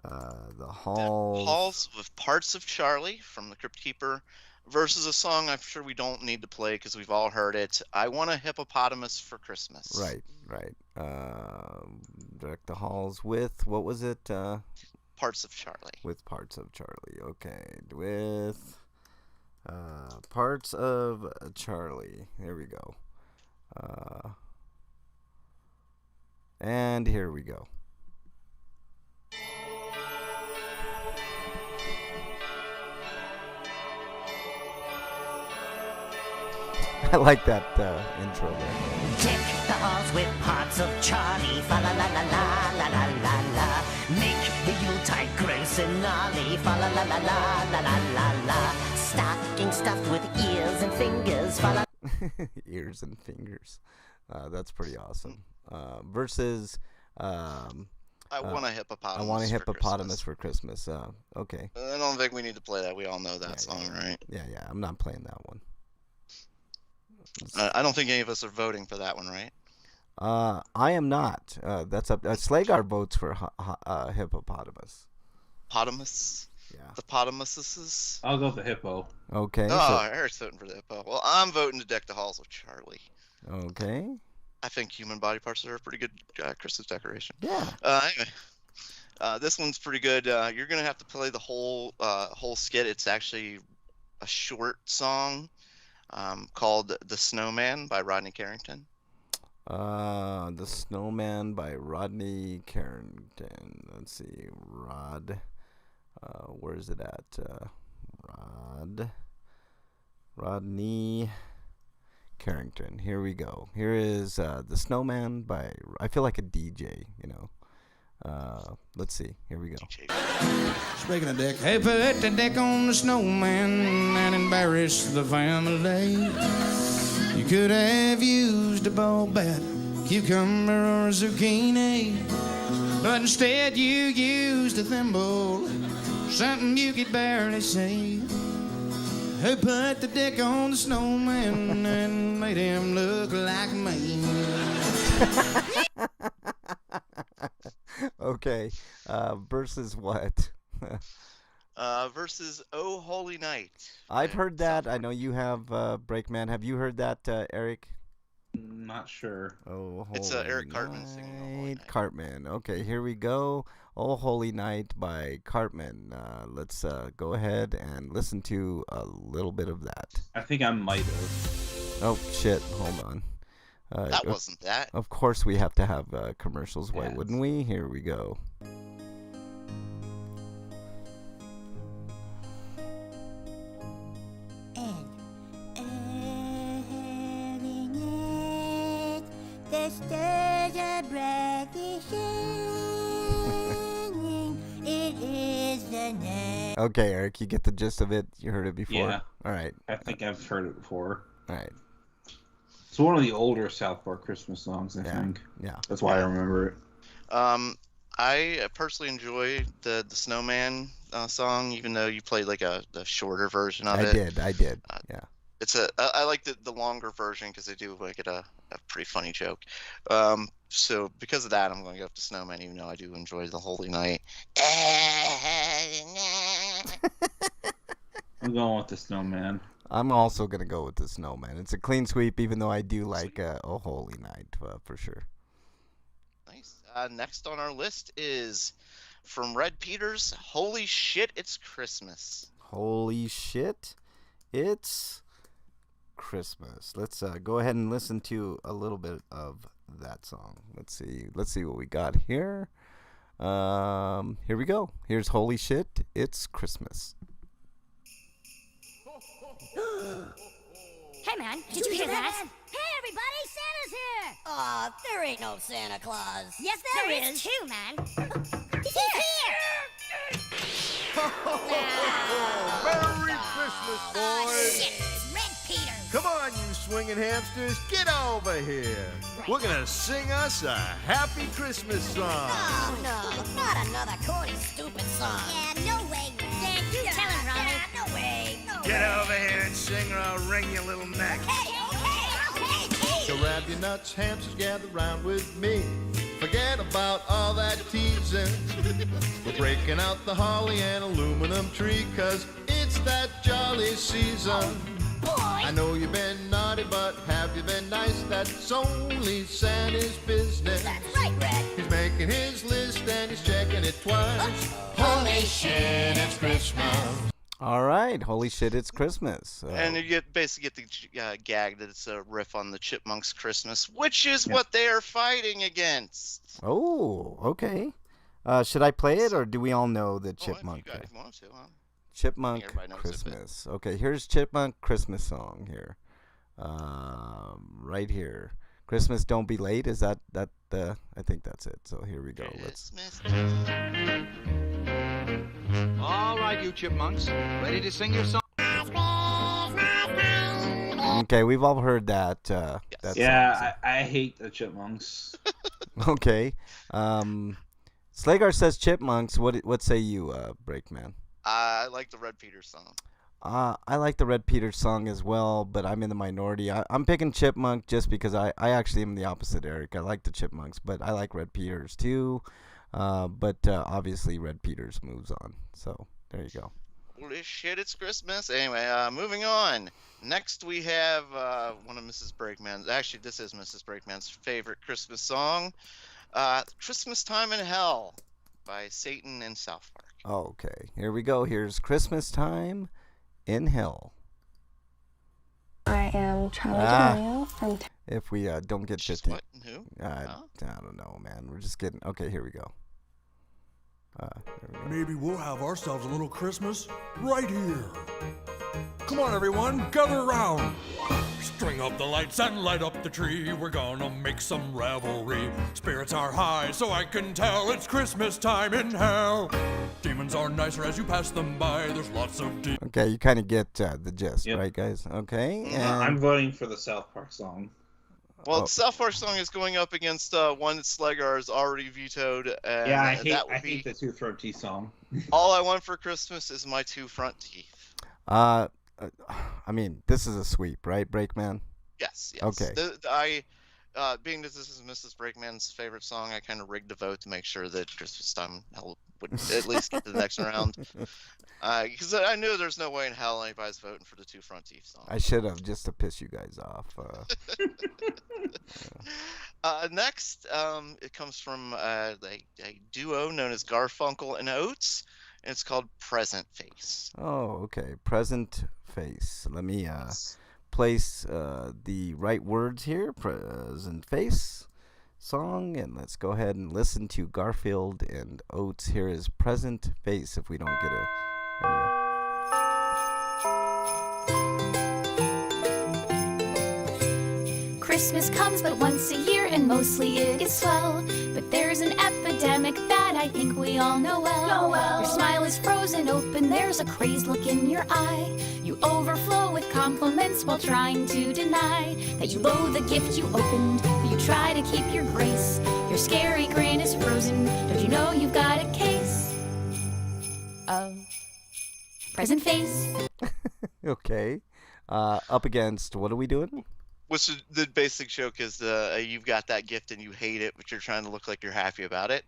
The Halls. Halls with Parts of Charlie from the Crypt Keeper versus a song I'm sure we don't need to play because we've all heard it. I Want a Hippopotamus for Christmas. Right. Deck the Halls with, what was it? Parts of Charlie. With Parts of Charlie. Okay. With Parts of Charlie. There we go. And here we go. I like that intro there. Deck the halls with parts of Charlie, fa la la la la la la la la. Make the Yuletide grace and Ollie, fa la la la la la la la la. Stocking stuffed with ears and fingers, fa la. Ears and fingers. That's pretty awesome. Versus. I Want a Hippopotamus. I Want a Hippopotamus for Christmas. Okay. I don't think we need to play that. We all know that song, right? Yeah. I'm not playing that one. I don't think any of us are voting for that one, right? I am not. That's up. Slagar votes for Hippopotamus. Potamus? Yeah. The Potamuses? I'll go with the hippo. Okay. Oh, Eric's voting for the hippo. Well, I'm voting to Deck the Halls with Charlie. Okay. I think human body parts are a pretty good Christmas decoration. Yeah. Anyway, this one's pretty good. You're gonna have to play the whole skit. It's actually a short song called "The Snowman" by Rodney Carrington. The Snowman by Rodney Carrington. Let's see, where is it at? Rodney Carrington. Here we go. Here is The Snowman by, I feel like a DJ, you know. Let's see. Here we go. Speaking of deck, hey, put the deck on the snowman and embarrass the family. You could have used a ball bat, cucumber or a zucchini, but instead you used a thimble, something you could barely see. Who put the deck on the snowman and made him look like me? Okay, versus what? Versus "Oh Holy Night." I've heard that. I know you have, Breakman. Have you heard that, Eric? Not sure. Oh, it's Eric Cartman singing "Oh Holy Night." Cartman. Okay, here we go. "Oh Holy Night" by Cartman. Let's go ahead and listen to a little bit of that. I think I might have. Oh shit! Hold on. That wasn't that. Of course, we have to have commercials. Why wouldn't we? Here we go. The stars are brightly shining. It is the night. Okay, Eric, you get the gist of it. You heard it before. Yeah. All right. I think I've heard it before. All right. It's one of the older South Park Christmas songs, I think. Yeah. That's why I remember it. I personally enjoy the Snowman song, even though you played like the shorter version of it. I did. Yeah. I like the longer version because they do make it a pretty funny joke. So because of that, I'm going to go up to Snowman, even though I do enjoy the Holy Night. I'm going with the Snowman. I'm also going to go with the Snowman. It's a clean sweep, even though I do like "Oh Holy Night" for sure. Nice. Next on our list is from Red Peters, "Holy Shit, It's Christmas." Holy shit, it's Christmas. Let's go ahead and listen to a little bit of that song. Let's see what we got here. Here we go. Here's "Holy Shit, It's Christmas." Hey man, did you hear that? Hey everybody, Santa's here! Aw, there ain't no Santa Claus. Yes, there is too, man. He's here! Merry Christmas, boys! Shit, it's Red Peter. Come on, you swinging hamsters, get over here. We're gonna sing us a happy Christmas song. Oh, no, not another corny, stupid song. Yeah, no way, Dan. You tell him, Ronnie. No way. Get over here and sing or I'll wring your little neck. Okay. So grab your nuts, hamsters, gather round with me. Forget about all that teasing. We're breaking out the holly and aluminum tree, 'cause it's that jolly season. I know you've been naughty, but have you been nice? That's only Santa's business. That's right, Red. He's making his list and he's checking it twice. Holy shit, it's Christmas. All right, holy shit, it's Christmas. And you basically get the gag that it's a riff on the Chipmunks' Christmas, which is what they are fighting against. Oh, okay. Should I play it, or do we all know the Chipmunk? If you guys want to, Chipmunk Christmas. Okay, here's Chipmunk Christmas song here. Right here. Christmas Don't Be Late. Is that the? I think that's it. So here we go. Let's. All right, you chipmunks, ready to sing your song? Okay, we've all heard that. That yeah, I hate the Chipmunks. Okay. Slagar says Chipmunks. What say you, Breakman? I like the Red Peter song. I like the Red Peter song as well, but I'm in the minority. I'm picking Chipmunk just because I actually am the opposite, Eric. I like the Chipmunks, but I like Red Peters too. But obviously Red Peters moves on. So there you go. Holy shit, it's Christmas. Anyway, moving on. Next we have one of Mrs. Breakman's. Actually, this is Mrs. Breakman's favorite Christmas song. Christmas Time in Hell by Satan and South Park. Okay, here we go. Here's Christmas Time in Hell. I am Charlie D'Amelio from... If we don't get 50. What? Who? I don't know, man. We're just getting... Okay, here we go. Maybe we'll have ourselves a little Christmas right here. Come on, everyone, gather around. String up the lights and light up the tree. We're gonna make some revelry. Spirits are high, so I can tell it's Christmas time in hell. Demons are nicer as you pass them by. There's lots of Okay, you kind of get the gist, right, guys? Okay. And... I'm voting for the South Park song. Well, the South Park song is going up against one that Slegar has already vetoed. And yeah, I hate the Two Front Teeth song. All I Want for Christmas is My Two Front Teeth. I mean, this is a sweep, right, Breakman? Yes. Okay. Being that this is Mrs. Breakman's favorite song, I kind of rigged the vote to make sure that Christmas Time Hell would at least get to the next round. Because I knew there's no way in hell anybody's voting for the Two Front Teeth song. I should have, just to piss you guys off. Next, it comes from a duo known as Garfunkel and Oates, and it's called Present Face. Oh, okay. Present Face. Let me place the right words here. Present Face song, and let's go ahead and listen to Garfield and Oates. Here is Present Face. If we don't get a... There we go. Christmas comes but once a year, and mostly it is swell. But there's an epidemic that I think we all know well. Your smile is frozen open, there's a crazed look in your eye. You overflow with compliments while trying to deny that you loathe the gift you opened, but you try to keep your grace. Your scary grin is frozen, don't you know you've got a case of present face? Okay. Up against, what are we doing? Which the basic joke is you've got that gift and you hate it, but you're trying to look like you're happy about it.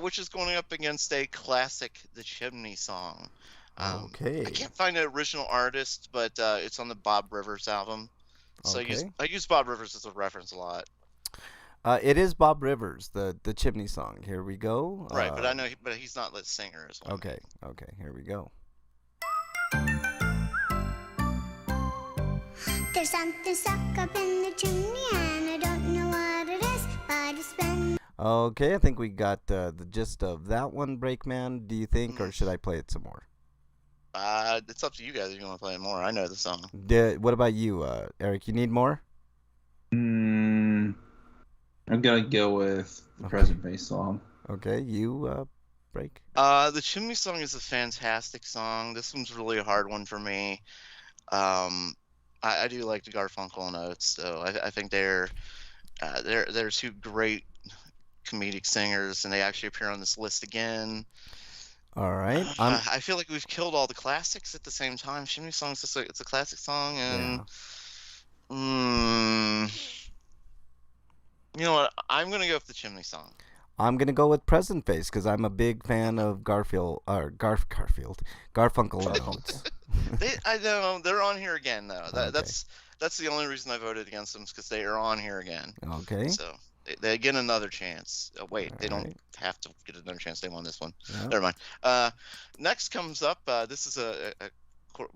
Which is going up against a classic, The Chimney song. Okay. I can't find an original artist, but it's on the Bob Rivers album. So Okay. I use Bob Rivers as a reference a lot. It is Bob Rivers, the Chimney song. Here we go. Right, but I know, but he's not the singer as well. Okay, here we go. There's something stuck up in the chimney and I don't know what it is, but it's been... Okay, I think we got the gist of that one, Breakman. Do you think, or should I play it some more? It's up to you guys if you want to play it more. I know the song. What about you, Eric? You need more? I'm gonna go with the present bass song. Okay, you break. The Chimney Song is a fantastic song. This one's really a hard one for me. I do like the Garfunkel notes, so I think they're two great comedic singers, and they actually appear on this list again. All right. I feel like we've killed all the classics at the same time. Chimney Song is it's a classic song, and you know what? I'm gonna go with the Chimney Song. I'm gonna go with Present Face because I'm a big fan of Garfunkel notes. I know they're on here again though. That's the only reason I voted against them, is because they are on here again. Okay. So they get another chance. Wait, they don't have to get another chance. They won this one. Yep. Never mind. Next comes up. This is a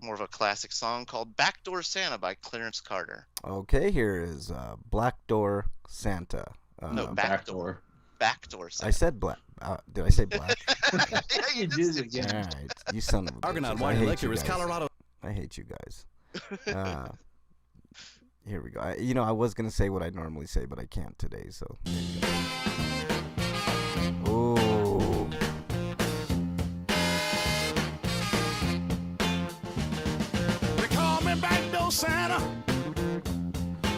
more of a classic song called "Backdoor Santa" by Clarence Carter. Okay, here is Black Door Santa. No, Backdoor. Backdoor Santa. I said black. Did I say black? Yeah, you did again. All right, you son of a bitch. Argonaut I wine hate liquor you is guys. Colorado. I hate you guys. Here we go. I was gonna say what I normally say, but I can't today. So. Oh. They call me Backdoor Santa.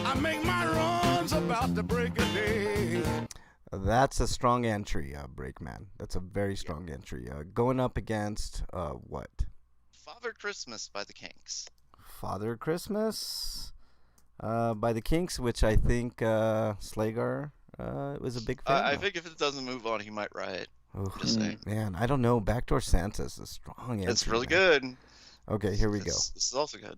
I make my runs about the break of day. That's a strong entry, Breakman. That's a very strong entry. Going up against what? Father Christmas by the Kinks. Father Christmas by the Kinks, which I think Slagar was a big fan I of. think if it doesn't move on, he might write. Ooh, Just saying. man, I don't know. Backdoor Santa's a strong entry. It's really man. good. Okay, here we go. This is also good.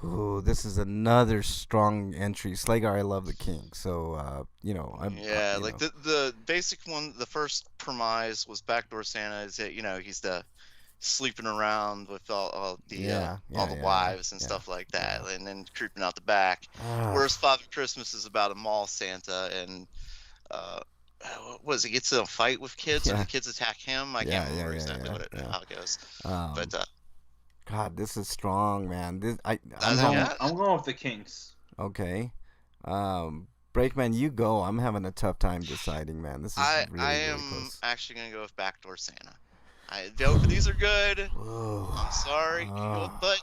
Ooh, this is another strong entry. Slagar, I love the Kinks, so I'm The basic one, the first premise was Backdoor Santa is that he's the sleeping around with all the wives and stuff like that, and then creeping out the back. Whereas Father Christmas is about a mall Santa, and he gets in a fight with kids, and the kids attack him. I can't remember exactly how it goes, but. God, this is strong, man. I'm going with the Kinks. Okay. Breakman, you go. I'm having a tough time deciding, man. This is really close. Actually going to go with Backdoor Santa. These are good. I'm sorry, but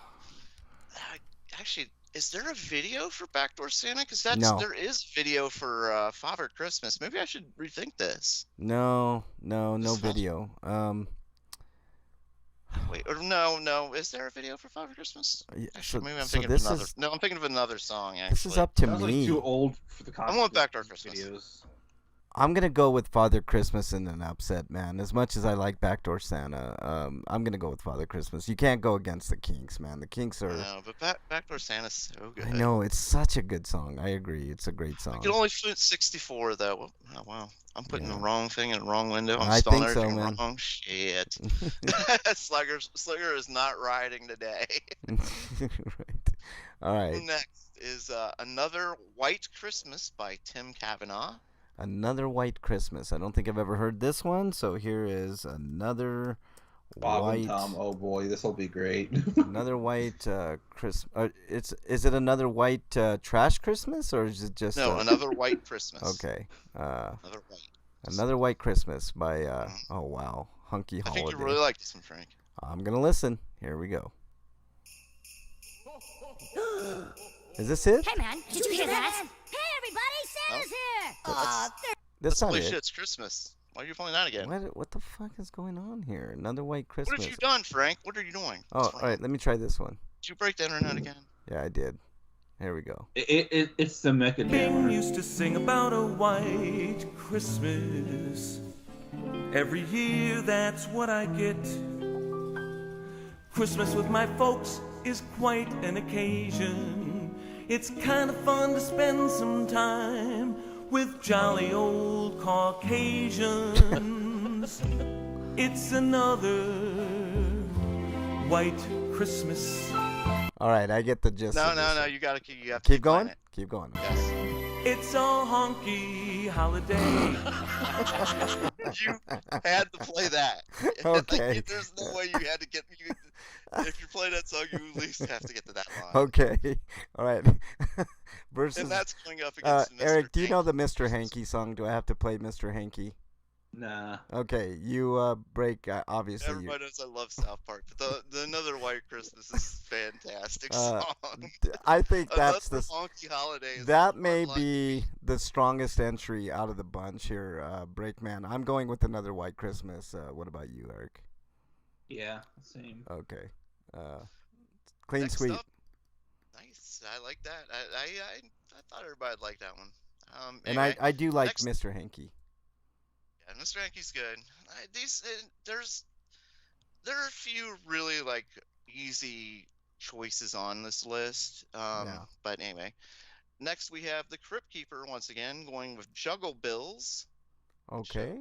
actually, is there a video for Backdoor Santa? Because there is video for Father Christmas. Maybe I should rethink this. No video. Wait, or no. Is there a video for Father Christmas? Actually, maybe I'm so thinking of this another. is- No, I'm thinking of another song. Actually, This is up to Sounds me. like too old for the I want Backdoor Christmas videos. I'm gonna go with Father Christmas in an upset, man. As much as I like Backdoor Santa, I'm gonna go with Father Christmas. You can't go against the Kinks, man. The Kinks are. No, but Backdoor Santa's so good. I know, it's such a good song. I agree. It's a great song. I can only fit 64 though. Oh wow, I'm putting the wrong thing in the wrong window. I'm I spelling think so, everything man. wrong. Shit. Slugger is not riding today. Right. All right. Next is Another White Christmas by Tim Kavanaugh. Another White Christmas. I don't think I've ever heard this one, so here is another Bob white. and Tom. Oh boy, this will be great. Another white Christmas. Is it another white trash Christmas, or is it just Another White Christmas. Okay. Another White. Another White Christmas by oh wow, Hunky I Holiday. think you really like this one, Frank. I'm gonna listen. Here we go. Is this it? Hey man, did you hear that? Hey everybody, Santa's here! That's not Holy it. shit, it's Christmas. Why are you playing that again? What the fuck is going on here? Another White Christmas. What have you done, Frank? What are you doing? Oh, all right. Let me try this one. Did you break the internet again? Yeah, I did. Here we go. It's the Mecha Bing Jammer. used to sing about a white Christmas. Every year, that's what I get. Christmas with my folks is quite an occasion. It's kind of fun to spend some time with jolly old Caucasians. It's another white Christmas. All right, I get the gist. No, of this. no, you have to Keep going. Keep going. Yes. It's a honky holiday. You had to play that. Okay. Like, there's no way you had to get. If you play that song, you at least have to get to that line. Okay. All right. Versus. And that's going up against Mr. Eric, do you know the Mr. Hanky song? Do I have to play Mr. Hanky? Nah. Okay, you break. Obviously. Everybody knows I love South Park, but the Another White Christmas is a fantastic song. I think that's Another the honky holiday. Is that may be the strongest entry out of the bunch here, Breakman. I'm going with Another White Christmas. What about you, Eric? Yeah, same. Okay. Clean Next sweep. up, nice. I like that. I thought everybody would like that one. And Anyway, I do like next- Mr. Hanky. Yeah, Mr. Hanky's good. There are a few really like easy choices on this list. But anyway, next we have the Crypt Keeper once again, going with Juggle Bills. Okay.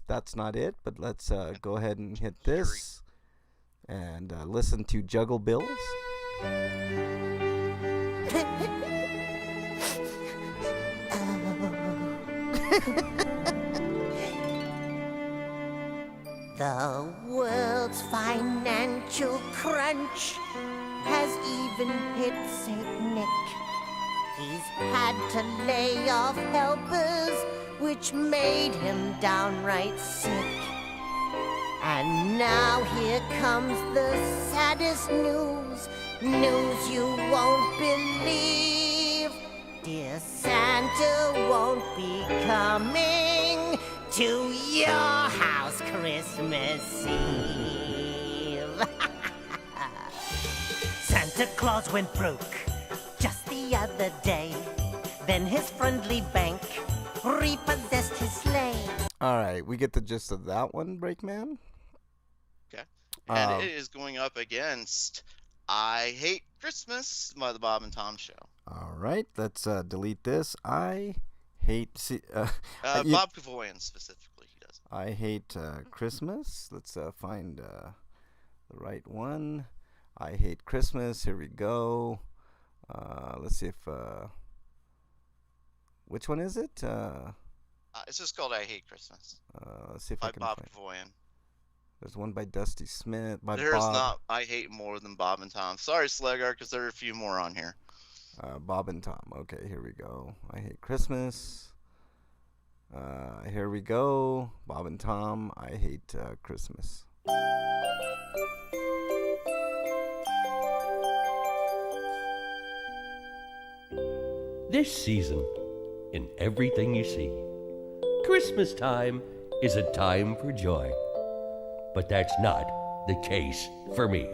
That's not it, but let's go ahead and hit this and listen to Juggle Bills. The world's financial crunch has even hit St. Nick. He's had to lay off helpers, which made him downright sick. And now here comes the saddest news, news you won't believe. Dear Santa won't be coming to your house Christmas Eve. Santa Claus went broke just the other day. Then his friendly bank repossessed his sleigh. All right, we get the gist of that one, Breakman. Okay. And it is going up against I Hate Christmas by the Bob and Tom Show. All right, let's delete this. I hate... Bob Kavoyan specifically, he does. I hate Christmas. Let's find the right one. I hate Christmas. Here we go. Let's see if... which one is it? It's just called I Hate Christmas. Let's see if by I can Bob find. Kavoyan. There's one by Dusty Smith. By There's Bob. not I Hate more than Bob and Tom. Sorry, Slegar, because there are a few more on here. Bob and Tom. Okay, here we go. I hate Christmas. Here we go. Bob and Tom. I hate Christmas. This season, in everything you see, Christmas time is a time for joy. But that's not the case for me.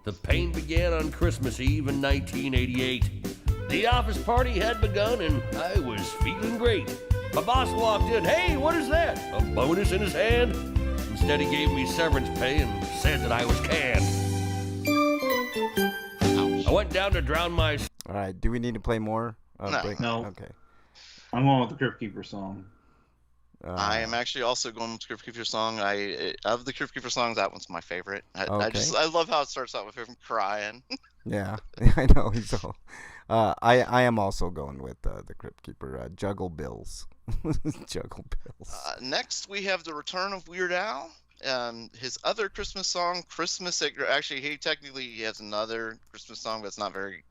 The pain began on Christmas Eve in 1988. The office party had begun and I was feeling great. My boss walked in. Hey, what is that? A bonus in his hand? Instead, he gave me severance pay and said that I was canned. I went down to drown my... All right, do we need to play more? No. Okay. I'm going with the Crypt Keeper song. I am actually also going with the Crypt Keeper song. Of the Crypt Keeper songs, that one's my favorite. I love how it starts out with him crying. Yeah, I know. He's all... I am also going with the Crypt Keeper. Juggle Bills. Juggle Bills. Next, we have the return of Weird Al. His other Christmas song, Christmas. Actually, he has another Christmas song, but it's not very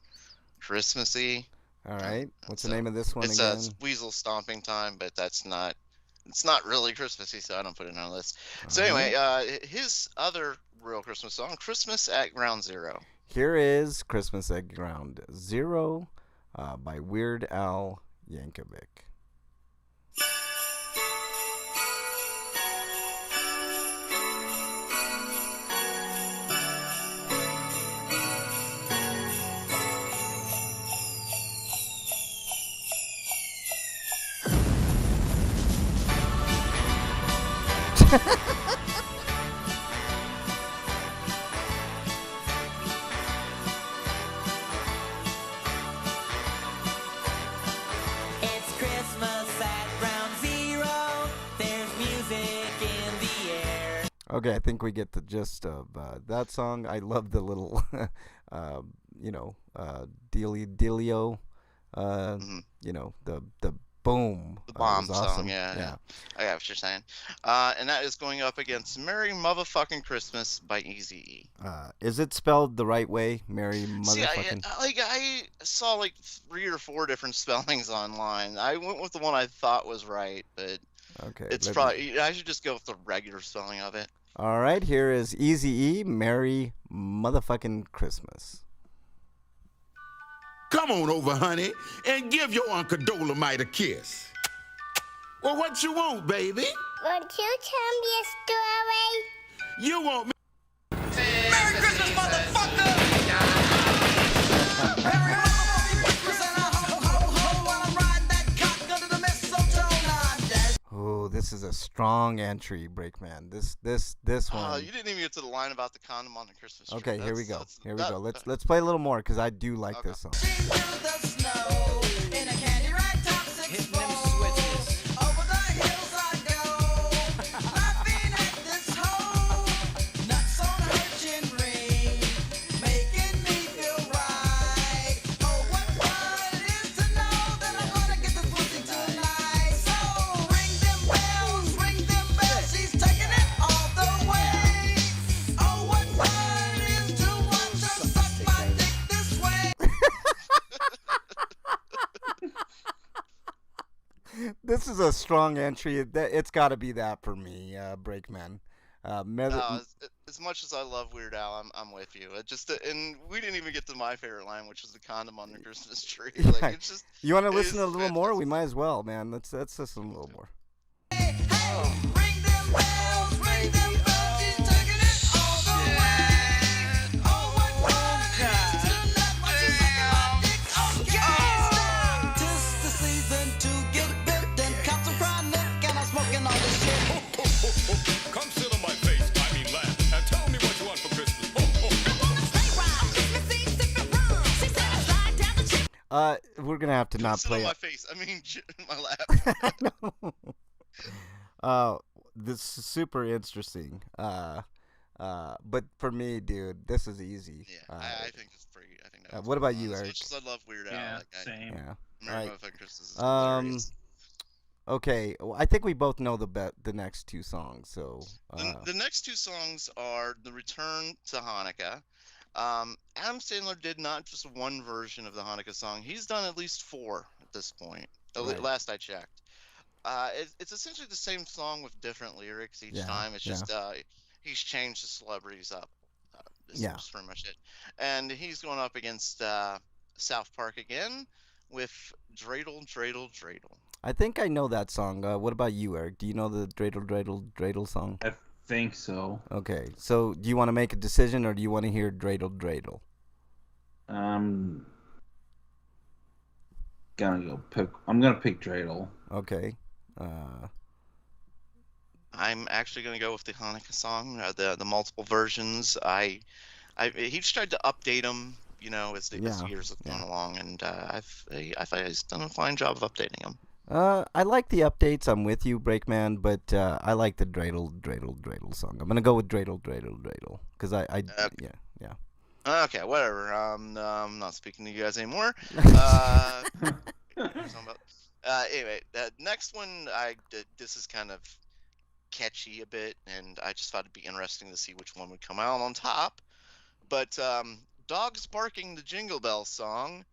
Christmassy. All right. What's the name of this one it's again? It's Weasel Stomping Time, but it's not really Christmassy, so I don't put it on the list. So anyway, his other real Christmas song, Christmas at Ground Zero. Here is Christmas at Ground Zero by Weird Al Yankovic. Okay, I think we get the gist of that song. I love the little, dealio, the boom. The bomb was song, awesome. yeah. I got what you're saying. And that is going up against Merry Motherfucking Christmas by Eazy-E. Is it spelled the right way? Merry See, motherfucking. I saw like 3 or 4 different spellings online. I went with the one I thought was right, but Okay. it's probably I should just go with the regular spelling of it. All right, here is Eazy-E, Merry Motherfucking Christmas. Come on over, honey, and give your Uncle Dolomite a kiss. Well, what you want, baby? Won't you tell me a story? You want me? Merry Christmas, motherfucker! Merry motherfucking Christmas and a ho ho ho while I'm riding that cock under the mistletoe line. Oh, this is a strong entry, Breakman. This one. You didn't even get to the line about the condom on the Christmas tree. Okay, here we go. That's- Let's play a little more because I do like this song. This is a strong entry. It's got to be that for me, Breakman. No, as much as I love Weird Al, I'm with you. And we didn't even get to my favorite line, which was the condom on the Christmas tree. Like, it's just. You want to listen to a little more? We might as well, man. Let's listen a little more. Come sit on my face, I mean laugh, and tell me what you want for Christmas. We're gonna have to not play. On my face. I mean, my lap. This is super interesting. But for me, dude, this is easy. Yeah, I think it's pretty. I think that what about you, Eric? As much as I love Weird Al, Yeah, same. Yeah. Merry Right. Motherfucking Christmas is hilarious. Okay, well, I think we both know the next two songs. So The next 2 songs are The Return to Hanukkah. Adam Sandler did not just one version of the Hanukkah song. He's done at least 4 at this point. Right. Last I checked. It's essentially the same song with different lyrics each time. It's just he's changed the celebrities up. That's pretty much it. And he's going up against South Park again with Dreidel, Dreidel, Dreidel. I think I know that song. What about you, Eric? Do you know the Dreidel, Dreidel, Dreidel song? I think so. Okay, so do you want to make a decision, or do you want to hear Dreidel, Dreidel? I'm gonna pick Dreidel. Okay. I'm actually going to go with the Hanukkah song, the multiple versions. He tried to update them, as the years have gone along, and I thought he's done a fine job of updating them. I like the updates. I'm with you, Breakman, but I like the Dreidel, Dreidel, Dreidel song. I'm gonna go with Dreidel, Dreidel, Dreidel, because yeah. Okay, whatever. I'm not speaking to you guys anymore. Anyway, next one, this is kind of catchy a bit, and I just thought it'd be interesting to see which one would come out on top. But Dogs Barking the Jingle Bell song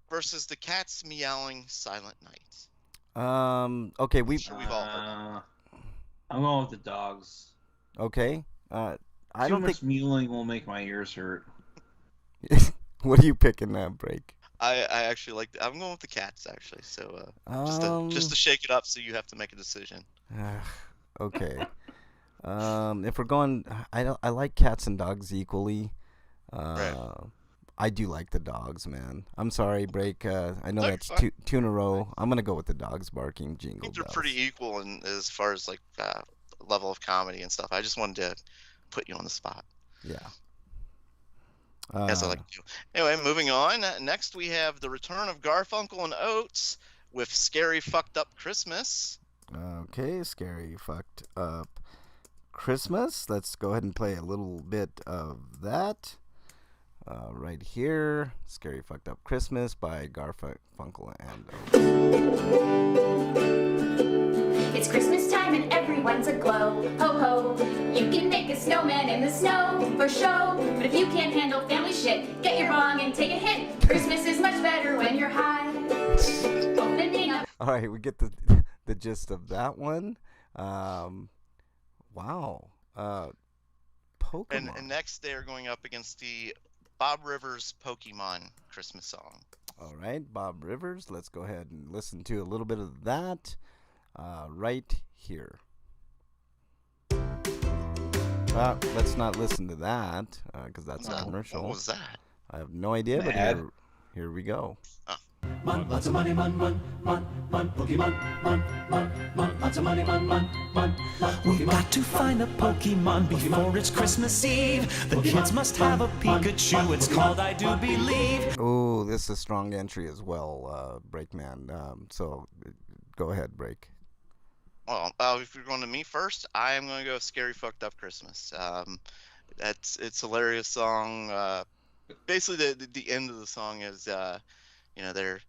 versus the Cats Meowing Silent Night. Okay, we've all heard I'm going with the dogs. Okay. I don't much think mewling will make my ears hurt. What are you picking that break? I actually like. I'm going with the Cats actually. So just to shake it up, so you have to make a decision. Okay. If we're going, I like cats and dogs equally. Right. I do like the dogs, man. I'm sorry, Break. I know that's fine. two in a row. I'm gonna go with the dogs barking jingle I think they're bells. pretty equal in as far as like level of comedy and stuff. I just wanted to put you on the spot. Yeah. As I like to do. Anyway, moving on. Next, we have the return of Garfunkel and Oates with "Scary Fucked Up Christmas." Okay, Scary Fucked Up Christmas. Let's go ahead and play a little bit of that. Right here, Scary Fucked Up Christmas by Garfunkel and It's Christmas time and everyone's aglow. Ho ho, you can make a snowman in the snow for show. But if you can't handle family shit, get your bong and take a hit. Christmas is much better when you're high. Opening up. All right, we get the gist of that one. Wow. Pokemon. And next they are going up against the Bob Rivers Pokemon Christmas song. All right, Bob Rivers. Let's go ahead and listen to a little bit of that right here. Let's not listen to that because that's a commercial. What was that? I have no idea, but here we go. Mon, lots of money, mon, Pokemon, mon, lots of money, mon, We've got to find a Pokemon before it's Christmas Eve. The kids must have a Pikachu. It's called I Do Believe. Oh, this is a strong entry as well, Breakman. So go ahead, Break. Well, if you're going to me first, I am going to go Scary Fucked Up Christmas. It's a hilarious song. Basically, the end of the song is, they're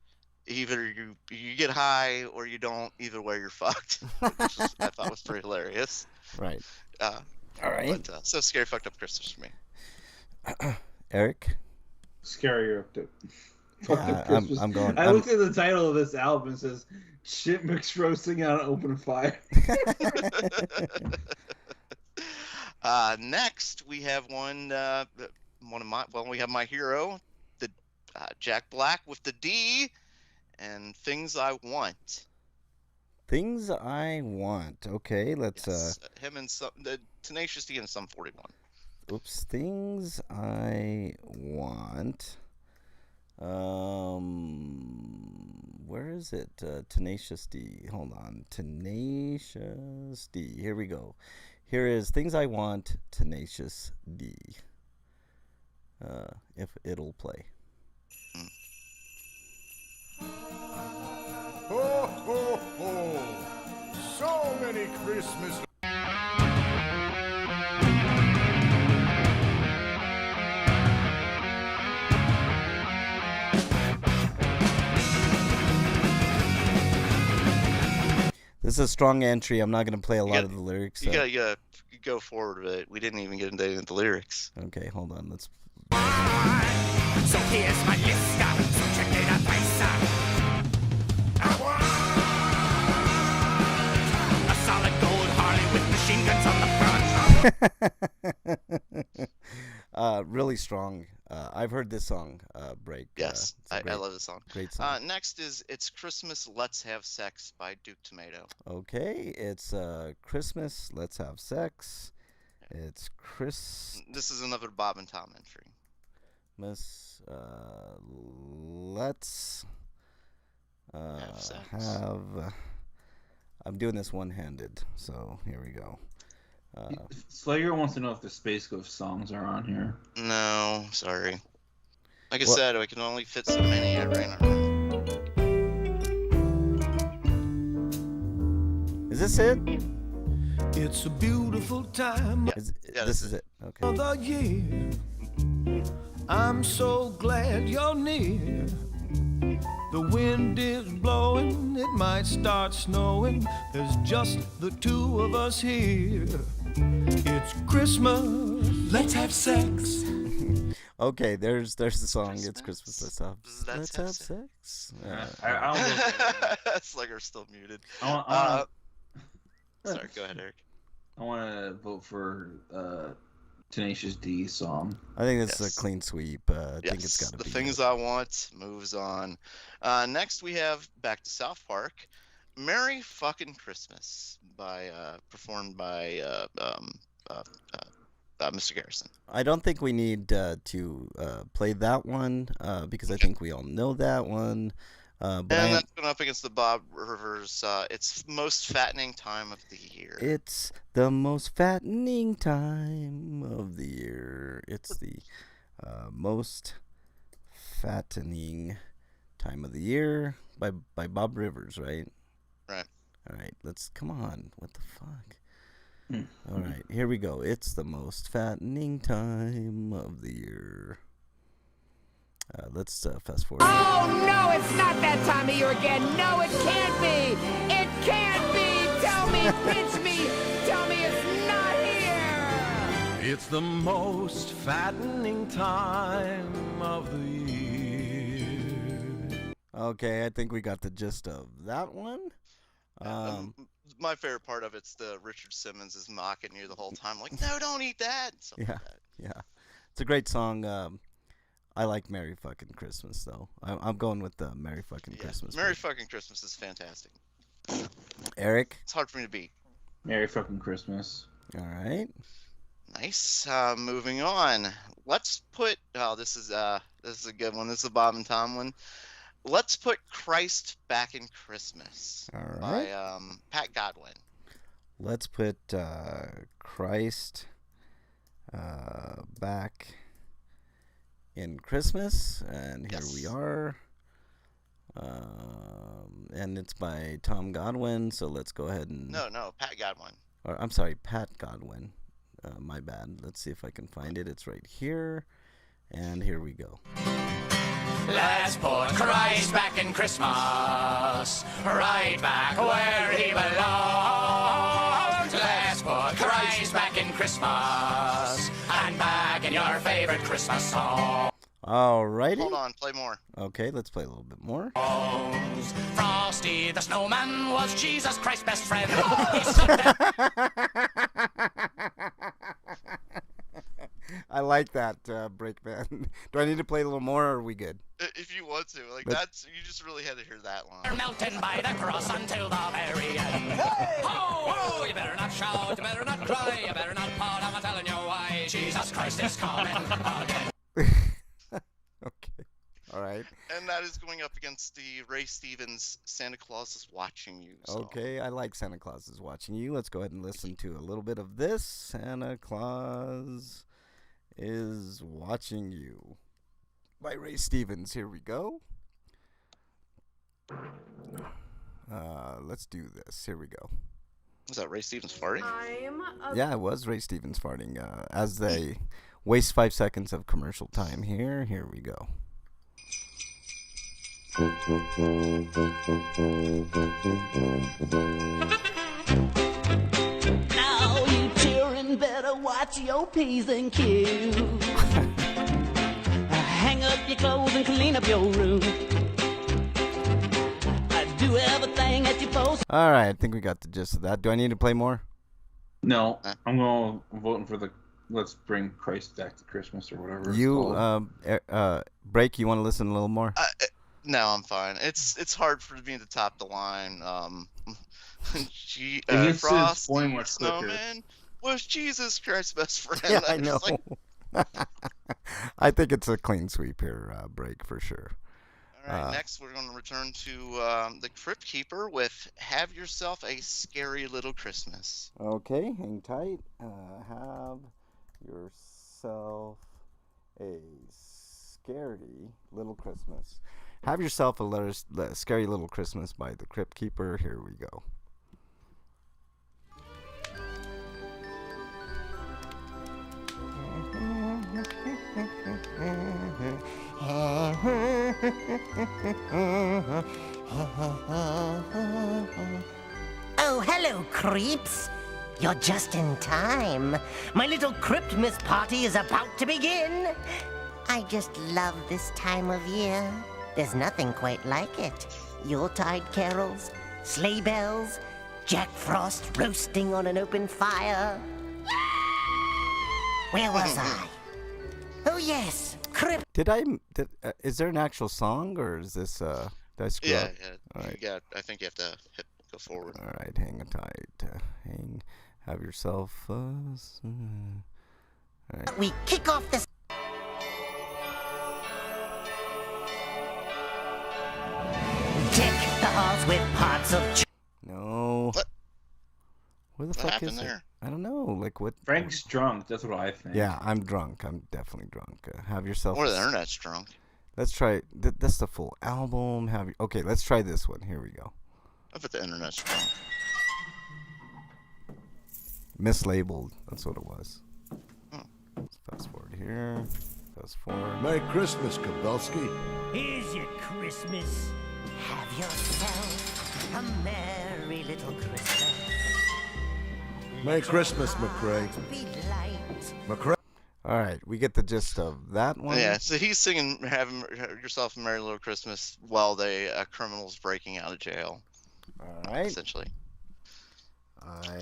either you get high or you don't. Either way, you're fucked. Which I thought was pretty hilarious. Right. All right. But, so Scary Fucked Up Christmas for me. Eric? Scary Fucked Up Christmas. I'm going. I looked at the title of this album and it says "Shit Mix Roasting on an Open Fire." Next we have we have my hero, the Jack Black with the D, and Things I Want. Things I Want. Okay, let's. Yes, him and the Tenacious D and Sum 41. Oops, Things I Want. Where is it? Tenacious D. Hold on. Tenacious D. Here we go. Here is Things I Want, Tenacious D. If it'll play. Ho, ho, ho! So many Christmas. This is a strong entry. I'm not going to play a lot of the lyrics. You gotta go forward with it. We didn't even get into any of the lyrics. Okay, hold on. Let's. So here's my list, so check it out, a solid gold Harley with machine guns on the front. Really strong. I've heard this song, Break. Yes, I love this song. Great song. Next is It's Christmas, Let's Have Sex by Duke Tomato. Okay, it's Christmas, Let's Have Sex. It's This is another Bob and Tom entry. Let's have sex. I'm doing this one-handed, so here we go. Slayer wants to know if the Space Ghost songs are on here. No, sorry. Like I said, I can only fit so many. I ran out. Is this it? It's a beautiful time. This is it. Okay. Of the year. I'm so glad you're near. The wind is blowing, it might start snowing. There's just the two of us here. It's Christmas, let's have sex. Okay, there's the song. It's Christmas. Let's have sex. Slugger's still muted. Sorry, go ahead, Eric. I want to vote for Tenacious D song. I think this is a clean sweep. I think it's got to be. The Things I Want moves on. Next we have back to South Park, "Merry Fucking Christmas" performed by Mr. Garrison. I don't think we need to play that one because I think we all know that one. But that's going up against the Bob Rivers. It's most fattening time of the year. It's the most fattening time of the year. It's the most fattening time of the year by Bob Rivers, right? Right. All right. Come on. What the fuck? All right, here we go. It's the most fattening time of the year. Let's fast forward. Oh, no, it's not that time of year again. No, it can't be. It can't be. Tell me, pinch me. Tell me it's not here. It's the most fattening time of the year. Okay, I think we got the gist of that one. My favorite part of it's the Richard Simmons is mocking you the whole time, like, no, don't eat that. Yeah, like that. Yeah. It's a great song. I like Merry Fucking Christmas, though. I'm going with the Merry Fucking Christmas. Merry Fucking Christmas is fantastic. Eric? It's hard for me to beat. Merry Fucking Christmas. All right. Nice. Moving on. Let's put. Oh, this is a good one. This is a Bob and Tom one. Let's put Christ Back in Christmas. All right. By Pat Godwin. Let's put Christ back in Christmas, and here we are. And it's by Tom Godwin, so let's go ahead and... No, Pat Godwin. Or, I'm sorry, Pat Godwin. My bad. Let's see if I can find it. It's right here. And here we go. Let's put Christ back in Christmas, right back where he belongs. Let's put Christ back in Christmas, and back in your favorite Christmas song. Alrighty. Hold on, play more. Okay, let's play a little bit more. Frosty the Snowman was Jesus Christ's best friend. I like that, Breakman. Do I need to play a little more, or are we good? If you want to. You just really had to hear that line. They're melting by the cross until the very end. Hey! Ho! You better not shout, you better not cry, you better not pout, I'm telling you why. Jesus Christ is coming again. Okay. All right. And that is going up against the Ray Stevens Santa Claus is Watching You song. Okay, I like Santa Claus is Watching You. Let's go ahead and listen to a little bit of this. Santa Claus is Watching You by Ray Stevens. Here we go. Let's do this. Here we go. Was that Ray Stevens farting? Yeah, it was Ray Stevens farting. As they waste 5 seconds of commercial time here. Here we go. Now you children better watch your P's and Q's. Hang up your clothes and clean up your room. Do everything that you're supposed to. All right, I think we got the gist of that. Do I need to play more? No, I'm voting for the Let's Bring Christ Back to Christmas or whatever. Break. You want to listen a little more? No, I'm fine. It's hard for me to top the line. Frosty Snowman was Jesus Christ's best friend. Yeah, I know. I think it's a clean sweep here, Break, for sure. All right, next we're going to return to the Crypt Keeper with Have Yourself a Scary Little Christmas. Okay, hang tight. Have yourself a scary little Christmas. Have yourself a scary little Christmas by the Crypt Keeper. Here we go. Oh, hello, creeps. You're just in time. My little Cryptmas party is about to begin. I just love this time of year. There's nothing quite like it. Yuletide carols, sleigh bells, Jack Frost roasting on an open fire. Where was I? Oh, yes, Crypt. Is there an actual song, or is this, did I screw up? All right. I think you have to go forward. All right, hang tight. Have yourself all right. We kick off this. Deck the halls with pots of. No. What? Where the fuck is it? I don't know. Like what? Frank's drunk. That's what I think. Yeah, I'm drunk. I'm definitely drunk. Have yourself. Or the internet's drunk. Let's try. That's the full album. Okay, let's try this one. Here we go. I bet the internet's drunk. mislabeled. That's what it was. Let's fast forward here. Fast forward. Merry Christmas, Kowalski. Here's your Christmas. Have yourself a merry little Christmas. Merry Christmas, McRae. McRae. All right, we get the gist of that one. Yeah, so he's singing "Have Yourself a Merry Little Christmas" while the criminal's breaking out of jail. All right. Essentially.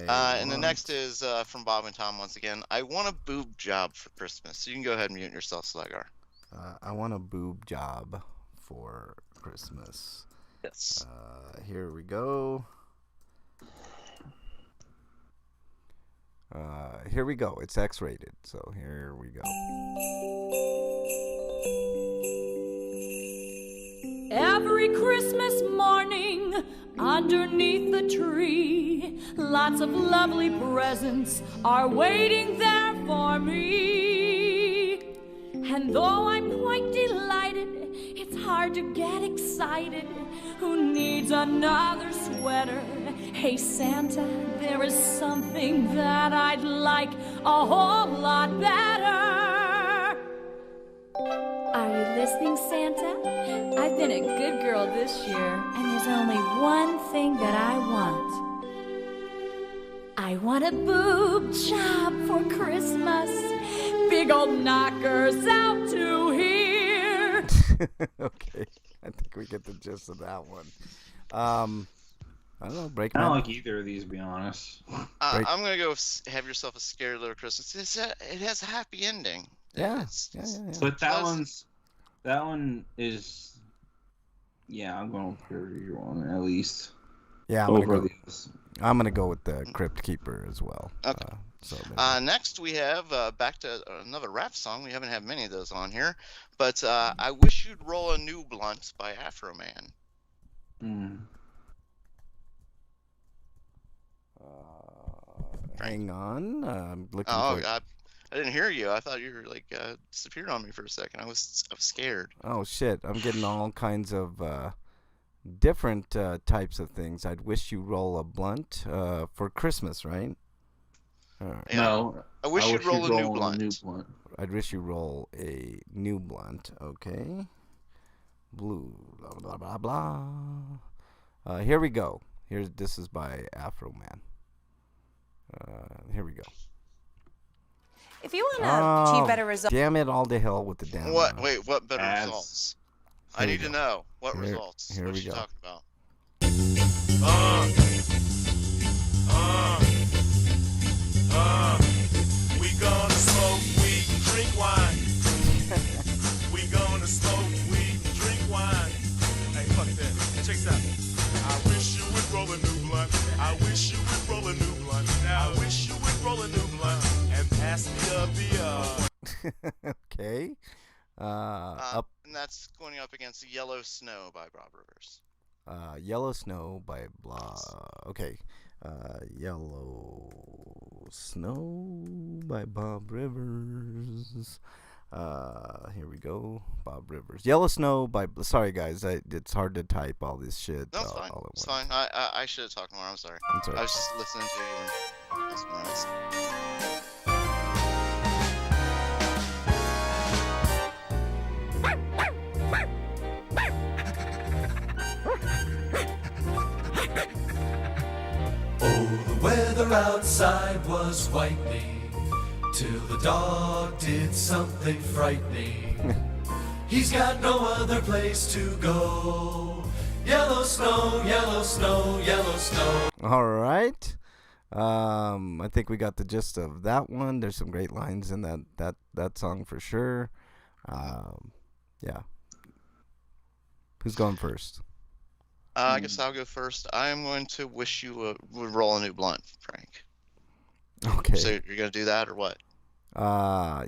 And the next is from Bob and Tom once again. I want a boob job for Christmas. So you can go ahead and mute yourself, Slagar. I want a boob job for Christmas. Yes. Here we go. Here we go. It's X-rated, so here we go. Every Christmas morning, underneath the tree, lots of lovely presents are waiting there for me. And though I'm quite delighted, it's hard to get excited. Who needs another sweater? Hey Santa, there is something that I'd like a whole lot better. Are you listening, Santa? I've been a good girl this year, and there's only one thing that I want. I want a boob job for Christmas. Big old knockers out to here. Okay, I think we get the gist of that one. I don't know, Breakman. I don't like either of these, to be honest. I'm gonna go Have Yourself a Scary Little Christmas. It has a happy ending. Yeah. But that one is, I'm going with your one at least. Yeah, I'm gonna go with the Crypt Keeper as well. Okay. Next we have back to another rap song. We haven't had many of those on here, but I Wish You'd Roll a New Blunt by Afro Man. Hang on, I'm looking. Oh God, I didn't hear you. I thought you were like disappeared on me for a second. I was scared. Oh shit, I'm getting all kinds of different types of things. I'd wish you roll a blunt for Christmas, right? Yeah. No, I wish you'd roll a new blunt. I'd wish you roll a new blunt. Okay. Blue. Blah blah blah blah. Here we go. This is by Afro Man. Here we go. If you want to achieve better results. Damn it, all to hell with the damn. What? Wait, what better results? I need to know what results. Here what we you go. Talking about? We gonna smoke weed and drink wine. We gonna smoke weed and drink wine. Hey, fuck that. Check this out. I wish you would roll a new blunt. I wish you would roll a new blunt. I wish you would roll a new blunt and pass me a beer. Okay. And that's going up against Yellow Snow by Bob Rivers. Yellow Snow by blah. Okay. Yellow Snow by Bob Rivers. Here we go. Bob Rivers. Yellow Snow by. Sorry guys, it's hard to type all this shit. No, it's fine. All at It's once. fine. I should have talked more. I'm sorry. It's all I was just listening to you and that's nice. Oh, the weather outside was whitening till the dog did something frightening. He's got no other place to go. Yellow snow, yellow snow, yellow snow. All right. I think we got the gist of that one. There's some great lines in that song for sure. Yeah. Who's going first? I guess I'll go first. I'm going to wish you would roll a new blunt, Frank. Okay. So you're going to do that or what?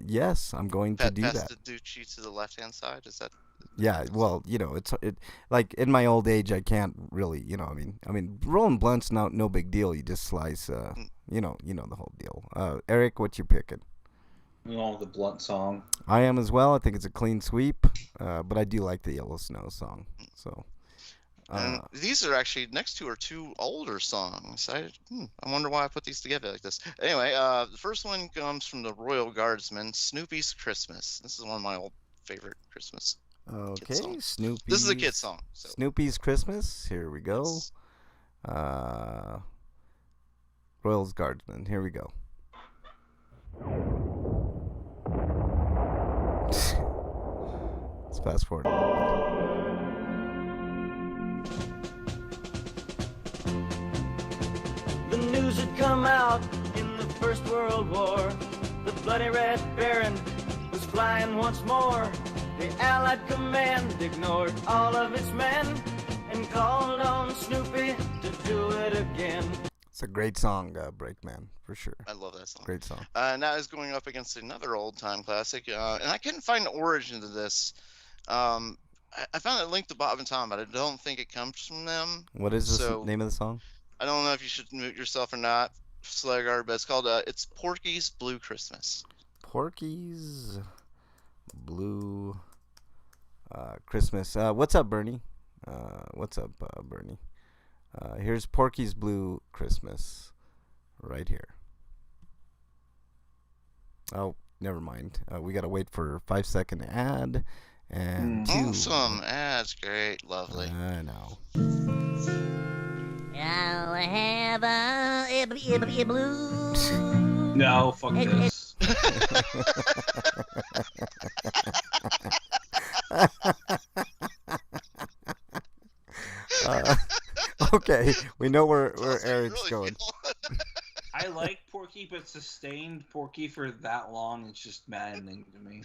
Yes, I'm going to do pass that. the Ducci to the left-hand side? Is that? Yeah, well, it's like in my old age, I can't really, I mean, rolling blunts no big deal. You just slice, you know the whole deal. Eric, what you picking? The blunt song. I am as well. I think it's a clean sweep, but I do like the Yellow Snow song. So, And these are actually next two are two older songs. I wonder why I put these together like this. Anyway, the first one comes from the Royal Guardsmen, Snoopy's Christmas. This is one of my old favorite Christmas kid songs. Snoopy. This is a kid song. So. Snoopy's Christmas. Here we go. Royal Guardsmen. Here we go. Let's fast forward. The news had come out in the First World War. The bloody Red Baron was flying once more. The Allied command ignored all of its men and called on Snoopy to do it again. It's a great song, Breakman, for sure. I love that song. Great song. Now is going up against another old-time classic, and I couldn't find the origin of this. I found a link to Bob and Tom, but I don't think it comes from them. What is the name of the song? I don't know if you should mute yourself or not, Slagar, but it's called it's Porky's Blue Christmas. Porky's Blue Christmas. What's up, Bernie? Bernie? Here's Porky's Blue Christmas right here. Oh, never mind. We got to wait for a 5-second ad. And awesome. That's great. Lovely. I know. I'll have a blue. No, fuck this. Okay, we know where Eric's going. I like Porky, but sustained Porky for that long, it's just maddening to me.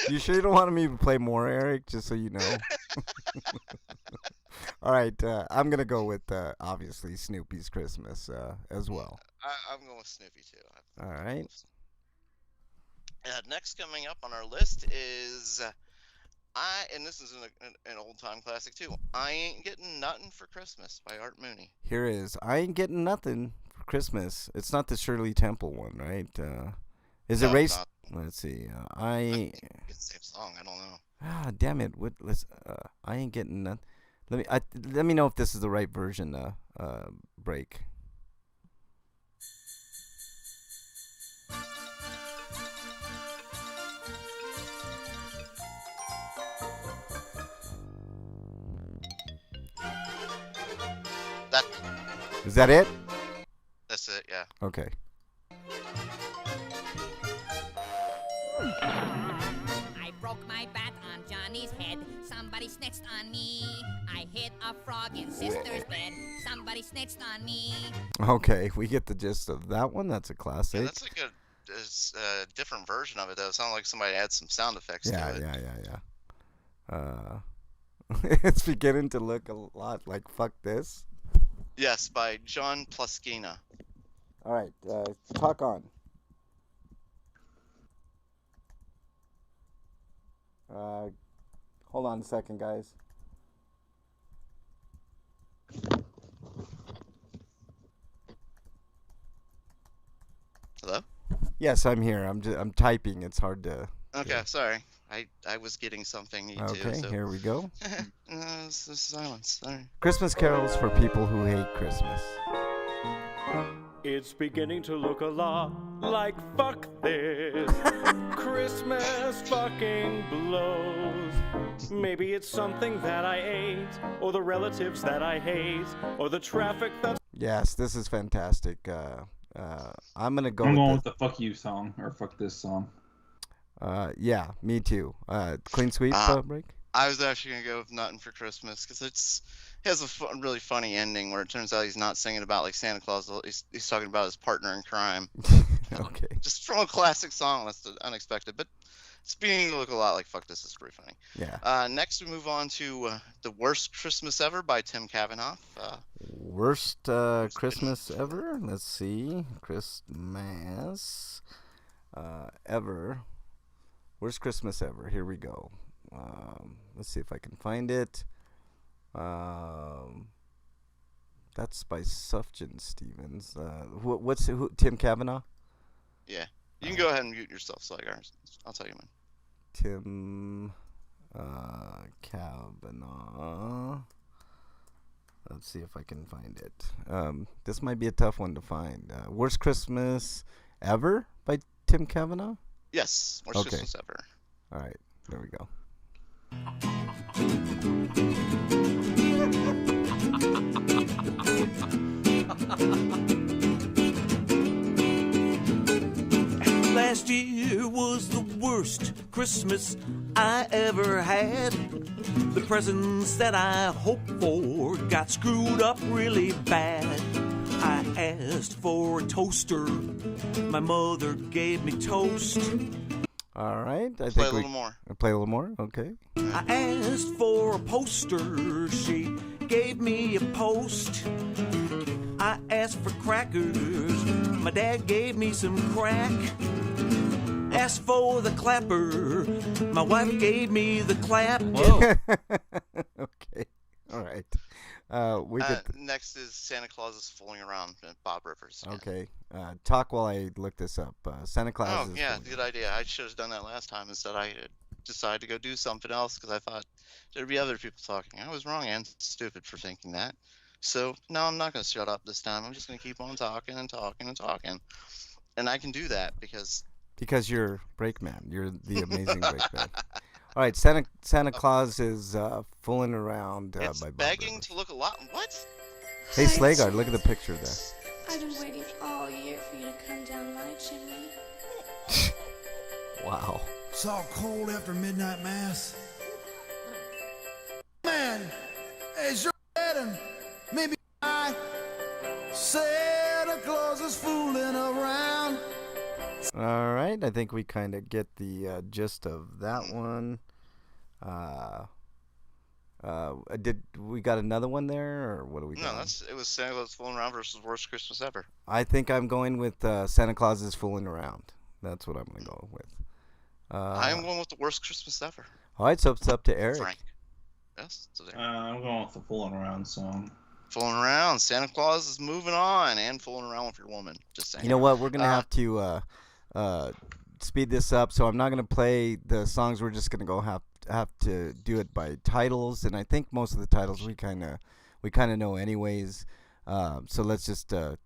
You sure you don't want me to play more, Eric? Just so you know. All right, I'm gonna go with obviously Snoopy's Christmas as well. I'm going with Snoopy too. All right. Next coming up on our list is and this is an old time classic too. I Ain't Getting Nuttin' for Christmas by Art Mooney. Here is I Ain't Getting Nothing for Christmas. It's not the Shirley Temple one, right? Is it race? Let's see. It's the same song. I don't know. Ah, damn it! I ain't getting none. Let me know if this is the right version. Break. Is that it? That's it. Yeah. Okay. I broke my bat on Johnny's head. Somebody snitched on me. I hit a frog in sister's bed. Somebody snitched on me. Okay, we get the gist of that one. That's a classic. Yeah, that's like a different version of it, though. It sounded like somebody had some sound effects to it. Yeah. It's beginning to look a lot like Fuck This. Yes, by John Pluskina. All right, talk on. Hold on a second, guys. Hello? Yes, I'm here. I'm typing. It's hard to. Okay, sorry. I was getting something. Okay, so. here we go. Silence. Sorry. Christmas carols for people who hate Christmas. It's beginning to look a lot like fuck this. Christmas fucking blows. Maybe it's something that I ate, or the relatives that I hate, or the traffic that's... Yes, this is fantastic. I'm going with the fuck you song, or fuck this song. Yeah, me too. Clean sweep break? I was actually going to go with Nuttin' for Christmas, because it has a really funny ending where it turns out he's not singing about like Santa Claus. He's talking about his partner in crime. Okay. Just from a classic song. That's unexpected. But it's beginning to look a lot like Fuck This. Is pretty funny. Yeah. Next, we move on to The Worst Christmas Ever by Tim Cavanaugh. Worst Christmas ever? Let's see. Christmas ever. Worst Christmas ever. Here we go. Let's see if I can find it. That's by Sufjan Stevens. Who? Tim Cavanaugh? Yeah. You can go ahead and mute yourself, Slagar. I'll tell you, man. Tim Kavanaugh. Let's see if I can find it. This might be a tough one to find. Worst Christmas Ever by Tim Kavanaugh? Yes, worst Christmas ever. All right, there we go. Last year was the worst Christmas I ever had. The presents that I hoped for got screwed up really bad. I asked for a toaster. My mother gave me toast. All right. I Play think a little more. Play a little more? Okay. I asked for a poster. She gave me a post. I asked for crackers. My dad gave me some crack. Asked for the clapper. My wife gave me the clap. Okay. All right. Next is Santa Claus is Fooling Around, Bob Rivers. Okay. Talk while I look this up. Santa Claus. Oh, yeah, good idea. I should have done that last time. Instead, I decided to go do something else because I thought there'd be other people talking. I was wrong and stupid for thinking that. So, no, I'm not going to shut up this time. I'm just going to keep on talking and talking and talking. And I can do that because you're Breakman. You're the amazing Breakman. All right, Santa Claus is fooling around by Bob begging Rivers. to look a lot. What? Hey, Slagar, look at the picture there. I've been waiting all year for you to come down my chimney. Wow. It's all cold after midnight mass. Man, hey, sure and maybe Santa Claus is fooling around. All right, I think we kind of get the gist of that one. Did we got another one there, or what do we got? No, it was Santa Claus Fooling Around versus Worst Christmas Ever. I think I'm going with Santa Claus is fooling around. That's what I'm going to go with. I am going with the Worst Christmas Ever. All right, so it's up to Eric. Frank. Yes, so there. I'm going with the Fooling Around song. Fooling Around. Santa Claus is moving on and fooling around with your woman. Just saying. You know what? We're going to have to speed this up, so I'm not going to play the songs. We're just going to go have to do it by titles, and I think most of the titles we kind of know anyways. So let's just continue.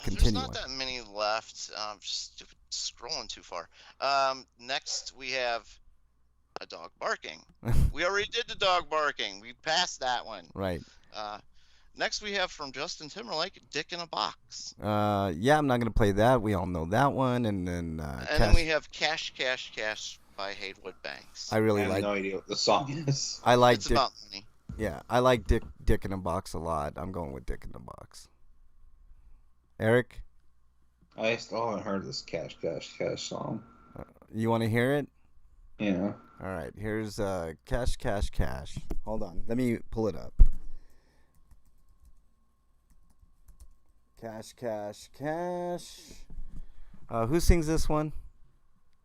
There's not that many left. Just scrolling too far. Next we have a dog barking. We already did the dog barking. We passed that one. Right. Next we have from Justin Timberlake, Dick in a Box. Yeah, I'm not going to play that. We all know that one. And then then we have Cash, Cash, Cash by Haywood Banks. I really have like. no idea what the song is. I like. It's about money. Yeah, I like Dick in a Box a lot. I'm going with Dick in a Box. Eric? I still haven't heard this Cash, Cash, Cash song. You want to hear it? Yeah. All right, here's Cash, Cash, Cash. Hold on. Let me pull it up. Cash, Cash, Cash. Who sings this one?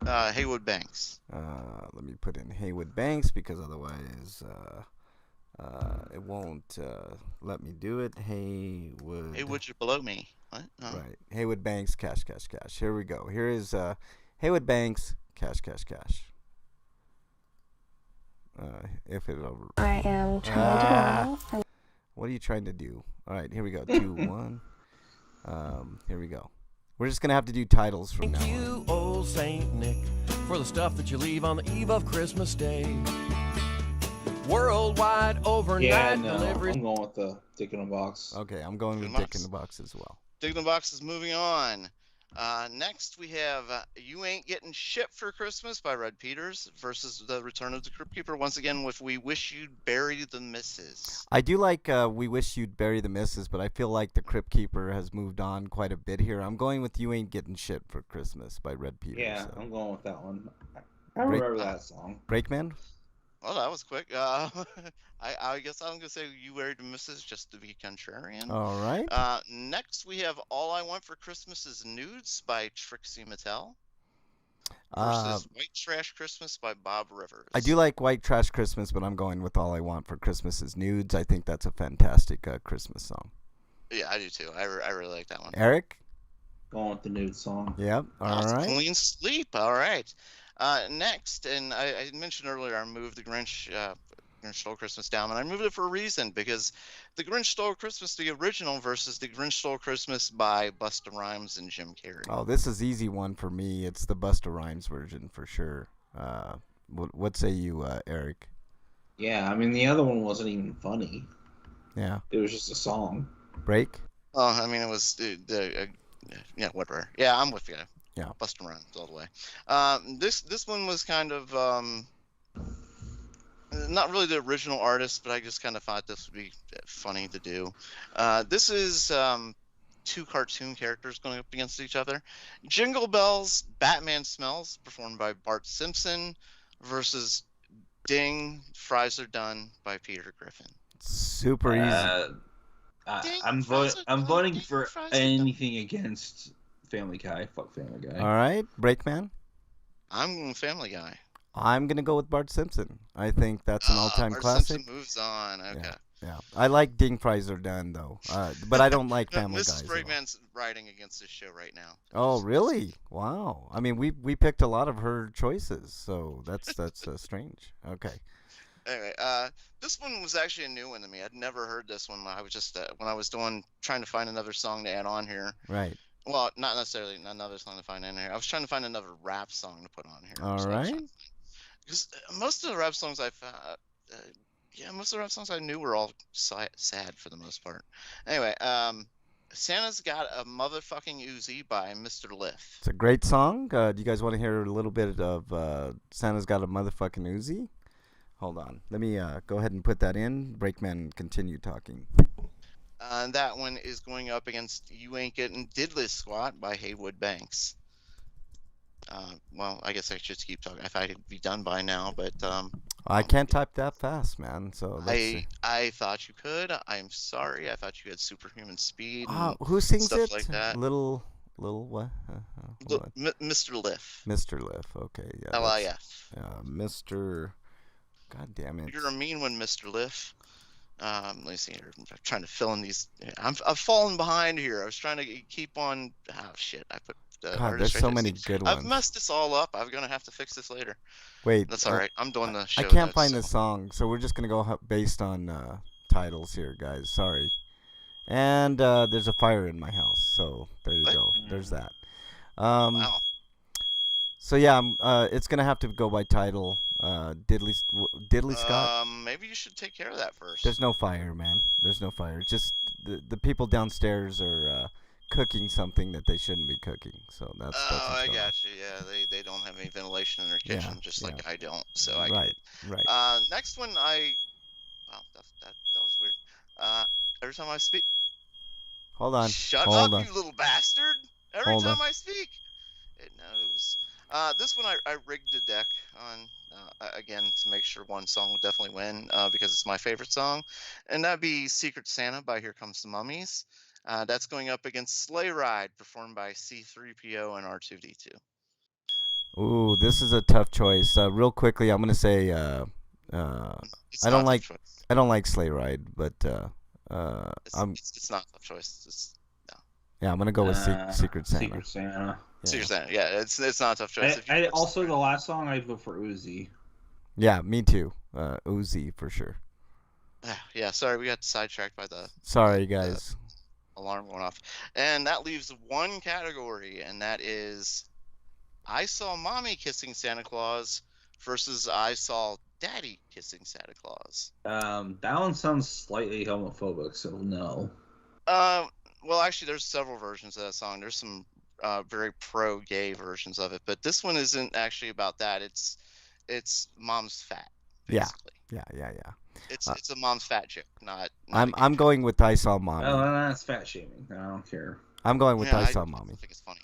Haywood Banks. Let me put in Haywood Banks because otherwise it won't let me do it. Haywood. Hey, would you below me? What? Oh. Right. Haywood Banks, Cash, Cash, Cash. Here we go. Here is Haywood Banks, Cash, Cash, Cash. If it'll. I am trying to. What are you trying to do? All right, here we go. 2, 1. Here we go. We're just gonna have to do titles from now on. Thank you, old Saint Nick, for the stuff that you leave on the eve of Christmas Day. Worldwide overnight deliveries. I'm going with the Dick in a Box. Okay, I'm going with Dick in the Box as well. Dick in the Box is moving on. Next we have You Ain't Getting Shit for Christmas by Red Peters versus The Return of the Crypt Keeper. Once again with We Wish You'd Bury the Misses. I do like We Wish You'd Bury the Misses, but I feel like the Crypt Keeper has moved on quite a bit here. I'm going with You Ain't Getting Shit for Christmas by Red Peters. Yeah, I'm going with that one. I remember that song. Breakman? Well, that was quick. I guess I'm going to say You Buried the Misses just to be contrarian. All right. Next, we have All I Want for Christmas is Nudes by Trixie Mattel versus White Trash Christmas by Bob Rivers. I do like White Trash Christmas, but I'm going with All I Want for Christmas is Nudes. I think that's a fantastic Christmas song. Yeah, I do too. I really like that one. Eric? Going with the Nude song. Yep. All right. Clean Sleep. All right. Next, and I mentioned earlier, I moved the Grinch Stole Christmas down, and I moved it for a reason, because the Grinch Stole Christmas, the original, versus the Grinch Stole Christmas by Busta Rhymes and Jim Carrey. Oh, this is easy one for me. It's the Busta Rhymes version for sure. What say you, Eric? Yeah, I mean, the other one wasn't even funny. Yeah. It was just a song. Break? Oh, I mean, it was yeah, whatever. Yeah, I'm with you. Yeah. Busta Rhymes all the way. This one was kind of not really the original artist, but I just kind of thought this would be funny to do. This is two cartoon characters going up against each other. Jingle Bells, Batman Smells, performed by Bart Simpson, versus Ding, Fries Are Done by Peter Griffin. Super easy. I'm voting for anything against Family Guy. Fuck Family Guy. All right, Breakman. I'm Family Guy. I'm gonna go with Bart Simpson. I think that's an all-time Bart classic. Simpson moves on. Okay. Yeah. I like Ding Fries Are Done though, but I don't like Family Guy. Mrs. Breakman's writing against this show right now. Oh, really? Wow. I mean, we picked a lot of her choices, so that's strange. Okay. Anyway, this one was actually a new one to me. I'd never heard this one. I was just when I was trying to find another song to add on here. Right. Well, not necessarily another song to find in here. I was trying to find another rap song to put on here. All right. Because most of the rap songs most of the rap songs I knew were all sad for the most part. Anyway, Santa's Got a Motherfucking Uzi by Mr. Liff. It's a great song. Do you guys want to hear a little bit of Santa's Got a Motherfucking Uzi? Hold on. Let me go ahead and put that in. Breakman, continue talking. And that one is going up against You Ain't Getting Diddly Squat by Haywood Banks. Well, I guess I should keep talking. I thought it'd be done by now, but I can't type that fast, man. So let's see. I thought you could. I'm sorry. I thought you had superhuman speed. Who sings stuff it? Like that. Little what? Mr. Liff. Mr. Liff. Okay, yeah. L-I-F. Mr. God damn it. You're a mean one, Mr. Liff. Let me see here. I'm trying to fill in these. I've fallen behind here. I was trying to keep on. Oh shit! I put. God, there's so many good ones. I've messed this all up. I'm gonna have to fix this later. Wait. That's all right. I'm doing the show. I can't find the song, so we're just gonna go based on titles here, guys. Sorry. And there's a fire in my house, so there you go. There's that. Wow. So yeah, it's gonna have to go by title. Diddley Scott. Maybe you should take care of that first. There's no fire, man. There's no fire. It's just the people downstairs are cooking something that they shouldn't be cooking. So that's. Oh, I got you. Yeah, they don't have any ventilation in their kitchen, like I don't. So I. Right. Next one, wow, that was weird. Every time I speak. Hold on. Shut Hold up, on. you little bastard! Every Hold time on. I speak, it knows. This one I rigged a deck on again to make sure one song will definitely win because it's my favorite song, and that'd be "Secret Santa" by Here Comes the Mummies. That's going up against "Sleigh Ride" performed by C-3PO and R2-D2. Ooh, this is a tough choice. Real quickly, I'm gonna say I don't like Sleigh Ride, but it's not a tough choice. Yeah, I'm gonna go with Secret Santa. Secret Santa. Yeah. Secret Santa. Yeah, it's not a tough choice. Also, the last song I vote for Uzi. Yeah, me too. Uzi for sure. Yeah, sorry, we got sidetracked by the. Sorry, guys. Alarm going off, and that leaves one category, and that is, I Saw Mommy Kissing Santa Claus versus I Saw Daddy Kissing Santa Claus. That one sounds slightly homophobic, so no. Well, actually, there's several versions of that song. There's some very pro-gay versions of it, but this one isn't actually about that. It's mom's fat. Basically. Yeah. It's a mom's fat joke, not I'm going with I Saw Mommy. Oh, that's fat shaming. I don't care. I'm going with I Saw Mommy. I think it's funny.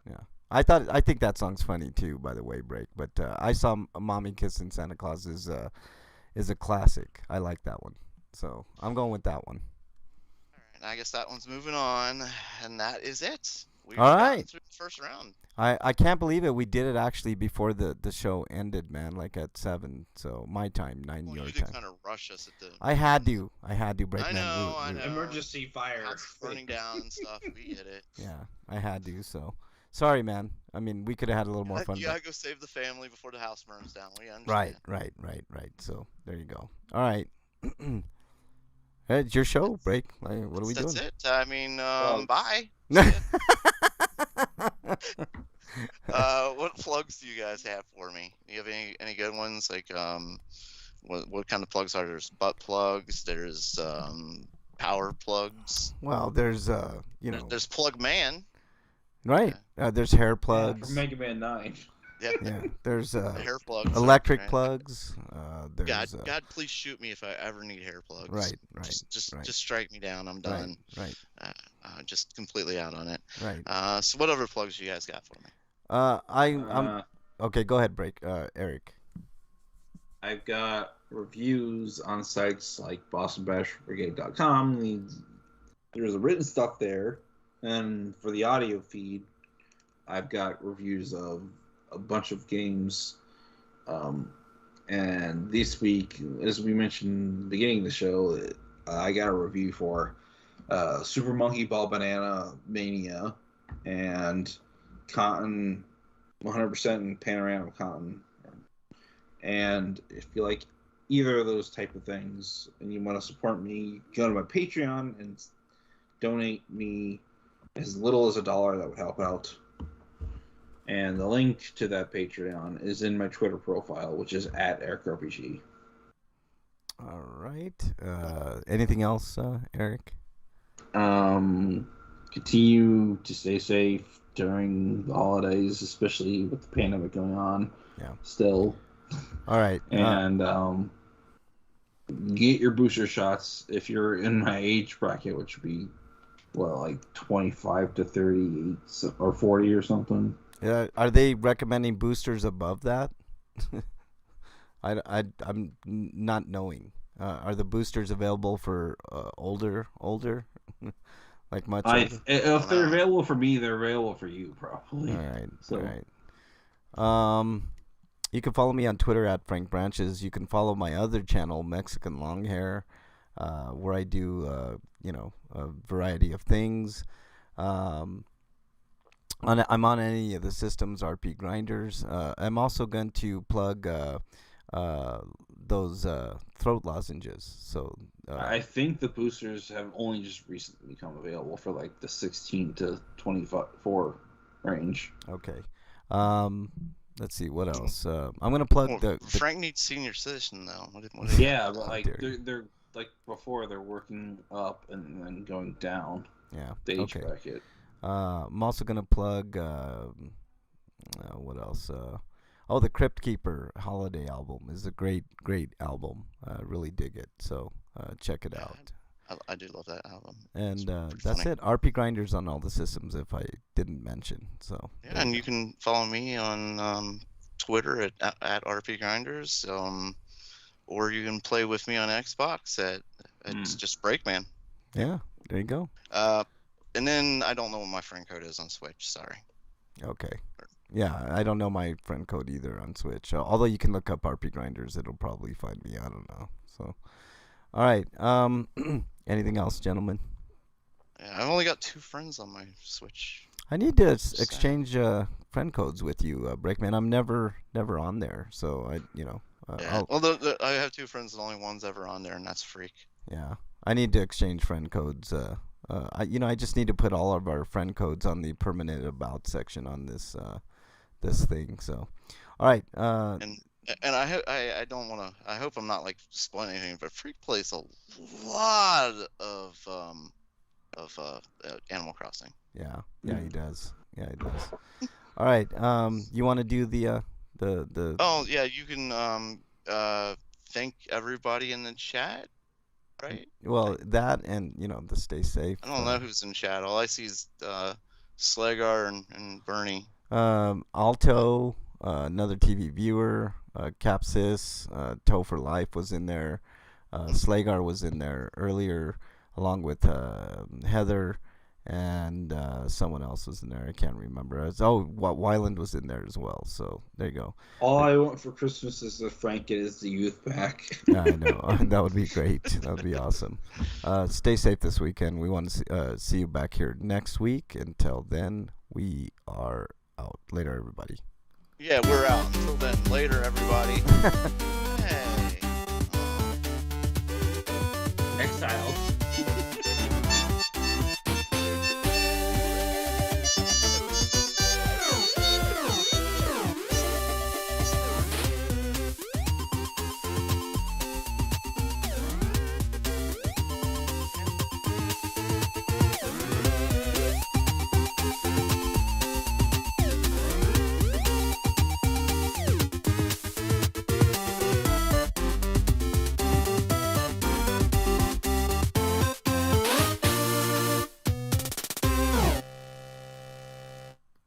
Yeah, I think that song's funny too. By the way, Break. But I Saw Mommy Kissing Santa Claus is a classic. I like that one, so I'm going with that one. And I guess that one's moving on, and that is it. We've All gotten right. through the first round. I can't believe it. We did it actually before the show ended, man. Like at 7, so my time, 9 your You time. did kind of rush us at the. I had to break. I know. Emergency fire. House burning down and stuff. We get it. Yeah, I had to. So Sorry, man. I mean, we could have had a little more fun. You gotta go save the family before the house burns down. We understand. Right. So there you go. All right. Hey, it's your show, Break. What are we doing? That's it. I mean, bye. What plugs do you guys have for me? Do you have any good ones? Like, what kind of plugs are there? There's butt plugs. There's power plugs. Well, there's There's Plug Man. Right. There's hair plugs. From Mega Man 9. Yeah. There's hair plugs. electric plugs. There's God, please shoot me if I ever need hair plugs. Right. Just strike me down. I'm done. Right. Just completely out on it. Right. So what other plugs you guys got for me? I'm okay. Go ahead, Break. Eric. I've got reviews on sites like BostonBashBrigade.com. There's a written stuff there, and for the audio feed, I've got reviews of a bunch of games. And this week, as we mentioned at the beginning of the show, I got a review for Super Monkey Ball Banana Mania and Cotton 100% and Panorama Cotton. And if you like either of those type of things and you want to support me, go to my Patreon and donate me as little as $1. That would help out. And the link to that Patreon is in my Twitter profile, which is @EricRPG. All right. Anything else, Eric? Continue to stay safe during the holidays, especially with the pandemic going on. Yeah. Still. All right. And get your booster shots if you're in my age bracket, which would be, like 25 to 38 or 40 or something. Are they recommending boosters above that? I'm not knowing. Are the boosters available for older? Like much older? If they're available for me, they're available for you, probably. All right. So. All right. You can follow me on Twitter @Frank Branches. You can follow my other channel, Mexican Longhair, where I do, a variety of things. I'm on any of the systems, RPGrinders. I'm also going to plug those throat lozenges. So I think the boosters have only just recently become available for like the 16 to 24 range. Okay. Let's see what else. I'm gonna plug the Frank needs senior citizen though. Yeah, but like they're like before they're working up and then going down. Yeah. The age bracket. I'm also gonna plug what else? The Crypt Keeper Holiday album is a great album. I really dig it. So check it out. I do love that album. And that's it. RPGrinders on all the systems, if I didn't mention. So yeah, and you can follow me on Twitter at RPGrinders, or you can play with me on Xbox at it's just Breakman. Yeah, there you go. And then I don't know what my friend code is on Switch. Sorry. Okay. Yeah, I don't know my friend code either on Switch. Although you can look up RPGrinders, it'll probably find me. I don't know. So, all right. Anything else, gentlemen? Yeah, I've only got 2 friends on my Switch. I need to exchange friend codes with you, Breakman. I'm never on there, so I have 2 friends, the only one's ever on there, and that's Freak. Yeah, I need to exchange friend codes. I just need to put all of our friend codes on the permanent about section on this thing. So, all right. And I don't want to. I hope I'm not like spoiling anything, but Freak plays a lot of Animal Crossing. Yeah, he does. Yeah, he does. All right. You want to do the Oh yeah, you can thank everybody in the chat, right? Well, that and the stay safe. I don't know who's in chat. All I see is Slegar and Bernie. Alto, another TV viewer, Capsis, Toe for Life was in there. Slegar was in there earlier, along with Heather, and someone else was in there. I can't remember. Wyland was in there as well. So there you go. All I want for Christmas is that Frank gets the youth back. I know. That would be great. That would be awesome. Stay safe this weekend. We want to see you back here next week. Until then, we are out. Later, everybody. Yeah, we're out. Until then, later, everybody. Hey. Exiled.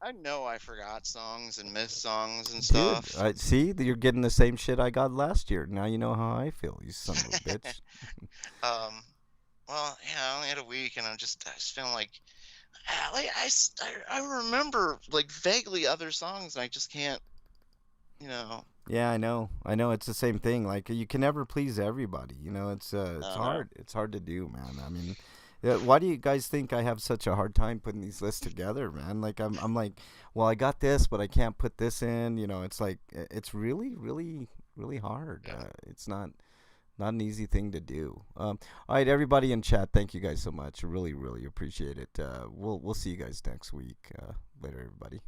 I know I forgot songs and missed songs and Dude, stuff. I see you're getting the same shit I got last year. Now you know how I feel, you son of a bitch. Well, yeah, I only had a week, and I just feeling like I remember like vaguely other songs, and I just can't, you know. Yeah, I know. It's the same thing. Like you can never please everybody. You know, it's hard. It's hard to do, man. I mean, why do you guys think I have such a hard time putting these lists together, man? Like I'm like, well, I got this, but I can't put this in. You know, it's like it's really, really, really hard. It's not an easy thing to do. All right, everybody in chat, thank you guys so much. I really, really appreciate it. We'll see you guys next week. Later, everybody.